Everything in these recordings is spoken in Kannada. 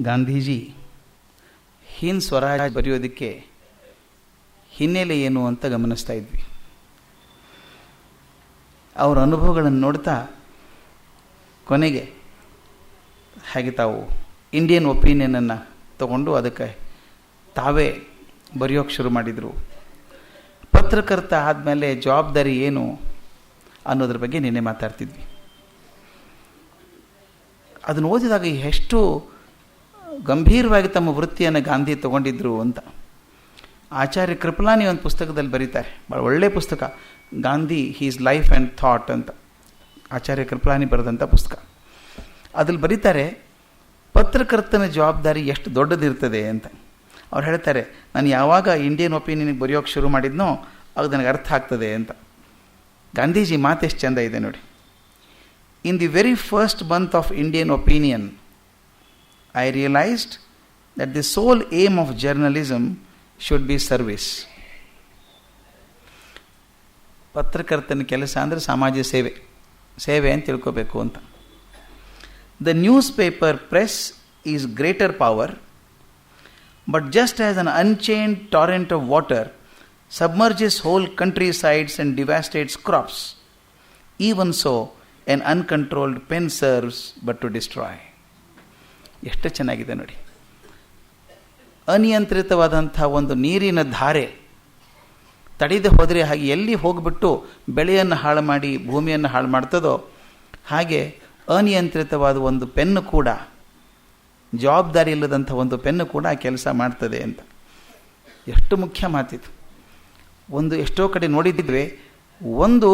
ಗಾಂಧೀಜಿ ಹಿಂದ್ ಸ್ವರಾಜ್ ಬರೆಯೋದಕ್ಕೆ ಹಿನ್ನೆಲೆ ಏನು ಅಂತ ಗಮನಿಸ್ತಾ ಇದ್ವಿ. ಅವರ ಅನುಭವಗಳನ್ನು ನೋಡ್ತಾ ಕೊನೆಗೆ ಹಾಗೆ ತಾವು ಇಂಡಿಯನ್ ಒಪಿನಿಯನನ್ನು ತಗೊಂಡು ಅದಕ್ಕೆ ತಾವೇ ಬರೆಯೋಕ್ಕೆ ಶುರು ಮಾಡಿದರು. ಪತ್ರಕರ್ತ ಆದಮೇಲೆ ಜವಾಬ್ದಾರಿ ಏನು ಅನ್ನೋದ್ರ ಬಗ್ಗೆ ನಿನ್ನೆ ಮಾತಾಡ್ತಿದ್ವಿ. ಅದನ್ನು ಓದಿದಾಗ ಎಷ್ಟು ಗಂಭೀರವಾಗಿ ತಮ್ಮ ವೃತ್ತಿಯನ್ನು ಗಾಂಧಿ ತಗೊಂಡಿದ್ರು ಅಂತ. ಆಚಾರ್ಯ ಕೃಪಲಾನಿ ಒಂದು ಪುಸ್ತಕದಲ್ಲಿ ಬರೀತಾರೆ, ಭಾಳ ಒಳ್ಳೆಯ ಪುಸ್ತಕ, Gandhi his life and thought ಅಂತ, ಆಚಾರ್ಯ ಕೃಪಲಾನಿ ಬರೆದಂಥ ಪುಸ್ತಕ. ಅದ್ರಲ್ಲಿ ಬರೀತಾರೆ ಪತ್ರಕರ್ತನ ಜವಾಬ್ದಾರಿ ಎಷ್ಟು ದೊಡ್ಡದಿರ್ತದೆ ಅಂತ. ಅವ್ರು ಹೇಳ್ತಾರೆ, ನಾನು ಯಾವಾಗ ಇಂಡಿಯನ್ ಒಪಿನಿಯನ್ಗೆ ಬರೆಯೋಕ್ಕೆ ಶುರು ಮಾಡಿದ್ನೋ ಆಗ ನನಗೆ ಅರ್ಥ ಆಗ್ತದೆ ಅಂತ. ಗಾಂಧೀಜಿ ಮಾತು ಎಷ್ಟು ಚೆಂದ ಇದೆ ನೋಡಿ. In the very first month of Indian opinion I realized that the sole aim of journalism should be service. ಪತ್ರಕರ್ತನ ಕೆಲಸ ಅಂದರೆ ಸಮಾಜ ಸೇವೆ ಅಂತ ತಿಳ್ಕೋಬೇಕು ಅಂತ. The newspaper press is greater power, but just as an unchained torrent of water submerges whole countrysides and devastates crops, even so an uncontrolled pen serves but to destroy. ಎಷ್ಟು ಚೆನ್ನಾಗಿದೆ ನೋಡಿ. ಅನಿಯಂತ್ರಿತವಾದಂಥ ಒಂದು ನೀರಿನ ಧಾರೆ ತಡೆದೇ ಹೋದರೆ ಹಾಗೆ ಎಲ್ಲಿ ಹೋಗಿಬಿಟ್ಟು ಬೆಳೆಯನ್ನು ಹಾಳು ಮಾಡಿ ಭೂಮಿಯನ್ನು ಹಾಳು ಮಾಡ್ತದೋ ಹಾಗೆ ಅನಿಯಂತ್ರಿತವಾದ ಒಂದು ಪೆನ್ನು ಕೂಡ, ಜವಾಬ್ದಾರಿ ಇಲ್ಲದಂಥ ಒಂದು ಪೆನ್ನು ಕೂಡ ಕೆಲಸ ಮಾಡ್ತದೆ ಅಂತ. ಎಷ್ಟು ಮುಖ್ಯ ಮಾತಿದು. ಒಂದು ಎಷ್ಟೋ ಕಡೆ ನೋಡಿದ್ವಿ, ಒಂದು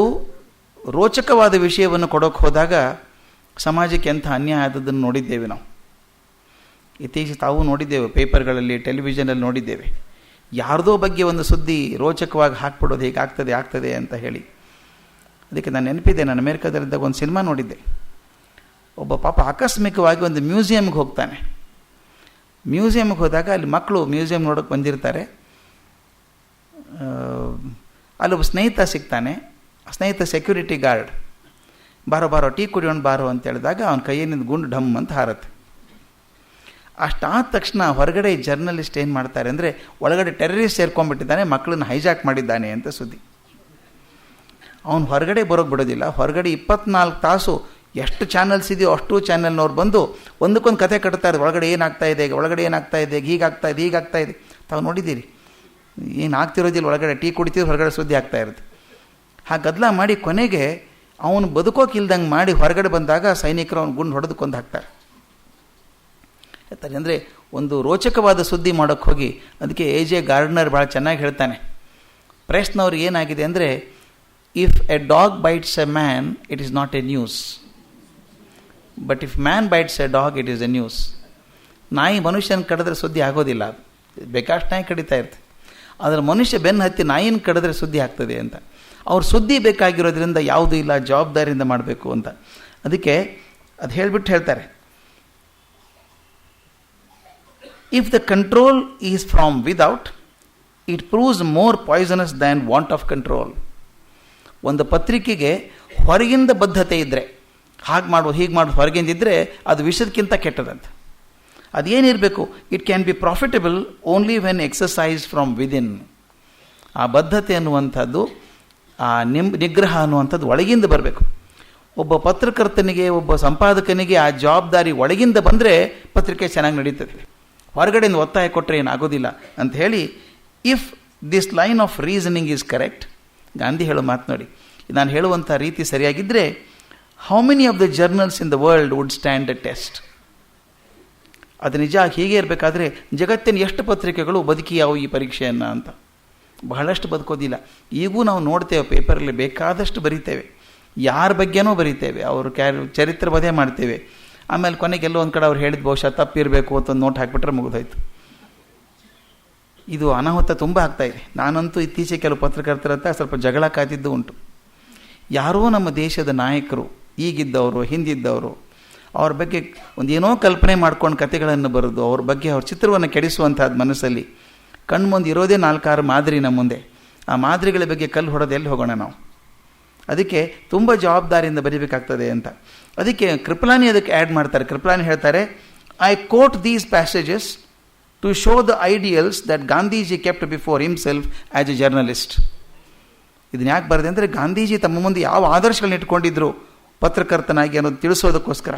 ರೋಚಕವಾದ ವಿಷಯವನ್ನು ಕೊಡೋಕ್ಕೆ ಹೋದಾಗ ಸಮಾಜಕ್ಕೆ ಎಂಥ ಅನ್ಯಾಯ ಆದದ್ದನ್ನು ನೋಡಿದ್ದೇವೆ ನಾವು. ಇತ್ತೀಚೆಗೆ ತಾವು ನೋಡಿದ್ದೇವೆ, ಪೇಪರ್ಗಳಲ್ಲಿ ಟೆಲಿವಿಷನಲ್ಲಿ ನೋಡಿದ್ದೇವೆ. ಯಾರ್ದೋ ಬಗ್ಗೆ ಒಂದು ಸುದ್ದಿ ರೋಚಕವಾಗಿ ಹಾಕ್ಬಿಡೋದು ಆಗ್ತದೆ ಅಂತ ಹೇಳಿ. ಅದಕ್ಕೆ ನಾನು ನೆನಪಿದ್ದೆ, ನಾನು ಅಮೇರಿಕಾದಲ್ಲಿದ್ದಾಗ ಒಂದು ಸಿನಿಮಾ ನೋಡಿದ್ದೆ. ಒಬ್ಬ ಪಾಪ ಆಕಸ್ಮಿಕವಾಗಿ ಒಂದು ಮ್ಯೂಸಿಯಮ್ಗೆ ಹೋಗ್ತಾನೆ. ಮ್ಯೂಸಿಯಮ್ಗೆ ಹೋದಾಗ ಅಲ್ಲಿ ಮಕ್ಕಳು ಮ್ಯೂಸಿಯಂ ನೋಡೋಕ್ಕೆ ಬಂದಿರ್ತಾರೆ. ಅಲ್ಲೊಬ್ಬ ಸ್ನೇಹಿತ ಸಿಗ್ತಾನೆ. ಸ್ನೇಹಿತ ಸೆಕ್ಯೂರಿಟಿ ಗಾರ್ಡ್. ಬಾರೋ ಟೀ ಕುಡಿಯೋಣ ಬಾರೋ ಅಂತ ಹೇಳಿದಾಗ ಅವನ ಕೈಯಲ್ಲಿಂದ ಗುಂಡು ಢಮ್ ಅಂತ ಹಾರತ್ತೆ. ಅಷ್ಟಾದ ತಕ್ಷಣ ಹೊರಗಡೆ ಜರ್ನಲಿಸ್ಟ್ ಏನು ಮಾಡ್ತಾರೆ ಅಂದರೆ, ಒಳಗಡೆ ಟೆರರಿಸ್ಟ್ ಸೇರ್ಕೊಂಡ್ಬಿಟ್ಟಿದ್ದಾನೆ, ಮಕ್ಕಳನ್ನ ಹೈಜಾಕ್ ಮಾಡಿದ್ದಾನೆ ಅಂತ ಸುದ್ದಿ. ಅವನು ಹೊರಗಡೆ ಬರೋಕ್ಕೆ ಬಿಡೋದಿಲ್ಲ. ಹೊರಗಡೆ 24 ತಾಸು ಎಷ್ಟು ಚಾನಲ್ಸ್ ಇದೆಯೋ ಅಷ್ಟು ಚಾನಲ್ನವ್ರು ಬಂದು ಒಂದಕ್ಕೊಂದು ಕಥೆ ಕಟ್ತಾರೆ. ಒಳಗಡೆ ಏನಾಗ್ತಾ ಇದೆ, ಹೀಗಾಗ್ತಾ ಇದೆ. ತಾವು ನೋಡಿದ್ದೀರಿ, ಏನು ಆಗ್ತಿರೋದಿಲ್ಲ, ಒಳಗಡೆ ಟೀ ಕುಡಿತಿದ್ರು, ಹೊರಗಡೆ ಸುದ್ದಿ ಆಗ್ತಾ ಇರುತ್ತೆ. ಹಾಗೆ ಗದ್ದಲ ಮಾಡಿ ಕೊನೆಗೆ ಅವನು ಬದುಕೋಕಿಲ್ದಂಗೆ ಮಾಡಿ ಹೊರಗಡೆ ಬಂದಾಗ ಸೈನಿಕರು ಅವನು ಗುಂಡು ಹೊಡೆದು ಕೊಂದು ಹಾಕ್ತಾರೆ. ಅಂದರೆ ಒಂದು ರೋಚಕವಾದ ಸುದ್ದಿ ಮಾಡೋಕ್ಕೆ ಹೋಗಿ, ಅದಕ್ಕೆ A.J. ಗಾರ್ಡ್ನರ್ ಭಾಳ ಚೆನ್ನಾಗಿ ಹೇಳ್ತಾನೆ, ಪ್ರೆಸ್ನವ್ರಿಗೆ ಏನಾಗಿದೆ ಅಂದರೆ, if A dog bites A man it is not A news, but if man bites A dog it is A news. ನಾಯಿ ಮನುಷ್ಯನ ಕಡಿದ್ರೆ ಸುದ್ದಿ ಆಗೋದಿಲ್ಲ, ಅದು ಬೇಕಾಷ್ಟು ನಾಯಿ ಕಡಿತಾ ಇರ್ತದೆ. ಆದರೆ ಮನುಷ್ಯ ಬೆನ್ನು ಹತ್ತಿ ನಾಯಿನ ಕಡಿದ್ರೆ ಸುದ್ದಿ ಆಗ್ತದೆ ಅಂತ. ಅವ್ರು ಸುದ್ದಿ ಬೇಕಾಗಿರೋದ್ರಿಂದ ಯಾವುದೂ ಇಲ್ಲ, ಜವಾಬ್ದಾರಿಯಿಂದ ಮಾಡಬೇಕು ಅಂತ. ಅದಕ್ಕೆ ಅದು ಹೇಳ್ತಾರೆ, if the control is from without, it proves more poisonous than want of control. ಒಂದು ಪತ್ರಿಕೆಗೆ ಹೊರಗಿಂದ ಬದ್ಧತೆ ಇದ್ದರೆ, ಹಾಗೆ ಮಾಡು ಹೀಗೆ ಮಾಡು ಹೊರಗಿಂದ ಇದ್ದರೆ ಅದು ವಿಷದಕ್ಕಿಂತ ಕೆಟ್ಟದಂತೆ. ಅದೇನಿರಬೇಕು, it can be profitable only when exercise from within. ಆ ಬದ್ಧತೆ ಅನ್ನುವಂಥದ್ದು, ಆ ನಿಗ್ರಹ ಅನ್ನುವಂಥದ್ದು ಒಳಗಿಂದ ಬರಬೇಕು. ಒಬ್ಬ ಪತ್ರಕರ್ತನಿಗೆ, ಒಬ್ಬ ಸಂಪಾದಕನಿಗೆ ಆ ಜವಾಬ್ದಾರಿ ಒಳಗಿಂದ ಬಂದರೆ ಪತ್ರಿಕೆ ಚೆನ್ನಾಗಿ ನಡೀತದೆ. ಹೊರಗಡೆಯಿಂದ ಒತ್ತಾಯ ಕೊಟ್ಟರೆ ಏನಾಗೋದಿಲ್ಲ ಅಂತ ಹೇಳಿ, if this line of reasoning is correct, Gandhi ಹೇಳೋ ಮಾತು ನೋಡಿ, ನಾನು ಹೇಳುವಂಥ ರೀತಿ ಸರಿಯಾಗಿದ್ದರೆ, how many of the journals in the world would stand the test. ಅದು ನಿಜ ಹೀಗೆ ಇರಬೇಕಾದ್ರೆ ಜಗತ್ತಿನ ಎಷ್ಟು ಪತ್ರಿಕೆಗಳು ಬದುಕಿಯಾವು ಈ ಪರೀಕ್ಷೆಯನ್ನು ಅಂತ. ಬಹಳಷ್ಟು ಬದುಕೋದಿಲ್ಲ. ಈಗೂ ನಾವು ನೋಡ್ತೇವೆ, ಪೇಪರಲ್ಲಿ ಬೇಕಾದಷ್ಟು ಬರೀತೇವೆ, ಯಾರ ಬಗ್ಗೆನೂ ಬರೀತೇವೆ, ಅವರು ಚರಿತ್ರೆ ವಧೆ ಮಾಡ್ತೇವೆ. ಆಮೇಲೆ ಕೊನೆಗೆ ಎಲ್ಲೋ ಒಂದು ಕಡೆ ಅವ್ರು ಹೇಳಿದ ಬಹುಶಃ ತಪ್ಪಿರಬೇಕು ಅಂತ ಒಂದು ನೋಟ್ ಹಾಕಿಬಿಟ್ರೆ ಮುಗಿದೋಯ್ತು. ಇದು ಅನಾಹುತ ತುಂಬ ಆಗ್ತಾಯಿದೆ. ನಾನಂತೂ ಇತ್ತೀಚೆಗೆ ಕೆಲವು ಪತ್ರಕರ್ತರ ಹತ್ರ ಸ್ವಲ್ಪ ಜಗಳ ಕಾದಿದ್ದು ಉಂಟು. ಯಾರೋ ನಮ್ಮ ದೇಶದ ನಾಯಕರು, ಈಗಿದ್ದವರು ಹಿಂದಿದ್ದವರು, ಅವ್ರ ಬಗ್ಗೆ ಒಂದೇನೋ ಕಲ್ಪನೆ ಮಾಡ್ಕೊಂಡು ಕತೆಗಳನ್ನು ಬರೆದು ಅವ್ರ ಬಗ್ಗೆ ಅವ್ರ ಚಿತ್ರವನ್ನು ಕೆಡಿಸುವಂಥದ್ದು ಮನಸ್ಸಲ್ಲಿ ಕಣ್ಮುಂದೆ ಇರೋದೇ 4-6 ಮಾದರಿ ನಮ್ಮ ಮುಂದೆ. ಆ ಮಾದರಿಗಳ ಬಗ್ಗೆ ಕಲ್ಲು ಹೊಡೆದು ಎಲ್ಲಿ ಹೋಗೋಣ ನಾವು? ಅದಕ್ಕೆ ತುಂಬ ಜವಾಬ್ದಾರಿಯಿಂದ ಬರೀಬೇಕಾಗ್ತದೆ ಅಂತ. ಅದಕ್ಕೆ ಕೃಪಲಾನಿ ಅದಕ್ಕೆ ಆ್ಯಡ್ ಮಾಡ್ತಾರೆ. ಕೃಪಲಾನಿ ಹೇಳ್ತಾರೆ, I quote these passages to show the ideals that Gandhiji kept before himself as a journalist. ಇದನ್ನು ಯಾಕೆ ಬರೆದೆ ಅಂದರೆ ಗಾಂಧೀಜಿ ತಮ್ಮ ಮುಂದೆ ಯಾವ ಆದರ್ಶಗಳನ್ನ ಇಟ್ಕೊಂಡಿದ್ರು ಪತ್ರಕರ್ತನಾಗಿ ಅನ್ನೋದು ತಿಳಿಸೋದಕ್ಕೋಸ್ಕರ.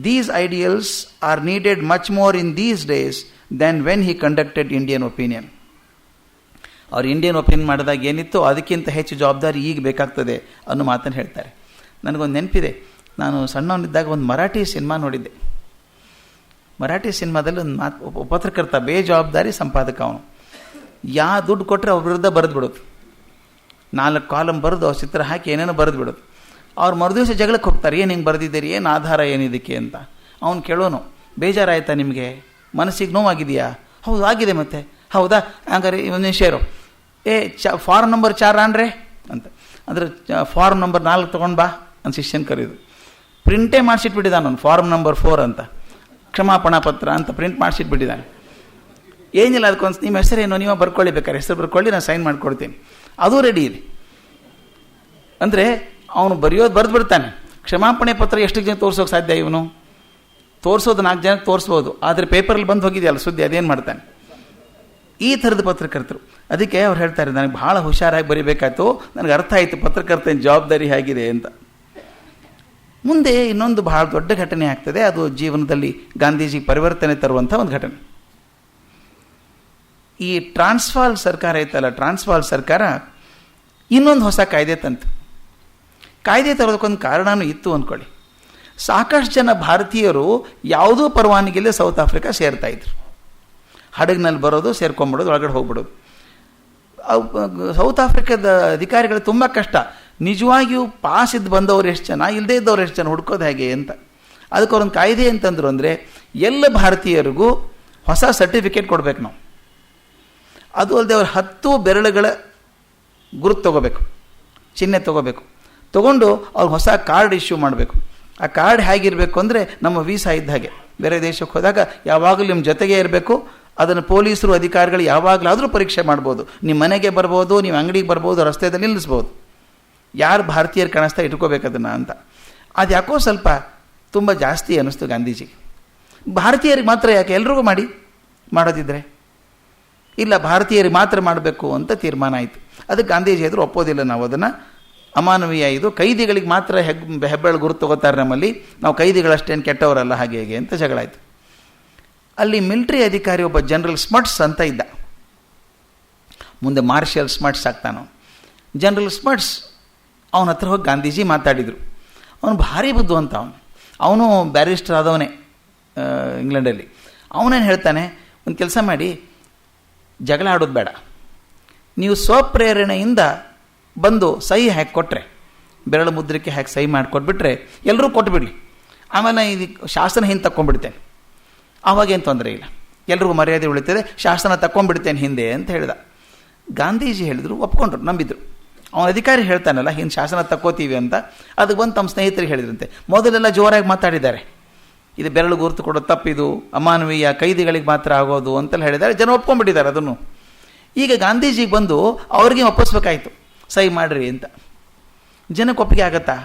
These ideals are needed much more in these days than when he conducted Indian opinion. ಅವ್ರು ಇಂಡಿಯನ್ ಒಪಿನಿಯನ್ ಮಾಡಿದಾಗ ಏನಿತ್ತು ಅದಕ್ಕಿಂತ ಹೆಚ್ಚು ಜವಾಬ್ದಾರಿ ಈಗ ಬೇಕಾಗ್ತದೆ ಅನ್ನೋ ಮಾತನ್ನು ಹೇಳ್ತಾರೆ. ನನಗೊಂದು ನೆನಪಿದೆ, ನಾನು ಸಣ್ಣವನಿದ್ದಾಗ ಒಂದು ಮರಾಠಿ ಸಿನಿಮಾ ನೋಡಿದ್ದೆ. ಮರಾಠಿ ಸಿನಿಮಾದಲ್ಲಿ ಒಂದು ಪತ್ರಕರ್ತ ಬೇಜವಾಬ್ದಾರಿ ಸಂಪಾದಕ. ಅವನು ದುಡ್ಡು ಕೊಟ್ಟರೆ ಅವ್ರ ವಿರುದ್ಧ ಬರೆದು ಬಿಡೋದು, 4 ಕಾಲಮ್ ಬರೆದು ಅವ್ರ ಚಿತ್ರ ಹಾಕಿ ಏನೇನೋ ಬರೆದು ಬಿಡೋದು. ಅವ್ರು ಮರುದಿವಸ ಜಗಳಕ್ಕೆ ಹೋಗ್ತಾರೆ, ಏನು ಹಿಂಗೆ ಬರೆದಿದ್ದೀರಿ, ಏನು ಆಧಾರ ಏನಿದಕ್ಕೆ ಅಂತ. ಅವನು ಕೇಳೋನು, ಬೇಜಾರಾಯ್ತಾ ನಿಮಗೆ, ಮನಸ್ಸಿಗೆ ನೋವಾಗಿದೆಯಾ? ಹೌದು ಆಗಿದೆ. ಮತ್ತೆ ಹೌದಾ, ಹಂಗಾರೆ ಒಂದು ನಿಮಿಷ ಇರು, ಫಾರ್ಮ್ ನಂಬರ್ 4 ಆನ್ರೆ ಅಂತ. ಅಂದರೆ ಫಾರ್ಮ್ ನಂಬರ್ 4 ತೊಗೊಂಡು ಬಾ ಅಂತ ಶಿಷ್ಯನ್ ಕರೆಯೋದು. ಪ್ರಿಂಟೇ ಮಾಡಿಸಿಟ್ಬಿಟ್ಟಿದ್ದಾನೆ ಅವನು, ಫಾರ್ಮ್ ನಂಬರ್ 4 ಅಂತ, ಕ್ಷಮಾಪಣಾ ಪತ್ರ ಅಂತ ಪ್ರಿಂಟ್ ಮಾಡಿಸಿಟ್ಬಿಟ್ಟಿದ್ದಾನೆ. ಏನಿಲ್ಲ, ಅದಕ್ಕೊಂದು ನಿಮ್ಮ ಹೆಸರೇನು ನೀವು ಬರ್ಕೊಳ್ಳಿ, ಬೇಕಾದ್ರೆ ಹೆಸರು ಬರ್ಕೊಳ್ಳಿ, ನಾನು ಸೈನ್ ಮಾಡಿಕೊಡ್ತೀನಿ, ಅದು ರೆಡಿ ಇದೆ. ಅಂದರೆ ಅವನು ಬರೆದು ಬಿಡ್ತಾನೆ. ಕ್ಷಮಾಪಣೆ ಪತ್ರ ಎಷ್ಟು ಜನ ತೋರಿಸೋಕೆ ಸಾಧ್ಯ? ಇವನು ತೋರಿಸೋದು 4 ಜನಕ್ಕೆ ತೋರಿಸ್ಬೋದು, ಆದರೆ ಪೇಪರಲ್ಲಿ ಬಂದು ಹೋಗಿದೆಯಲ್ಲ ಸುದ್ದಿ, ಅದೇನು ಮಾಡ್ತಾನೆ? ಈ ಥರದ ಪತ್ರಕರ್ತರು. ಅದಕ್ಕೆ ಅವ್ರು ಹೇಳ್ತಾರೆ, ನನಗೆ ಭಾಳ ಹುಷಾರಾಗಿ ಬರೀಬೇಕಾಯ್ತು, ನನಗೆ ಅರ್ಥ ಆಯಿತು ಪತ್ರಕರ್ತನ ಜವಾಬ್ದಾರಿ ಹೇಗಿದೆ ಅಂತ. ಮುಂದೆ ಇನ್ನೊಂದು ಬಹಳ ದೊಡ್ಡ ಘಟನೆ ಆಗ್ತದೆ, ಅದು ಜೀವನದಲ್ಲಿ ಗಾಂಧೀಜಿ ಪರಿವರ್ತನೆ ತರುವಂಥ ಒಂದು ಘಟನೆ. ಈ ಟ್ರಾನ್ಸ್ವಾಲ್ ಸರ್ಕಾರ ಐತಲ್ಲ, ಟ್ರಾನ್ಸ್ವಾಲ್ ಸರ್ಕಾರ ಇನ್ನೊಂದು ಹೊಸ ಕಾಯ್ದೆ ತಂತು. ಕಾಯ್ದೆ ತರೋದಕ್ಕೊಂದು ಕಾರಣನೂ ಇತ್ತು ಅಂದ್ಕೊಳ್ಳಿ. ಸಾಕಷ್ಟು ಜನ ಭಾರತೀಯರು ಯಾವುದೂ ಪರವಾನಗಿಲ್ಲದೆ ಸೌತ್ ಆಫ್ರಿಕಾ ಸೇರ್ತಾಯಿದ್ರು. ಹಡಗಿನಲ್ಲಿ ಬರೋದು, ಸೇರ್ಕೊಂಡ್ಬಿಡೋದು, ಒಳಗಡೆ ಹೋಗ್ಬಿಡೋದು. ಸೌತ್ ಆಫ್ರಿಕಾದ ಅಧಿಕಾರಿಗಳು ತುಂಬ ಕಷ್ಟ. ನಿಜವಾಗಿಯೂ ಪಾಸ್ ಇದ್ದು ಬಂದವರು ಎಷ್ಟು ಜನ, ಇಲ್ಲದೇ ಇದ್ದವ್ರು ಎಷ್ಟು ಜನ ಹುಡ್ಕೋದು ಹೇಗೆ ಅಂತ. ಅದಕ್ಕೆ ಅವ್ರೊಂದು ಕಾಯ್ದೆ ಅಂತಂದ್ರು ಅಂದರೆ, ಎಲ್ಲ ಭಾರತೀಯರಿಗೂ ಹೊಸ ಸರ್ಟಿಫಿಕೇಟ್ ಕೊಡಬೇಕು ನಾವು. ಅದು ಅಲ್ಲದೆ ಅವ್ರ 10 ಬೆರಳುಗಳ ಗುರುತು ತೊಗೋಬೇಕು, ಚಿಹ್ನೆ ತೊಗೋಬೇಕು. ತೊಗೊಂಡು ಅವ್ರಿಗೆ ಹೊಸ ಕಾರ್ಡ್ ಇಶ್ಯೂ ಮಾಡಬೇಕು. ಆ ಕಾರ್ಡ್ ಹೇಗಿರಬೇಕು ಅಂದರೆ, ನಮ್ಮ ವೀಸಾ ಇದ್ದ ಹಾಗೆ. ಬೇರೆ ದೇಶಕ್ಕೆ ಹೋದಾಗ ಯಾವಾಗಲೂ ನಿಮ್ಮ ಜೊತೆಗೆ ಇರಬೇಕು. ಅದನ್ನು ಪೊಲೀಸರು ಅಧಿಕಾರಿಗಳು ಯಾವಾಗಲಾದರೂ ಪರೀಕ್ಷೆ ಮಾಡ್ಬೋದು. ನಿಮ್ಮ ಮನೆಗೆ ಬರ್ಬೋದು, ನೀವು ಅಂಗಡಿಗೆ ಬರ್ಬೋದು, ರಸ್ತೆಯಲ್ಲಿ ನಿಲ್ಲಿಸ್ಬೋದು. ಯಾರು ಭಾರತೀಯರು ಕಾಣಿಸ್ತಾ ಇಟ್ಕೋಬೇಕು ಅದನ್ನು ಅಂತ. ಅದು ಯಾಕೋ ಸ್ವಲ್ಪ ತುಂಬ ಜಾಸ್ತಿ ಅನ್ನಿಸ್ತು ಗಾಂಧೀಜಿಗೆ. ಭಾರತೀಯರಿಗೆ ಮಾತ್ರ ಯಾಕೆ, ಎಲ್ರಿಗೂ ಮಾಡೋದಿದ್ರೆ ಇಲ್ಲ, ಭಾರತೀಯರಿಗೆ ಮಾತ್ರ ಮಾಡಬೇಕು ಅಂತ ತೀರ್ಮಾನ ಆಯಿತು. ಅದಕ್ಕೆ ಗಾಂಧೀಜಿ ಎದುರು ಒಪ್ಪೋದಿಲ್ಲ, ನಾವು ಅದನ್ನು ಅಮಾನವೀಯ, ಇದು ಕೈದಿಗಳಿಗೆ ಮಾತ್ರ ಹೆಬ್ಬೆರಳು ಗುರುತು ತಗೋತಾರೆ ನಮ್ಮಲ್ಲಿ, ನಾವು ಕೈದಿಗಳಷ್ಟೇನು ಕೆಟ್ಟವರಲ್ಲ, ಹಾಗೆ ಹೇಗೆ ಅಂತ ಜಗಳ ಆಯಿತು. ಅಲ್ಲಿ ಮಿಲಿಟರಿ ಅಧಿಕಾರಿ ಒಬ್ಬ ಜನರಲ್ ಸ್ಮಟ್ಸ್ ಅಂತ ಇದ್ದ. ಮುಂದೆ ಮಾರ್ಷಲ್ ಸ್ಮಟ್ಸ್ ಆಗ್ತಾನೋ. ಜನರಲ್ ಸ್ಮಟ್ಸ್ ಅವನ ಹತ್ರ ಹೋಗಿ ಗಾಂಧೀಜಿ ಮಾತಾಡಿದರು. ಅವನು ಭಾರಿ ಬುದ್ಧಿವಂತ, ಅವನು ಬ್ಯಾರಿಸ್ಟರ್ ಆದವನೇ ಇಂಗ್ಲೆಂಡಲ್ಲಿ. ಅವನೇನು ಹೇಳ್ತಾನೆ, ಒಂದು ಕೆಲಸ ಮಾಡಿ, ಜಗಳ ಆಡೋದು ಬೇಡ, ನೀವು ಸ್ವಪ್ರೇರಣೆಯಿಂದ ಬಂದು ಸಹಿ ಹಾಕಿ ಕೊಟ್ಟರೆ, ಬೆರಳು ಮುದ್ರಿಕೆ ಹಾಕಿ ಸಹಿ ಮಾಡಿಕೊಟ್ಬಿಟ್ರೆ ಎಲ್ಲರೂ ಕೊಟ್ಬಿಡಲಿ, ಆಮೇಲೆ ಇದು ಶಾಸನ ಹಿಂದೆ ತಕ್ಕೊಂಡ್ಬಿಡ್ತೇನೆ, ಆವಾಗೇನು ತೊಂದರೆ ಇಲ್ಲ, ಎಲ್ರಿಗೂ ಮರ್ಯಾದೆ ಉಳಿತದೆ, ಶಾಸನ ತಕ್ಕೊಂಡ್ಬಿಡ್ತೇನೆ ಹಿಂದೆ ಅಂತ ಹೇಳಿದ. ಗಾಂಧೀಜಿ ಹೇಳಿದರು, ಒಪ್ಕೊಂಡ್ರು, ನಂಬಿದ್ರು. ಅವನ ಅಧಿಕಾರಿ ಹೇಳ್ತಾನಲ್ಲ, ಹಿಂದೆ ಶಾಸನ ತಕ್ಕೋತೀವಿ ಅಂತ. ಅದಕ್ಕೆ ಬಂದು ತಮ್ಮ ಸ್ನೇಹಿತರಿಗೆ ಹೇಳಿದ್ರಂತೆ. ಮೊದಲೆಲ್ಲ ಜೋರಾಗಿ ಮಾತಾಡಿದ್ದಾರೆ, ಇದು ಬೆರಳು ಗುರುತು ಕೊಡೋದು ತಪ್ಪಿದು, ಅಮಾನವೀಯ, ಕೈದಿಗಳಿಗೆ ಮಾತ್ರ ಆಗೋದು ಅಂತೆಲ್ಲ ಹೇಳಿದ್ದಾರೆ. ಜನ ಒಪ್ಕೊಂಡ್ಬಿಟ್ಟಿದ್ದಾರೆ ಅದನ್ನು. ಈಗ ಗಾಂಧೀಜಿಗೆ ಬಂದು ಅವ್ರಿಗೆ ಒಪ್ಪಿಸ್ಬೇಕಾಯ್ತು, ಸಹಿ ಮಾಡಿರಿ ಅಂತ. ಜನಕ್ಕೆ ಒಪ್ಪಿಗೆ ಆಗತ್ತಾ?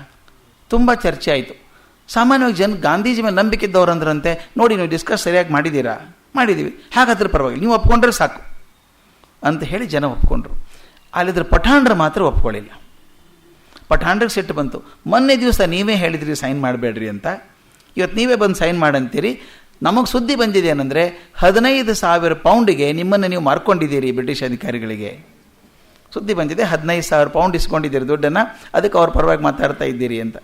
ತುಂಬ ಚರ್ಚೆ ಆಯಿತು. ಸಾಮಾನ್ಯವಾಗಿ ಗಾಂಧೀಜಿ ಮೇಲೆ ನಂಬಿಕೆ ಇದ್ದವ್ರು ಅಂದ್ರಂತೆ, ನೋಡಿ ನೀವು ಡಿಸ್ಕಸ್ ಸರಿಯಾಗಿ ಮಾಡಿದ್ದೀರಾ? ಮಾಡಿದ್ದೀವಿ, ಹಾಗಾದ್ರೆ ಪರವಾಗಿಲ್ಲ, ನೀವು ಒಪ್ಕೊಂಡ್ರೆ ಸಾಕು ಅಂತ ಹೇಳಿ ಜನ ಒಪ್ಕೊಂಡ್ರು. ಅಲ್ಲಿದ್ರೆ ಪಠಾಣ್ರು ಮಾತ್ರ ಒಪ್ಕೊಳ್ಳಿಲ್ಲ. ಪಠಾಣ್ರಿಗೆ ಸಿಟ್ಟು ಬಂತು. ಮೊನ್ನೆ ದಿವಸ ನೀವೇ ಹೇಳಿದ್ರಿ ಸೈನ್ ಮಾಡಬೇಡ್ರಿ ಅಂತ, ಇವತ್ತು ನೀವೇ ಬಂದು ಸೈನ್ ಮಾಡಂತೀರಿ. ನಮಗೆ ಸುದ್ದಿ ಬಂದಿದೆ ಏನಂದರೆ, 15,000 ಪೌಂಡಿಗೆ ನಿಮ್ಮನ್ನು ನೀವು ಮಾರ್ಕೊಂಡಿದ್ದೀರಿ ಬ್ರಿಟಿಷ್ ಅಧಿಕಾರಿಗಳಿಗೆ. ಸುದ್ದಿ ಬಂದಿದೆ, 15,000 ಪೌಂಡ್ ಇಸ್ಕೊಂಡಿದ್ದೀರಿ ದುಡ್ಡನ್ನು, ಅದಕ್ಕೆ ಅವ್ರ ಪರವಾಗಿ ಮಾತಾಡ್ತಾ ಇದ್ದೀರಿ ಅಂತ.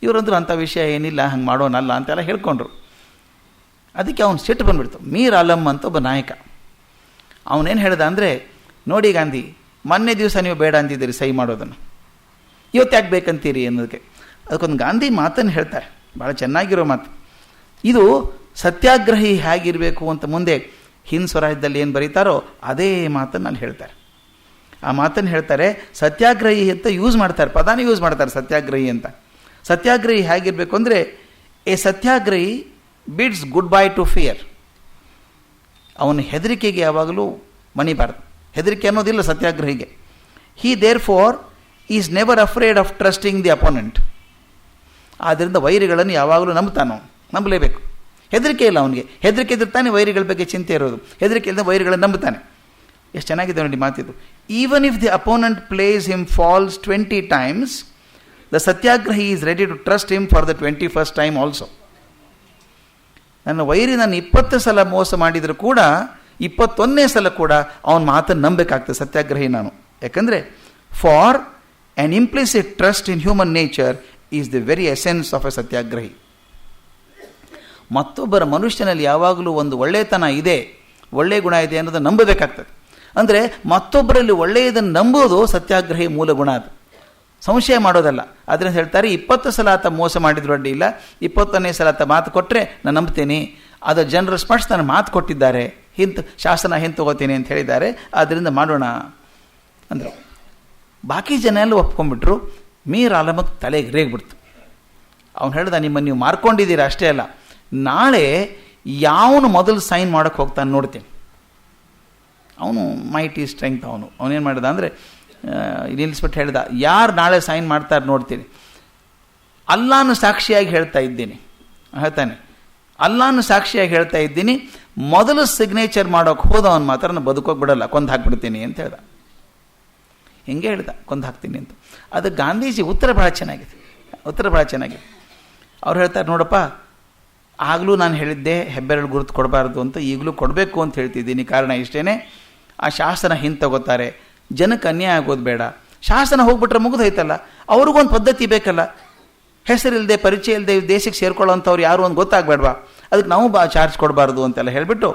ಇವರಂದ್ರು ಅಂಥ ವಿಷಯ ಏನಿಲ್ಲ, ಹಂಗೆ ಮಾಡೋನಲ್ಲ ಅಂತೆಲ್ಲ ಹೇಳ್ಕೊಂಡ್ರು. ಅದಕ್ಕೆ ಅವ್ನು ಸಿಟ್ಟು ಬಂದುಬಿಡ್ತು. ಮೀರ್ ಆಲಂ ಅಂತ ಒಬ್ಬ ನಾಯಕ, ಅವನೇನು ಹೇಳ್ದ ಅಂದರೆ, ನೋಡಿ ಗಾಂಧಿ, ಮೊನ್ನೆ ದಿವಸ ನೀವು ಬೇಡ ಅಂತಿದ್ದೀರಿ ಸಹಿ ಮಾಡೋದನ್ನು, ಇವತ್ತು ಯಾಕೆ ಬೇಕಂತೀರಿ ಅನ್ನೋದಕ್ಕೆ. ಅದಕ್ಕೊಂದು ಗಾಂಧಿ ಮಾತನ್ನು ಹೇಳ್ತಾರೆ, ಭಾಳ ಚೆನ್ನಾಗಿರೋ ಮಾತು ಇದು. ಸತ್ಯಾಗ್ರಹಿ ಹೇಗಿರಬೇಕು ಅಂತ ಮುಂದೆ ಹಿಂದ್ ಸ್ವರಾಜ್ಯದಲ್ಲಿ ಏನು ಬರೀತಾರೋ ಅದೇ ಮಾತನ್ನು ಅಲ್ಲಿ ಹೇಳ್ತಾರೆ. ಆ ಮಾತನ್ನು ಹೇಳ್ತಾರೆ, ಸತ್ಯಾಗ್ರಹಿ ಅಂತ ಯೂಸ್ ಮಾಡ್ತಾರೆ, ಪದಾನೇ ಯೂಸ್ ಮಾಡ್ತಾರೆ ಸತ್ಯಾಗ್ರಹಿ ಅಂತ. ಸತ್ಯಾಗ್ರಹಿ ಹೇಗಿರಬೇಕು ಅಂದರೆ, a satyagrahi bids goodbye to fear. ಅವನ ಹೆದರಿಕೆಗೆ ಯಾವಾಗಲೂ ಮಣಿಬಾರ್ದು, ಹೆದರಿಕೆ ಅನ್ನೋದಿಲ್ಲ ಸತ್ಯಾಗ್ರಹಿಗೆ. He therefore is never afraid of trusting the opponent. ಆದ್ದರಿಂದ ವೈರಿಗಳನ್ನು ಯಾವಾಗಲೂ ನಂಬಲೇಬೇಕು. ಹೆದರಿಕೆ ಇಲ್ಲ ಅವನಿಗೆ. ಹೆದರಿಕೆ ಇದ್ರೆ ತಾನೇ ವೈರಿಗಳ ಬಗ್ಗೆ ಚಿಂತೆ ಇರೋದು. ಹೆದರಿಕೆ ಇಲ್ಲದೆ ವೈರಿಗಳನ್ನು ನಂಬುತ್ತಾನೆ. ಎಷ್ಟು ಚೆನ್ನಾಗಿದೆ ನೋಡಿ ಮಾತಿದ್ದು. Even if the opponent plays him false 20 times, the satyagrahi is ready to trust him for the 21st time also. ನನ್ನ ವೈರಿ ನಾನು 20 ಸಲ ಮೋಸ ಮಾಡಿದರೂ ಕೂಡ 21ನೇ ಸಲ ಕೂಡ ಅವನ ಮಾತನ್ನು ನಂಬಬೇಕಾಗ್ತದೆ ಸತ್ಯಾಗ್ರಹಿ ನಾನು. ಯಾಕಂದರೆ for an implicit trust in human nature is the very essence of a satyagrahi. ಮತ್ತೊಬ್ಬರ ಮನುಷ್ಯನಲ್ಲಿ ಯಾವಾಗಲೂ ಒಂದು ಒಳ್ಳೆಯತನ ಇದೆ, ಒಳ್ಳೆಯ ಗುಣ ಇದೆ ಅನ್ನೋದನ್ನು ನಂಬಬೇಕಾಗ್ತದೆ. ಅಂದರೆ ಮತ್ತೊಬ್ಬರಲ್ಲಿ ಒಳ್ಳೆಯದನ್ನು ನಂಬೋದು ಸತ್ಯಾಗ್ರಹಿ ಮೂಲ ಗುಣ. ಅದು ಸಂಶಯ ಮಾಡೋದಲ್ಲ. ಅದರಿಂದ ಹೇಳ್ತಾರೆ 20 ಸಲ ಆತ ಮೋಸ ಮಾಡಿದ್ರು ಅಡ್ಡಿ ಇಲ್ಲ, 21ನೇ ಸಲ ಆತ ಮಾತು ಕೊಟ್ಟರೆ ನಾನು ನಂಬ್ತೇನೆ. ಅದು ಜನರು ಸ್ಪಷ್ಟ ನಾನು ಮಾತು ಕೊಟ್ಟಿದ್ದಾರೆ, ಶಾಸನ ಹಿಂತಗೋತೀನಿ ಅಂತ ಹೇಳಿದ್ದಾರೆ, ಆದ್ದರಿಂದ ಮಾಡೋಣ ಅಂದರು. ಬಾಕಿ ಜನ ಎಲ್ಲ ಒಪ್ಕೊಂಡ್ಬಿಟ್ರು. ಮೀರ್ ಆಲಮಕ್ಕೆ ತಲೆಗೆ ರೇಗ್ಬಿಡ್ತು. ಅವ್ನು ಹೇಳ್ದ, ನಿಮ್ಮನ್ನು ನೀವು ಮಾರ್ಕೊಂಡಿದ್ದೀರ ಅಷ್ಟೇ ಅಲ್ಲ, ನಾಳೆ ಯಾವನು ಮೊದಲು ಸೈನ್ ಮಾಡೋಕ್ಕೆ ಹೋಗ್ತಾನೆ ನೋಡ್ತೀನಿ. ಅವನು ಮೈಟಿ ಸ್ಟ್ರೆಂಗ್ತ್. ಅವನೇನು ಮಾಡಿದ ಅಂದರೆ ನಿಲ್ಲಿಸ್ಬಿಟ್ಟು ಹೇಳ್ದ, ಯಾರು ನಾಳೆ ಸೈನ್ ಮಾಡ್ತಾರೆ ನೋಡ್ತೀನಿ. ಅಲ್ಲಾನು ಸಾಕ್ಷಿಯಾಗಿ ಹೇಳ್ತಾ ಇದ್ದೀನಿ, ಹೇಳ್ತಾನೆ, ಅಲ್ಲಾನು ಸಾಕ್ಷಿಯಾಗಿ ಹೇಳ್ತಾ ಇದ್ದೀನಿ, ಮೊದಲು ಸಿಗ್ನೇಚರ್ ಮಾಡೋಕ್ಕೆ ಹೋದವನು ಮಾತ್ರ ನಾನು ಬದುಕೋಗಿ ಬಿಡಲ್ಲ, ಕೊಂದು ಹಾಕ್ಬಿಡ್ತೀನಿ ಅಂತ ಹೇಳ್ದ. ಹಿಂಗೆ ಹೇಳ್ದ, ಕೊಂದು ಹಾಕ್ತೀನಿ ಅಂತ. ಅದು ಗಾಂಧೀಜಿ ಉತ್ತರ ಭಾಳ ಚೆನ್ನಾಗಿದೆ. ಅವ್ರು ಹೇಳ್ತಾರೆ, ನೋಡಪ್ಪ, ಆಗಲೂ ನಾನು ಹೇಳಿದ್ದೆ ಹೆಬ್ಬೆರಳು ಗುರುತು ಕೊಡಬಾರ್ದು ಅಂತ, ಈಗಲೂ ಕೊಡಬೇಕು ಅಂತ ಹೇಳ್ತಿದ್ದೀನಿ. ಕಾರಣ ಇಷ್ಟೇ, ಆ ಶಾಸನ ಹಿಂತಗೋತಾರೆ, ಜನಕ್ಕೆ ಅನ್ಯಾಯ ಆಗೋದು ಬೇಡ. ಶಾಸನ ಹೋಗ್ಬಿಟ್ರೆ ಮುಗಿದೋಯ್ತಲ್ಲ, ಅವ್ರಿಗೊಂದು ಪದ್ಧತಿ ಬೇಕಲ್ಲ. ಹೆಸರಿಲ್ಲದೆ ಪರಿಚಯ ಇಲ್ಲದೆ ದೇಶಕ್ಕೆ ಸೇರ್ಕೊಳ್ಳೋಂಥವ್ರು ಯಾರು ಒಂದು ಗೊತ್ತಾಗಬೇಡವಾ, ಅದಕ್ಕೆ ನಾವು ಚಾರ್ಜ್ ಕೊಡಬಾರ್ದು ಅಂತೆಲ್ಲ ಹೇಳಿಬಿಟ್ಟು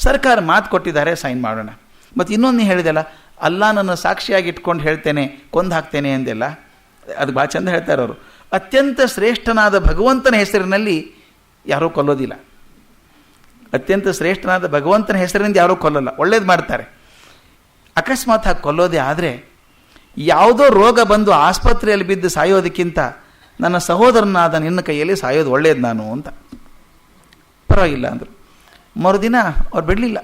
ಸರ್ಕಾರ ಮಾತು ಕೊಟ್ಟಿದ್ದಾರೆ, ಸೈನ್ ಮಾಡೋಣ. ಮತ್ತು ಇನ್ನೊಂದು ಹೇಳಿದೆಲ್ಲ, ಅಲ್ಲ ನನ್ನ ಸಾಕ್ಷಿಯಾಗಿ ಇಟ್ಕೊಂಡು ಹೇಳ್ತೇನೆ, ಕೊಂದು ಹಾಕ್ತೇನೆ ಅಂದೆಲ್ಲ, ಅದು ಭಾಳ ಚಂದ ಹೇಳ್ತಾರೆ ಅವರು. ಅತ್ಯಂತ ಶ್ರೇಷ್ಠನಾದ ಭಗವಂತನ ಹೆಸರಿನಲ್ಲಿ ಯಾರೂ ಕೊಲ್ಲೋದಿಲ್ಲ. ಅತ್ಯಂತ ಶ್ರೇಷ್ಠನಾದ ಭಗವಂತನ ಹೆಸರಿನಿಂದ ಯಾರೂ ಕೊಲ್ಲಲ್ಲ, ಒಳ್ಳೇದು ಮಾಡ್ತಾರೆ. ಅಕಸ್ಮಾತ್ ಹಾಗೆ ಕೊಲ್ಲೋದೇ ಆದರೆ, ಯಾವುದೋ ರೋಗ ಬಂದು ಆಸ್ಪತ್ರೆಯಲ್ಲಿ ಬಿದ್ದು ಸಾಯೋದಕ್ಕಿಂತ ನನ್ನ ಸಹೋದರನಾದ ನಿನ್ನ ಕೈಯಲ್ಲಿ ಸಾಯೋದು ಒಳ್ಳೇದು ನಾನು ಅಂತ. ಪರವಾಗಿಲ್ಲ ಅಂದರು. ಮರುದಿನ ಅವ್ರು ಬಿಡಲಿಲ್ಲ,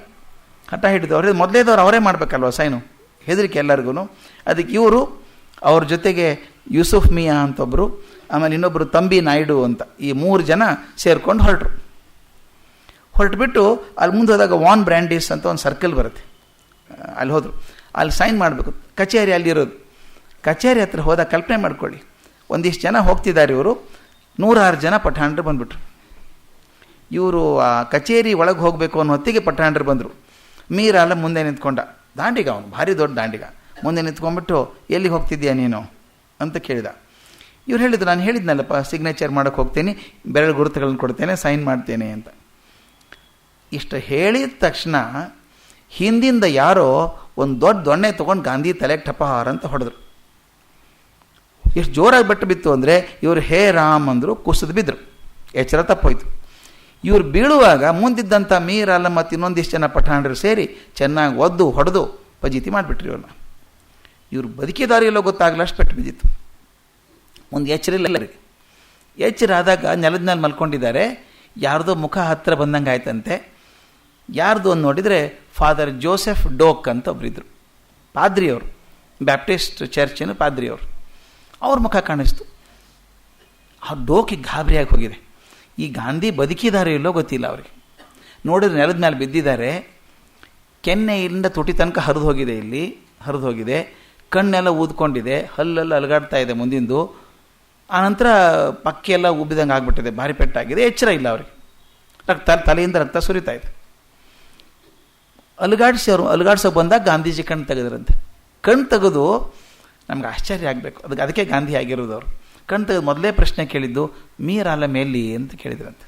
ಹಠ ಹಿಡಿದು. ಅವ್ರೇ ಮೊದಲೇದವ್ರು ಅವರೇ ಮಾಡಬೇಕಲ್ವ ಸೈನು, ಹೆದರಿಕೆ ಎಲ್ಲರಿಗೂ. ಅದಕ್ಕೆ ಇವರು ಅವ್ರ ಜೊತೆಗೆ ಯೂಸುಫ್ ಮಿಯಾ ಅಂತೊಬ್ಬರು, ಆಮೇಲೆ ಇನ್ನೊಬ್ಬರು ತಂಬಿ ನಾಯ್ಡು ಅಂತ, ಈ 3 ಜನ ಸೇರ್ಕೊಂಡು ಹೊರಟುಬಿಟ್ಟು ಅಲ್ಲಿ ಮುಂದೆ ಹೋದಾಗ ವಾನ್ ಬ್ರ್ಯಾಂಡಿಸ್ ಅಂತ ಒಂದು ಸರ್ಕಲ್ ಬರುತ್ತೆ, ಅಲ್ಲಿ ಹೋದರು. ಅಲ್ಲಿ ಸೈನ್ ಮಾಡಬೇಕು, ಕಚೇರಿ ಅಲ್ಲಿರೋದು. ಕಚೇರಿ ಹತ್ರ ಹೋದಾಗ ಕಲ್ಪನೆ ಮಾಡ್ಕೊಳ್ಳಿ, ಒಂದಿಷ್ಟು ಜನ ಹೋಗ್ತಿದ್ದಾರೆ, ಇವರು 106 ಜನ ಪಠಾಣರು ಬಂದುಬಿಟ್ರು. ಇವರು ಆ ಕಚೇರಿ ಒಳಗೆ ಹೋಗಬೇಕು ಅನ್ನೋ ಹೊತ್ತಿಗೆ ಪಠಾಣರು ಬಂದರು. ಮೀರ್ ಆಲಮ್ ಮುಂದೆ ನಿಂತ್ಕೊಂಡ, ದಾಂಡಿಗ, ಅವನು ಭಾರಿ ದೊಡ್ಡ ದಾಂಡಿಗ. ಮುಂದೆ ನಿಂತ್ಕೊಂಡ್ಬಿಟ್ಟು, ಎಲ್ಲಿಗೆ ಹೋಗ್ತಿದ್ದೀಯಾ ನೀನು ಅಂತ ಕೇಳಿದ. ಇವ್ರು ಹೇಳಿದ್ರು, ನಾನು ಹೇಳಿದ್ನಲ್ಲಪ್ಪ ಸಿಗ್ನೇಚರ್ ಮಾಡೋಕ್ಕೆ ಹೋಗ್ತೀನಿ, ಬೆರಳು ಗುರುತುಗಳನ್ನು ಕೊಡ್ತೇನೆ, ಸೈನ್ ಮಾಡ್ತೇನೆ ಅಂತ. ಇಷ್ಟು ಹೇಳಿದ ತಕ್ಷಣ ಹಿಂದಿಂದ ಯಾರೋ ಒಂದು ದೊಡ್ಡ ದೊಣ್ಣೆ ತೊಗೊಂಡು ಗಾಂಧಿ ತಲೆಗೆ ಟಪಹಾರ ಅಂತ ಹೊಡೆದ್ರು. ಎಷ್ಟು ಜೋರಾಗಿ ಬಟ್ಟು ಬಿತ್ತು ಅಂದರೆ, ಇವರು ಹೇ ರಾಮ್ ಅಂದರು, ಕುಸಿದು ಬಿದ್ದರು. ಎಚ್ಚರ ತಪ್ಪೋಯ್ತು. ಇವ್ರು ಬೀಳುವಾಗ ಮುಂದಿದ್ದಂಥ ಮೀರ್ ಆಲಮ್ ಮತ್ತು ಇನ್ನೊಂದಿಷ್ಟು ಜನ ಪಠಾಣರು ಸೇರಿ ಚೆನ್ನಾಗಿ ಒದ್ದು ಹೊಡೆದು ಪಜೀತಿ ಮಾಡಿಬಿಟ್ರಿ ಇವ್ರನ್ನ. ಇವರು ಬದುಕಿದಾರಿಯಲ್ಲೋ ಗೊತ್ತಾಗಲ್ಲ, ಅಷ್ಟು ಪೆಟ್ಟು ಬಿದ್ದಿತ್ತು. ಒಂದು ಎಚ್ಚರ ಇಲ್ಲ ಎಲ್ಲರಿಗೆ. ಎಚ್ಚರ ಆದಾಗ ನೆಲದ ಮೇಲೆ ಮಲ್ಕೊಂಡಿದ್ದಾರೆ. ಯಾರ್ದೋ ಮುಖ ಹತ್ತಿರ ಬಂದಂಗೆ ಆಯ್ತಂತೆ. ಯಾರ್ದು ಅಂತ ನೋಡಿದರೆ ಫಾದರ್ ಜೋಸೆಫ್ ಡೋಕ್ ಅಂತ ಒಬ್ಬರಿದ್ದರು, ಪಾದ್ರಿಯವರು, ಬ್ಯಾಪ್ಟಿಸ್ಟ್ ಚರ್ಚಿನ ಪಾದ್ರಿಯವರು. ಅವ್ರ ಮುಖ ಕಾಣಿಸ್ತು. ಆ ಡೋಕಿಗೆ ಗಾಬರಿಯಾಗಿ ಹೋಗಿದೆ. ಈ ಗಾಂಧಿ ಬದುಕಿದ್ದಾರೆ ಇಲ್ಲೋ ಗೊತ್ತಿಲ್ಲ ಅವರಿಗೆ. ನೋಡಿದ್ರೆ ನೆಲದ ಮೇಲೆ ಬಿದ್ದಿದ್ದಾರೆ. ಕೆನ್ನೆ ಇಲ್ಲಿಂದ ತುಟಿ ತನಕ ಹರಿದು ಹೋಗಿದೆ, ಇಲ್ಲಿ ಹರಿದು ಹೋಗಿದೆ. ಕಣ್ಣೆಲ್ಲ ಊದ್ಕೊಂಡಿದೆ, ಹಲ್ಲೆಲ್ಲ ಅಲಗಾಡ್ತಾ ಇದೆ ಮುಂದಿಂದು. ಆನಂತರ ಪಕ್ಕೆಲ್ಲ ಉಬ್ಬಿದಂಗೆ ಆಗಿಬಿಟ್ಟಿದೆ, ಭಾರಿ ಪೆಟ್ಟಾಗಿದೆ. ಎಚ್ಚರ ಇಲ್ಲ ಅವರಿಗೆ. ತಲೆಯಿಂದ ರಕ್ತ ಸುರಿತಾ ಇದೆ. ಅಲುಗಾಡ್ಸೋಕೆ ಬಂದಾಗ ಗಾಂಧೀಜಿ ಕಣ್ಣು ತೆಗೆದ್ರಂತೆ. ಕಣ್ಣು ತೆಗೆದು ನಮ್ಗೆ ಆಶ್ಚರ್ಯ ಆಗಬೇಕು, ಅದಕ್ಕೆ ಗಾಂಧಿ ಆಗಿರೋದು ಅವರು. ಕಣ್ಣು ತೆಗೆದು ಮೊದಲೇ ಪ್ರಶ್ನೆ ಕೇಳಿದ್ದು, ಮೀರ್ ಆಲಮ್ ಎಲ್ಲಿ ಅಂತ ಕೇಳಿದ್ರಂತೆ.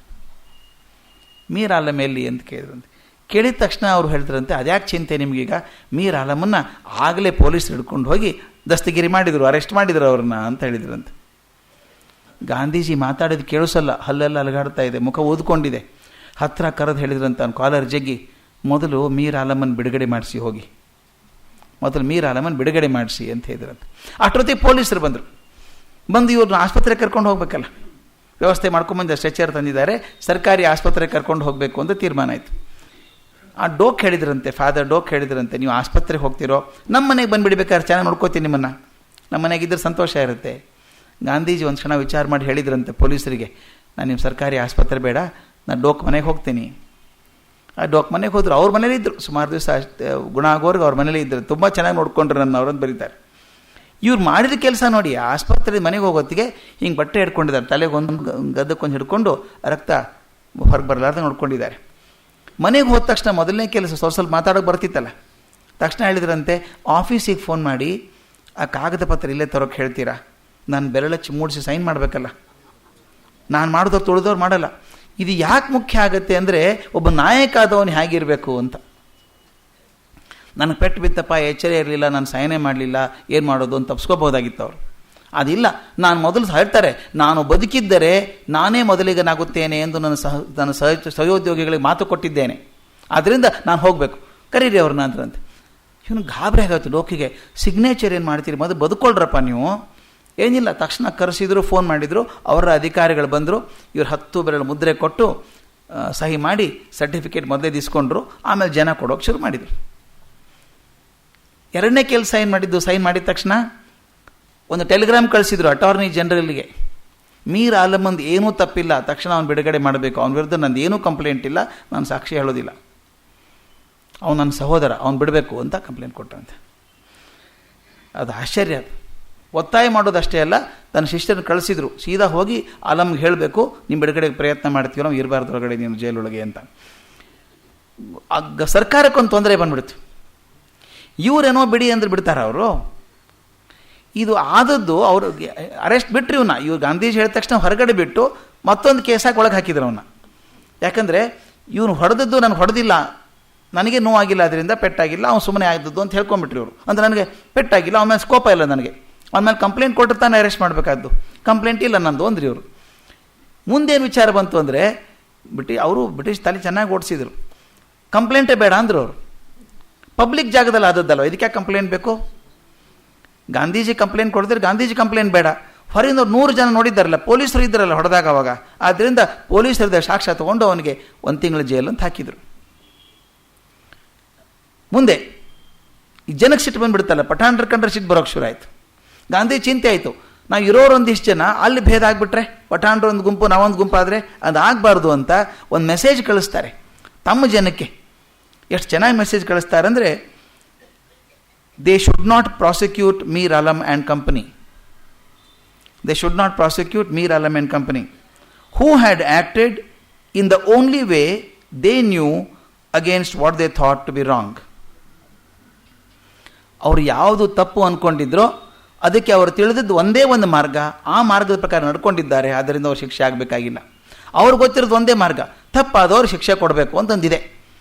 ಮೀರ್ ಆಲಮ್ ಎಲ್ಲಿ ಅಂತ ಕೇಳಿದ್ರಂತೆ. ಕೇಳಿದ ತಕ್ಷಣ ಅವ್ರು ಹೇಳಿದ್ರಂತೆ, ಅದ್ಯಾಕೆ ಚಿಂತೆ ನಿಮಗೀಗ, ಮೀರ್ ಆಲಮನ್ನು ಆಗಲೇ ಪೊಲೀಸರು ಹಿಡ್ಕೊಂಡು ಹೋಗಿ ದಸ್ತಗಿರಿ ಮಾಡಿದರು, ಅರೆಸ್ಟ್ ಮಾಡಿದರು ಅವ್ರನ್ನ ಅಂತ ಹೇಳಿದ್ರಂತೆ. ಗಾಂಧೀಜಿ ಮಾತಾಡೋದು ಕೇಳಿಸಲ್ಲ, ಹಲ್ಲೆಲ್ಲ ಅಲಗಾಡ್ತಾ ಇದೆ, ಮುಖ ಓದ್ಕೊಂಡಿದೆ. ಹತ್ತಿರ ಕರೆದು ಹೇಳಿದ್ರಂತ, ಅವ್ನು ಕಾಲರ್ ಜಗ್ಗಿ, ಮೊದಲು ಮೀರ್ ಆಲಮನ್ನು ಬಿಡುಗಡೆ ಮಾಡಿಸಿ ಹೋಗಿ, ಮೊದಲು ಮೀರ್ ಆಲಮನ್ನು ಬಿಡುಗಡೆ ಮಾಡಿಸಿ ಅಂತ ಹೇಳಿದ್ರಂತೆ. ಅಷ್ಟೊತ್ತಿಗೆ ಪೊಲೀಸರು ಬಂದು ಇವ್ರನ್ನ ಆಸ್ಪತ್ರೆಗೆ ಕರ್ಕೊಂಡು ಹೋಗ್ಬೇಕಲ್ಲ, ವ್ಯವಸ್ಥೆ ಮಾಡ್ಕೊಂಬಂದು ಸ್ಟ್ರೆಚರ್ ತಂದಿದ್ದಾರೆ, ಸರ್ಕಾರಿ ಆಸ್ಪತ್ರೆಗೆ ಕರ್ಕೊಂಡು ಹೋಗಬೇಕು ಅಂತ ತೀರ್ಮಾನ ಆಯಿತು. ಆ ಡೋಕ್ ಹೇಳಿದ್ರಂತೆ, ಫಾದರ್ ಡೋಕ್ ಹೇಳಿದ್ರಂತೆ, ನೀವು ಆಸ್ಪತ್ರೆಗೆ ಹೋಗ್ತಿರೋ, ನಮ್ಮ ಮನೆಗೆ ಬಂದುಬಿಡ್ಬೇಕಾದ್ರೆ ಚೆನ್ನಾಗಿ ನೋಡ್ಕೋತೀನಿ ನಿಮ್ಮನ್ನು, ನಮ್ಮ ಮನೆಗಿದ್ದರೆ ಸಂತೋಷ ಇರುತ್ತೆ. ಗಾಂಧೀಜಿ ಒಂದು ಕ್ಷಣ ವಿಚಾರ ಮಾಡಿ ಹೇಳಿದ್ರಂತೆ ಪೊಲೀಸರಿಗೆ, ನಾನು ನಿಮ್ಮ ಸರ್ಕಾರಿ ಆಸ್ಪತ್ರೆ ಬೇಡ, ನಾನು ಡೋಕ್ ಮನೆಗೆ ಹೋಗ್ತೀನಿ. ಆ ಡೋಕ್ ಮನೆಗೆ ಹೋದ್ರು, ಅವ್ರ ಮನೇಲಿ ಇದ್ದರು, ಸುಮಾರು ದಿವಸ ಗುಣ ಆಗೋರ್ಗೆ ಅವ್ರ ಮನೇಲಿ ಇದ್ದರು, ತುಂಬ ಚೆನ್ನಾಗಿ ನೋಡ್ಕೊಂಡ್ರು ನನ್ನ ಅವ್ರಂತ ಬರೀತಾರೆ. ಇವ್ರು ಮಾಡಿದ ಕೆಲಸ ನೋಡಿ, ಆಸ್ಪತ್ರೆ ಮನೆಗೆ ಹೋಗೋತ್ತಿಗೆ ಹಿಂಗೆ ಬಟ್ಟೆ ಹಿಡ್ಕೊಂಡಿದ್ದಾರೆ, ತಲೆಗೆ ಒಂದು ಗದ್ದಕ್ಕೊಂದು ಹಿಡ್ಕೊಂಡು ರಕ್ತ ಹೊರಗೆ ಬರಲಾರ್ದು ನೋಡ್ಕೊಂಡಿದ್ದಾರೆ. ಮನೆಗೆ ಹೋದ ತಕ್ಷಣ ಮೊದಲನೇ ಕೆಲಸ ಸ್ವಲ್ಪ ಮಾತಾಡೋಕೆ ಬರ್ತಿತ್ತಲ್ಲ, ತಕ್ಷಣ ಹೇಳಿದ್ರಂತೆ, ಆಫೀಸಿಗೆ ಫೋನ್ ಮಾಡಿ ಆ ಕಾಗದ ಪತ್ರ ಇಲ್ಲೇ ತರೋಕ್ಕೆ ಹೇಳ್ತೀರಾ, ನಾನು ಬೆರಳಚ್ಚಿ ಮೂಡಿಸಿ ಸೈನ್ ಮಾಡಬೇಕಲ್ಲ, ನಾನು ಮಾಡಿದವ್ರು ತುಳಿದವ್ರು ಮಾಡಲ್ಲ. ಇದು ಯಾಕೆ ಮುಖ್ಯ ಆಗುತ್ತೆ ಅಂದರೆ, ಒಬ್ಬ ನಾಯಕ ಆದವನು ಹೇಗಿರಬೇಕು ಅಂತ. ನನಗೆ ಪೆಟ್ಟು ಬಿತ್ತಪ್ಪ, ಎಚ್ಚರ ಇರಲಿಲ್ಲ, ನಾನು ಸೈನೇ ಮಾಡಲಿಲ್ಲ, ಏನು ಮಾಡೋದು ಅಂತ ತಪ್ಪಿಸ್ಕೋಬೋದಾಗಿತ್ತು ಅವರು. ಅದಿಲ್ಲ, ನಾನು ಮೊದಲು ಹೇಳ್ತಾರೆ, ನಾನು ಬದುಕಿದ್ದರೆ ನಾನೇ ಮೊದಲಿಗನಾಗುತ್ತೇನೆ ಎಂದು ನನ್ನ ಸಹೋದ್ಯೋಗಿಗಳಿಗೆ ಮಾತು ಕೊಟ್ಟಿದ್ದೇನೆ, ಆದ್ದರಿಂದ ನಾನು ಹೋಗಬೇಕು, ಕರೀರಿ ಅವ್ರನ್ನ ಅಂದ್ರಂತೆ. ಇವನು ಗಾಬರಿ ಆಗುತ್ತೆ ಡೋಕಿಗೆ. ಸಿಗ್ನೇಚರ್ ಏನು ಮಾಡ್ತೀರಿ, ಮೊದಲು ಬದುಕೊಳ್ರಪ್ಪ ನೀವು. ಏನಿಲ್ಲ, ತಕ್ಷಣ ಕರೆಸಿದ್ರು, ಫೋನ್ ಮಾಡಿದರು, ಅವರ ಅಧಿಕಾರಿಗಳು ಬಂದರು, ಇವ್ರು 10 ಬೆರಳು ಮುದ್ರೆ ಕೊಟ್ಟು ಸಹಿ ಮಾಡಿ ಸರ್ಟಿಫಿಕೇಟ್ ಮೊದಲೇ ದಿಸ್ಕೊಂಡ್ರು. ಆಮೇಲೆ ಜನ ಕೊಡೋಕೆ ಶುರು ಮಾಡಿದರು. ಎರಡನೇ ಕೆಲಸ ಏನು ಮಾಡಿದ್ದು, ಸೈನ್ ಮಾಡಿದ ತಕ್ಷಣ ಒಂದು ಟೆಲಿಗ್ರಾಮ್ ಕಳಿಸಿದ್ರು ಅಟಾರ್ನಿ ಜನರಲ್ಗೆ, ಮೀರ್ ಆಲಮಂದ್ ಏನೂ ತಪ್ಪಿಲ್ಲ, ತಕ್ಷಣ ಅವ್ನು ಬಿಡುಗಡೆ ಮಾಡಬೇಕು, ಅವನ ವಿರುದ್ಧ ನಂದು ಏನೂ ಕಂಪ್ಲೇಂಟ್ ಇಲ್ಲ, ನಾನು ಸಾಕ್ಷಿ ಹೇಳೋದಿಲ್ಲ, ಅವನು ನನ್ನ ಸಹೋದರ, ಅವ್ನು ಬಿಡಬೇಕು ಅಂತ ಕಂಪ್ಲೇಂಟ್ ಕೊಟ್ಟಂತೆ. ಅದು ಆಶ್ಚರ್ಯ. ಅದು ಒತ್ತಾಯ ಮಾಡೋದಷ್ಟೇ ಅಲ್ಲ, ತನ್ನ ಶಿಷ್ಯರನ್ನು ಕಳಿಸಿದ್ರು, ಸೀದಾ ಹೋಗಿ ಆಲಮ್ಗೆ ಹೇಳಬೇಕು, ನಿಮ್ಮ ಬಿಡುಗಡೆಗೆ ಪ್ರಯತ್ನ ಮಾಡ್ತೀವಿ, ನಾವು ಇರಬಾರ್ದು ಹೊರಗಡೆ ನೀನು ಜೈಲೊಳಗೆ ಅಂತ. ಸರ್ಕಾರಕ್ಕೊಂದು ತೊಂದರೆ ಬಂದ್ಬಿಡ್ತು. ಇವರೇನೋ ಬಿಡಿ ಅಂದ್ರೆ ಬಿಡ್ತಾರೆ ಅವರು. ಇದು ಆದದ್ದು ಅವರು ಅರೆಸ್ಟ್ ಬಿಟ್ಟರು ಇವನ್ನ. ಇವ್ರು ಗಾಂಧೀಜಿ ಹೇಳಿದ ತಕ್ಷಣ ಹೊರಗಡೆ ಬಿಟ್ಟು ಮತ್ತೊಂದು ಕೇಸಾಗಿ ಒಳಗೆ ಹಾಕಿದ್ರು ಅವನ್ನ. ಯಾಕಂದರೆ ಇವನು ಹೊಡೆದದ್ದು ನನಗೆ ಹೊಡೆದಿಲ್ಲ, ನನಗೆ ನೋವಾಗಿಲ್ಲ, ಅದರಿಂದ ಪೆಟ್ಟಾಗಿಲ್ಲ, ಅವ್ನು ಸುಮ್ಮನೆ ಆಗಿದ್ದು ಅಂತ ಹೇಳ್ಕೊಂಡ್ಬಿಟ್ರಿ ಇವರು. ಅಂದರೆ ನನಗೆ ಪೆಟ್ಟಾಗಿಲ್ಲ, ಅವನ ಮೇಲೆ ಸ್ಕೋಪ ಇಲ್ಲ, ನನಗೆ ಅವನ ಮೇಲೆ ಕಂಪ್ಲೇಂಟ್ ಕೊಟ್ಟರೆ ತಾನೇ ಅರೆಸ್ಟ್ ಮಾಡಬೇಕಾದ್ದು, ಕಂಪ್ಲೇಂಟ್ ಇಲ್ಲ ನಂದು ಅಂದ್ರಿ ಇವರು. ಮುಂದೇನು ವಿಚಾರ ಬಂತು ಅಂದರೆ, ಬ್ರಿಟಿಷ್ ತಲೆ ಚೆನ್ನಾಗಿ ಓಡಿಸಿದ್ರು, ಕಂಪ್ಲೇಂಟೇ ಬೇಡ ಅಂದರು ಅವರು. ಪಬ್ಲಿಕ್ ಜಾಗದಲ್ಲಿ ಆದದ್ದಲ್ವ, ಇದಕ್ಕೆ ಕಂಪ್ಲೇಂಟ್ ಬೇಕು? ಗಾಂಧೀಜಿ ಕಂಪ್ಲೇಂಟ್ ಕೊಡಿದ್ರೆ ಗಾಂಧೀಜಿ ಕಂಪ್ಲೇಂಟ್ ಬೇಡ, ಹೊರಗಿಂದ 100 ಜನ ನೋಡಿದ್ದಾರಲ್ಲ, ಪೊಲೀಸರು ಇದ್ದಾರಲ್ಲ ಹೊಡೆದಾಗ ಅವಾಗ, ಆದ್ದರಿಂದ ಪೊಲೀಸರದ ಸಾಕ್ಷ್ಯ ತೊಗೊಂಡು ಅವನಿಗೆ 1 ತಿಂಗಳ ಜೈಲು ಅಂತ ಹಾಕಿದರು. ಮುಂದೆ ಈ ಜನಕ್ಕೆ ಸಿಟ್ಟು ಬಂದುಬಿಡುತ್ತಲ್ಲ, ಪಠಾಣ್ರ ಕಂಡ್ರೆ ಸಿಟ್ಟು ಬರೋಕ್ಕೆ ಶುರು ಆಯಿತು. ಗಾಂಧಿ ಚಿಂತೆ ಆಯಿತು, ನಾವು ಇರೋರು ಒಂದಿಷ್ಟು ಜನ ಅಲ್ಲಿ ಭೇದ ಆಗಿಬಿಟ್ರೆ, ಪಠಾಣ್ರ ಒಂದು ಗುಂಪು ನಾವೊಂದು ಗುಂಪಾದರೆ ಅದು ಆಗಬಾರ್ದು ಅಂತ ಒಂದು ಮೆಸೇಜ್ ಕಳಿಸ್ತಾರೆ ತಮ್ಮ ಜನಕ್ಕೆ. ಎಷ್ಟು ಚೆನ್ನಾಗಿ ಮೆಸೇಜ್ ಕಳಿಸ್ತಾರೆ ಅಂದರೆ, they should not prosecute Mir Alam and company. They should not prosecute Mir Alam and company who had acted in the only way they knew against what they thought to be wrong. ಅವರು ಯಾವುದು ತಪ್ಪು ಅಂದ್ಕೊಂಡಿದ್ರೋ ಅದಕ್ಕೆ ಅವರು ತಿಳಿದಿದ್ದು ಒಂದೇ ಒಂದು ಮಾರ್ಗ, ಆ ಮಾರ್ಗದ ಪ್ರಕಾರ ನಡ್ಕೊಂಡಿದ್ದಾರೆ, ಆದ್ದರಿಂದ ಅವ್ರು ಶಿಕ್ಷೆ ಆಗಬೇಕಾಗಿಲ್ಲ. ಅವ್ರಿಗೆ ಗೊತ್ತಿರೋದು ಒಂದೇ ಮಾರ್ಗ, ತಪ್ಪಾದವ್ರು ಶಿಕ್ಷೆ ಕೊಡಬೇಕು ಅಂತಂದಿದೆ.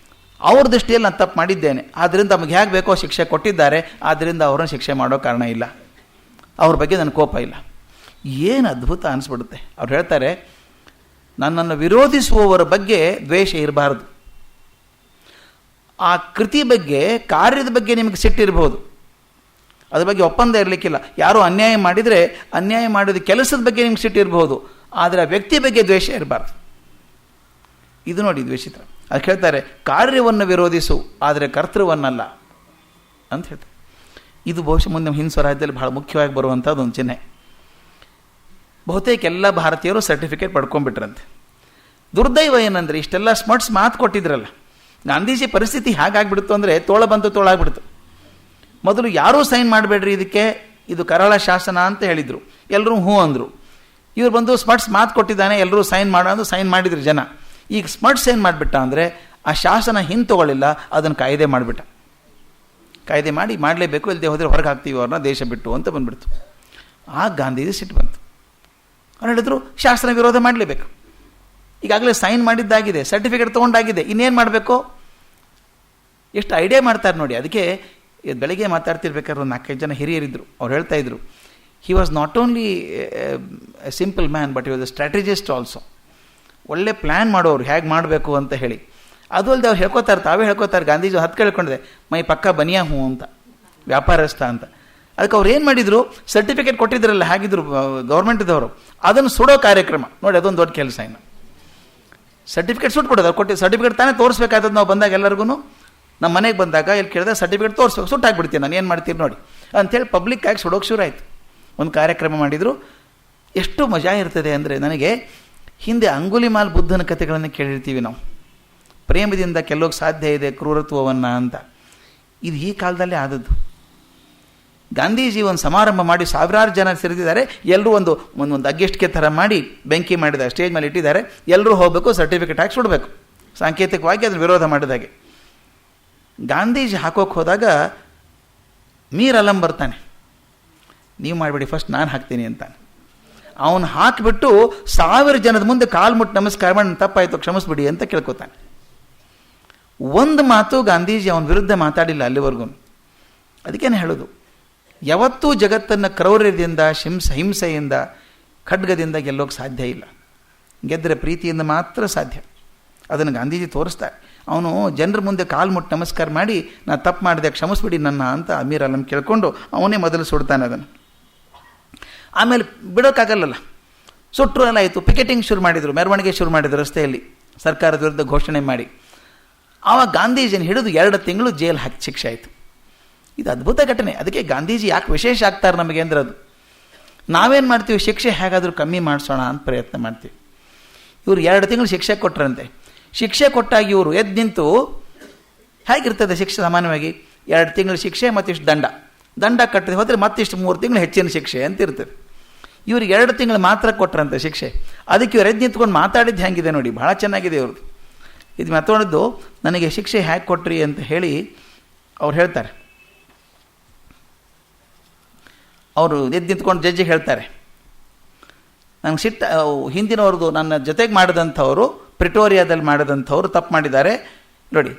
ಅವ್ರ ದೃಷ್ಟಿಯಲ್ಲಿ ನಾನು ತಪ್ಪು ಮಾಡಿದ್ದೇನೆ, ಆದ್ದರಿಂದ ನಮಗೆ ಹೇಗೆ ಬೇಕೋ ಶಿಕ್ಷೆ ಕೊಟ್ಟಿದ್ದಾರೆ, ಆದ್ದರಿಂದ ಅವ್ರನ್ನ ಶಿಕ್ಷೆ ಮಾಡೋ ಕಾರಣ ಇಲ್ಲ, ಅವ್ರ ಬಗ್ಗೆ ನನ್ನ ಕೋಪ ಇಲ್ಲ. ಏನು ಅದ್ಭುತ ಅನಿಸ್ಬಿಡುತ್ತೆ. ಅವ್ರು ಹೇಳ್ತಾರೆ, ನನ್ನನ್ನು ವಿರೋಧಿಸುವವರ ಬಗ್ಗೆ ದ್ವೇಷ ಇರಬಾರ್ದು. ಆ ಕೃತಿ ಬಗ್ಗೆ, ಕಾರ್ಯದ ಬಗ್ಗೆ ನಿಮಗೆ ಸಿಟ್ಟಿರ್ಬೋದು, ಅದ್ರ ಬಗ್ಗೆ ಒಪ್ಪಂದ ಇರಲಿಕ್ಕಿಲ್ಲ. ಯಾರೋ ಅನ್ಯಾಯ ಮಾಡಿದರೆ ಅನ್ಯಾಯ ಮಾಡಿದ ಕೆಲಸದ ಬಗ್ಗೆ ನಿಮ್ಗೆ ಸಿಟ್ಟಿರ್ಬೋದು, ಆದರೆ ಆ ವ್ಯಕ್ತಿ ಬಗ್ಗೆ ದ್ವೇಷ ಇರಬಾರ್ದು. ಇದು ನೋಡಿ ದ್ವೇಷಿತ. ಅದು ಹೇಳ್ತಾರೆ, ಕಾರ್ಯವನ್ನು ವಿರೋಧಿಸು ಆದರೆ ಕರ್ತೃವನ್ನಲ್ಲ ಅಂತ ಹೇಳ್ತಾರೆ. ಇದು ಬಹುಶಃ ಮುಂದೆ ಹಿಂದ್ ಸ್ವರಾಜ್ಯದಲ್ಲಿ ಬಹಳ ಮುಖ್ಯವಾಗಿ ಬರುವಂಥದ್ದು ಒಂದು ಚಿಹ್ನೆ. ಬಹುತೇಕ ಎಲ್ಲ ಭಾರತೀಯರು ಸರ್ಟಿಫಿಕೇಟ್ ಪಡ್ಕೊಂಡ್ಬಿಟ್ರಂತೆ. ದುರ್ದೈವ ಏನಂದರೆ, ಇಷ್ಟೆಲ್ಲ ಸ್ಮಟ್ಸ್ ಮಾತು ಕೊಟ್ಟಿದ್ರಲ್ಲ, ಗಾಂಧೀಜಿ ಪರಿಸ್ಥಿತಿ ಹೇಗಾಗ್ಬಿಡ್ತು ಅಂದರೆ, ತೋಳ ಬಂತು ತೋಳಾಗ್ಬಿಡ್ತು. ಮೊದಲು ಯಾರೂ ಸೈನ್ ಮಾಡಬೇಡ್ರಿ ಇದಕ್ಕೆ, ಇದು ಕರಾಳ ಶಾಸನ ಅಂತ ಹೇಳಿದರು, ಎಲ್ಲರೂ ಹ್ಞೂ ಅಂದರು. ಇವ್ರು ಬಂದು ಸ್ಮಟ್ಸ್ ಮಾತು ಕೊಟ್ಟಿದ್ದಾನೆ, ಎಲ್ಲರೂ ಸೈನ್ ಮಾಡೋದು, ಸೈನ್ ಮಾಡಿದ್ರು ಜನ. ಈಗ ಸ್ಮಟ್ಸ್ ಏನು ಮಾಡಿಬಿಟ್ಟ ಅಂದರೆ, ಆ ಶಾಸನ ಹಿಂತೊಗೊಳ್ಳಿಲ್ಲ, ಅದನ್ನು ಕಾಯ್ದೆ ಮಾಡಿಬಿಟ್ಟ. ಕಾಯ್ದೆ ಮಾಡಲೇಬೇಕು, ಇಲ್ಲದೆ ಹೋದರೆ ಹೊರಗೆ ಹಾಕ್ತೀವಿ ಅವ್ರನ್ನ ದೇಶ ಬಿಟ್ಟು ಅಂತ ಬಂದುಬಿಡ್ತು. ಆಗ ಗಾಂಧೀಜಿ ಸಿಟ್ಟು ಬಂತು. ಅವ್ರು ಹೇಳಿದ್ರು, ಶಾಸನ ವಿರೋಧ ಮಾಡಲೇಬೇಕು, ಈಗಾಗಲೇ ಸೈನ್ ಮಾಡಿದ್ದಾಗಿದೆ, ಸರ್ಟಿಫಿಕೇಟ್ ತೊಗೊಂಡಾಗಿದೆ, ಇನ್ನೇನು ಮಾಡಬೇಕು? ಎಷ್ಟು ಐಡಿಯಾ ಮಾಡ್ತಾರೆ ನೋಡಿ. ಅದಕ್ಕೆ ಬೆಳಗ್ಗೆ ಮಾತಾಡ್ತಿರ್ಬೇಕಾದ್ರೆ ಒಂದು 4-5 ಜನ ಹಿರಿಯರಿದ್ದರು. ಅವ್ರು ಹೇಳ್ತಾಯಿದ್ರು, he was not only A simple man but he was A strategist also. ಒಳ್ಳೆ ಪ್ಲ್ಯಾನ್ ಮಾಡೋರು, ಹೇಗೆ ಮಾಡಬೇಕು ಅಂತ ಹೇಳಿ. ಅದು ಅಲ್ಲದೆ ಅವ್ರು ಹೇಳ್ಕೊತಾರೆ, ತಾವೇ ಹೇಳ್ಕೊತಾರೆ, ಗಾಂಧೀಜಿ 10 ಕೇಳ್ಕೊಂಡಿದೆ, ಮೈ ಪಕ್ಕ ಬನಿಯಾ ಹ್ಞೂ ಅಂತ, ವ್ಯಾಪಾರಸ್ಥ ಅಂತ. ಅದಕ್ಕೆ ಅವ್ರು ಏನು ಮಾಡಿದರು, ಸರ್ಟಿಫಿಕೇಟ್ ಕೊಟ್ಟಿದ್ರಲ್ಲ ಹಾಗಿದ್ರು ಗೌರ್ಮೆಂಟ್ದವರು, ಅದನ್ನು ಸುಡೋ ಕಾರ್ಯಕ್ರಮ ನೋಡಿ, ಅದೊಂದು ದೊಡ್ಡ ಕೆಲಸ. ಇನ್ನು ಸರ್ಟಿಫಿಕೇಟ್ ಸುಟ್ಬಿಡೋದು, ಅವ್ರು ಕೊಟ್ಟು ಸರ್ಟಿಫಿಕೇಟ್ ತಾನೇ ತೋರಿಸ್ಬೇಕಾದದ್ದು. ನಾವು ಬಂದಾಗ ಎಲ್ಲರಿಗೂ ನಮ್ಮ ಮನೆಗೆ ಬಂದಾಗ ಎಲ್ಲಿ ಕೇಳಿದ್ರೆ ಸರ್ಟಿಫಿಕೇಟ್ ತೋರಿಸ್ಬೇಕು, ಸುಟ್ಟಾಕ್ಬಿಡ್ತೀನಿ ನಾನು, ಏನು ಮಾಡ್ತೀನಿ ನೋಡಿ ಅಂಥೇಳಿ ಪಬ್ಲಿಕ್ಕಾಗಿ ಸುಡೋಕೆ ಶುರು ಆಯಿತು. ಒಂದು ಕಾರ್ಯಕ್ರಮ ಮಾಡಿದರು. ಎಷ್ಟು ಮಜಾ ಇರ್ತದೆ ಅಂದರೆ, ನನಗೆ ಹಿಂದೆ ಅಂಗುಲಿಮಾಲ್ ಬುದ್ಧನ ಕಥೆಗಳನ್ನು ಕೇಳಿರ್ತೀವಿ ನಾವು. ಪ್ರೇಮದಿಂದ ಕೆಲೋಗಿ ಸಾಧ್ಯ ಇದೆ ಕ್ರೂರತ್ವವನ್ನು ಅಂತ. ಇದು ಈ ಕಾಲದಲ್ಲೇ ಆದದ್ದು. ಗಾಂಧೀಜಿ ಒಂದು ಸಮಾರಂಭ ಮಾಡಿ ಸಾವಿರಾರು ಜನ ಸೇರಿದ್ದಾರೆ. ಎಲ್ಲರೂ ಒಂದು ಅಗ್ಗಿಷ್ಟಿಗೆ ಥರ ಮಾಡಿ ಬೆಂಕಿ ಮಾಡಿದ್ದಾರೆ, ಸ್ಟೇಜ್ ಮೇಲೆ ಇಟ್ಟಿದ್ದಾರೆ. ಎಲ್ಲರೂ ಹೋಗಬೇಕು, ಸರ್ಟಿಫಿಕೇಟ್ ಹಾಕಿ ಸುಡಬೇಕು, ಸಾಂಕೇತಿಕವಾಗಿ ಅದನ್ನು ವಿರೋಧ ಮಾಡಿದಾಗೆ. ಗಾಂಧೀಜಿ ಹಾಕೋಕೆ ಹೋದಾಗ ಮೀರ್ ಅಲಂ ಬರ್ತಾನೆ, ನೀವು ಮಾಡಿಬಿಡಿ ಫಸ್ಟ್, ನಾನು ಹಾಕ್ತೀನಿ ಅಂತಾನೆ. ಅವನು ಹಾಕಿಬಿಟ್ಟು 1000 ಜನದ ಮುಂದೆ ಕಾಲು ಮುಟ್ಟು ನಮಸ್ಕಾರ ಮಾಡಿ ತಪ್ಪಾಯಿತು ಕ್ಷಮಿಸ್ಬಿಡಿ ಅಂತ ಕೇಳ್ಕೊತಾನೆ. ಒಂದು ಮಾತು ಗಾಂಧೀಜಿ ಅವನ ವಿರುದ್ಧ ಮಾತಾಡಿಲ್ಲ ಅಲ್ಲಿವರೆಗೂ. ಅದಕ್ಕೇನೆ ಹೇಳೋದು, ಯಾವತ್ತೂ ಜಗತ್ತನ್ನು ಕ್ರೌರ್ಯದಿಂದ ಹಿಂಸೆಯಿಂದ ಖಡ್ಗದಿಂದ ಗೆಲ್ಲೋಕೆ ಸಾಧ್ಯ ಇಲ್ಲ. ಗೆದ್ದರೆ ಪ್ರೀತಿಯಿಂದ ಮಾತ್ರ ಸಾಧ್ಯ. ಅದನ್ನು ಗಾಂಧೀಜಿ ತೋರಿಸ್ತಾರೆ. ಅವನು ಜನರ ಮುಂದೆ ಕಾಲು ಮುಟ್ಟು ನಮಸ್ಕಾರ ಮಾಡಿ ನಾನು ತಪ್ಪು ಮಾಡಿದೆ ಕ್ಷಮಿಸ್ಬಿಡಿ ನನ್ನ ಅಂತ ಅಮೀರ್ ಅಲಂ ಕೇಳ್ಕೊಂಡು ಅವನೇ ಮೊದಲು ಸುಡ್ತಾನೆ ಅದನ್ನು. ಆಮೇಲೆ ಬಿಡೋಕ್ಕಾಗಲ್ಲ, ಸುಟ್ಟರು ಎಲ್ಲ ಆಯಿತು. ಪಿಕೆಟಿಂಗ್ ಶುರು ಮಾಡಿದರು, ಮೆರವಣಿಗೆ ಶುರು ಮಾಡಿದರು ರಸ್ತೆಯಲ್ಲಿ ಸರ್ಕಾರದ ವಿರುದ್ಧ ಘೋಷಣೆ ಮಾಡಿ. ಆವಾಗ ಗಾಂಧೀಜಿನ ಹಿಡಿದು 2 ತಿಂಗಳು ಜೈಲು ಹಾಕಿ ಶಿಕ್ಷೆ ಆಯಿತು. ಇದು ಅದ್ಭುತ ಘಟನೆ. ಅದಕ್ಕೆ ಗಾಂಧೀಜಿ ಯಾಕೆ ವಿಶೇಷ ಆಗ್ತಾರೆ ನಮಗೆ ಅಂದ್ರೆ, ಅದು ನಾವೇನು ಮಾಡ್ತೀವಿ, ಶಿಕ್ಷೆ ಹೇಗಾದರೂ ಕಮ್ಮಿ ಮಾಡಿಸೋಣ ಅಂತ ಪ್ರಯತ್ನ ಮಾಡ್ತೀವಿ. ಇವರು 2 ತಿಂಗಳು ಶಿಕ್ಷೆ ಕೊಟ್ಟರಂತೆ. ಶಿಕ್ಷೆ ಕೊಟ್ಟಾಗ ಇವರು ಎದ್ದು ನಿಂತು, ಹೇಗಿರ್ತದೆ ಶಿಕ್ಷೆ ಸಾಮಾನ್ಯವಾಗಿ 2 ತಿಂಗಳು ಶಿಕ್ಷೆ ಮತ್ತಿಷ್ಟು ದಂಡ ಕಟ್ಟದೆ ಹೋದರೆ ಮತ್ತಿಷ್ಟು 3 ತಿಂಗಳು ಹೆಚ್ಚಿನ ಶಿಕ್ಷೆ ಅಂತ ಇರ್ತದೆ. ಇವ್ರಿಗೆ 2 ತಿಂಗಳು ಮಾತ್ರ ಕೊಟ್ಟರಂತೆ ಶಿಕ್ಷೆ. ಅದಕ್ಕೆ ಇವ್ರು ಎದ್ದು ನಿಂತ್ಕೊಂಡು ಮಾತಾಡಿದ್ದು ಹೆಂಗಿದೆ ನೋಡಿ, ಭಾಳ ಚೆನ್ನಾಗಿದೆ ಇವ್ರದ್ದು. ಇದು ಮಾತಾಡಿದ್ದು, ನನಗೆ ಶಿಕ್ಷೆ ಹೇಗೆ ಕೊಟ್ರಿ ಅಂತ ಹೇಳಿ ಅವ್ರು ಹೇಳ್ತಾರೆ. ಅವರು ಎದ್ದು ನಿಂತ್ಕೊಂಡು ಜಡ್ಜಿಗೆ ಹೇಳ್ತಾರೆ, ನನಗೆ ಹಿಂದಿನವ್ರದ್ದು ನನ್ನ ಜೊತೆಗೆ ಮಾಡಿದಂಥವರು, ಪ್ರಿಟೋರಿಯಾದಲ್ಲಿ ಮಾಡಿದಂಥವ್ರು ತಪ್ಪು ಮಾಡಿದ್ದಾರೆ ನೋಡಿ.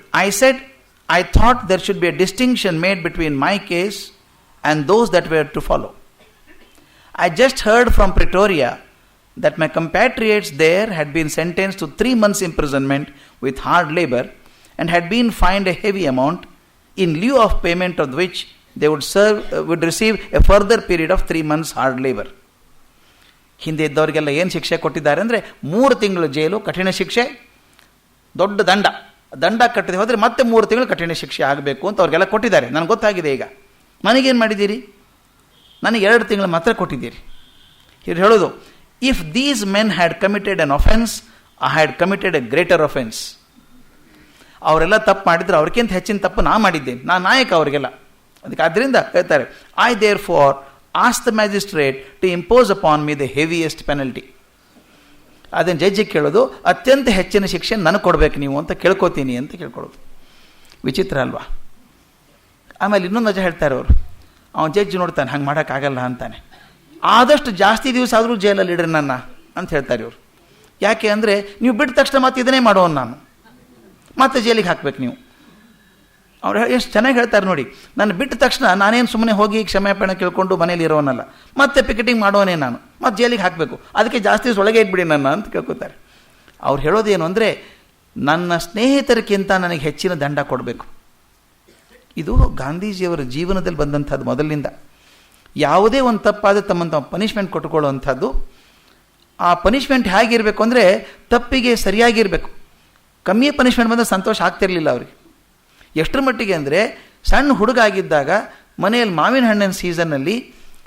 I thought there should be a distinction made between my case and those that were to follow. I just heard from Pretoria that my compatriots there had been sentenced to 3 months imprisonment with hard labor and had been fined a heavy amount, in lieu of payment of which they would receive a further period of 3 months hard labor. ಹಿಂದೆ ಇದ್ದವರಿಗೆಲ್ಲ ಏನು ಶಿಕ್ಷೆ ಕೊಟ್ಟಿದ್ದಾರೆ ಅಂದರೆ 3 ತಿಂಗಳು ಜೈಲು ಕಠಿಣ ಶಿಕ್ಷೆ, ದೊಡ್ಡ ದಂಡ ಕಟ್ಟದೆ ಹೋದರೆ ಮತ್ತೆ 3 ತಿಂಗಳು ಕಠಿಣ ಶಿಕ್ಷೆ ಆಗಬೇಕು ಅಂತ ಅವ್ರಿಗೆಲ್ಲ ಕೊಟ್ಟಿದ್ದಾರೆ. ನನಗೆ ಗೊತ್ತಾಗಿದೆ. ಈಗ ನನಗೇನು ಮಾಡಿದ್ದೀರಿ, ನನಗೆ 2 ತಿಂಗಳು ಮಾತ್ರ ಕೊಟ್ಟಿದ್ದೀರಿ. ಇವ್ರು ಹೇಳೋದು, if these men had committed an offence, I had committed A greater offence. ಅವರೆಲ್ಲ ತಪ್ಪು ಮಾಡಿದ್ರು, ಅವ್ರಿಗಿಂತ ಹೆಚ್ಚಿನ ತಪ್ಪು ನಾ ಮಾಡಿದ್ದೇನೆ, ನಾನು ನಾಯಕ ಅವರಿಗೆಲ್ಲ. ಅದಕ್ಕೆ ಆದ್ದರಿಂದ ಹೇಳ್ತಾರೆ, I therefore ask the magistrate to impose upon me the heaviest penalty. ಅದನ್ನು ಜಡ್ಜಿಗೆ ಕೇಳೋದು, ಅತ್ಯಂತ ಹೆಚ್ಚಿನ ಶಿಕ್ಷೆ ನನಗೆ ಕೊಡಬೇಕು ನೀವು ಅಂತ ಕೇಳ್ಕೊತೀನಿ ಅಂತ ಕೇಳ್ಕೊಳ್ಳೋದು. ವಿಚಿತ್ರ ಅಲ್ವಾ? ಆಮೇಲೆ ಇನ್ನೊಂದು ಮಜಾ ಹೇಳ್ತಾರೆ ಅವರು. ಅವನು ಜಡ್ಜ್ ನೋಡ್ತಾನೆ, ಹಂಗೆ ಮಾಡೋಕ್ಕಾಗಲ್ಲ ಅಂತಾನೆ. ಆದಷ್ಟು ಜಾಸ್ತಿ ದಿವಸ ಆದರೂ ಜೈಲಲ್ಲಿ ಇಡ್ರಿ ನನ್ನ ಅಂತ ಹೇಳ್ತಾರೆ ಇವರು. ಯಾಕೆ ಅಂದರೆ, ನೀವು ಬಿಟ್ಟ ತಕ್ಷಣ ಮತ್ತೆ ಇದನ್ನೇ ಮಾಡೋನು ನಾನು, ಮತ್ತೆ ಜೈಲಿಗೆ ಹಾಕ್ಬೇಕು ನೀವು. ಅವ್ರು ಎಷ್ಟು ಚೆನ್ನಾಗಿ ಹೇಳ್ತಾರೆ ನೋಡಿ. ನಾನು ಬಿಟ್ಟ ತಕ್ಷಣ ನಾನೇನು ಸುಮ್ಮನೆ ಹೋಗಿ ಕ್ಷಮಾಪಣೆ ಕೇಳ್ಕೊಂಡು ಮನೇಲಿ ಇರೋನಲ್ಲ, ಮತ್ತೆ ಪಿಕೆಟಿಂಗ್ ಮಾಡೋನೇ ನಾನು, ಮತ್ತೆ ಜೈಲಿಗೆ ಹಾಕಬೇಕು, ಅದಕ್ಕೆ ಜಾಸ್ತಿ ದಿವಸ ಒಳಗೆ ಇಟ್ಬಿಡಿ ನನ್ನ ಅಂತ ಕೇಳ್ಕೊತಾರೆ. ಅವ್ರು ಹೇಳೋದೇನು ಅಂದರೆ, ನನ್ನ ಸ್ನೇಹಿತರಿಗಿಂತ ನನಗೆ ಹೆಚ್ಚಿನ ದಂಡ ಕೊಡಬೇಕು. ಇದು ಗಾಂಧೀಜಿಯವರ ಜೀವನದಲ್ಲಿ ಬಂದಂಥದ್ದು. ಮೊದಲಿನಿಂದ ಯಾವುದೇ ಒಂದು ತಪ್ಪಾದ ತಮ್ಮಂತ ಪನಿಷ್ಮೆಂಟ್ ಕೊಟ್ಟುಕೊಳ್ಳುವಂಥದ್ದು. ಆ ಪನಿಷ್ಮೆಂಟ್ ಹೇಗಿರಬೇಕು ಅಂದರೆ, ತಪ್ಪಿಗೆ ಸರಿಯಾಗಿರಬೇಕು. ಕಮ್ಮಿ ಪನಿಷ್ಮೆಂಟ್ ಬಂದರೆ ಸಂತೋಷ ಆಗ್ತಿರಲಿಲ್ಲ ಅವ್ರಿಗೆ. ಎಷ್ಟರ ಮಟ್ಟಿಗೆ ಅಂದರೆ, ಸಣ್ಣ ಹುಡುಗ ಆಗಿದ್ದಾಗ ಮನೆಯಲ್ಲಿ ಮಾವಿನ ಹಣ್ಣಿನ ಸೀಸನ್ನಲ್ಲಿ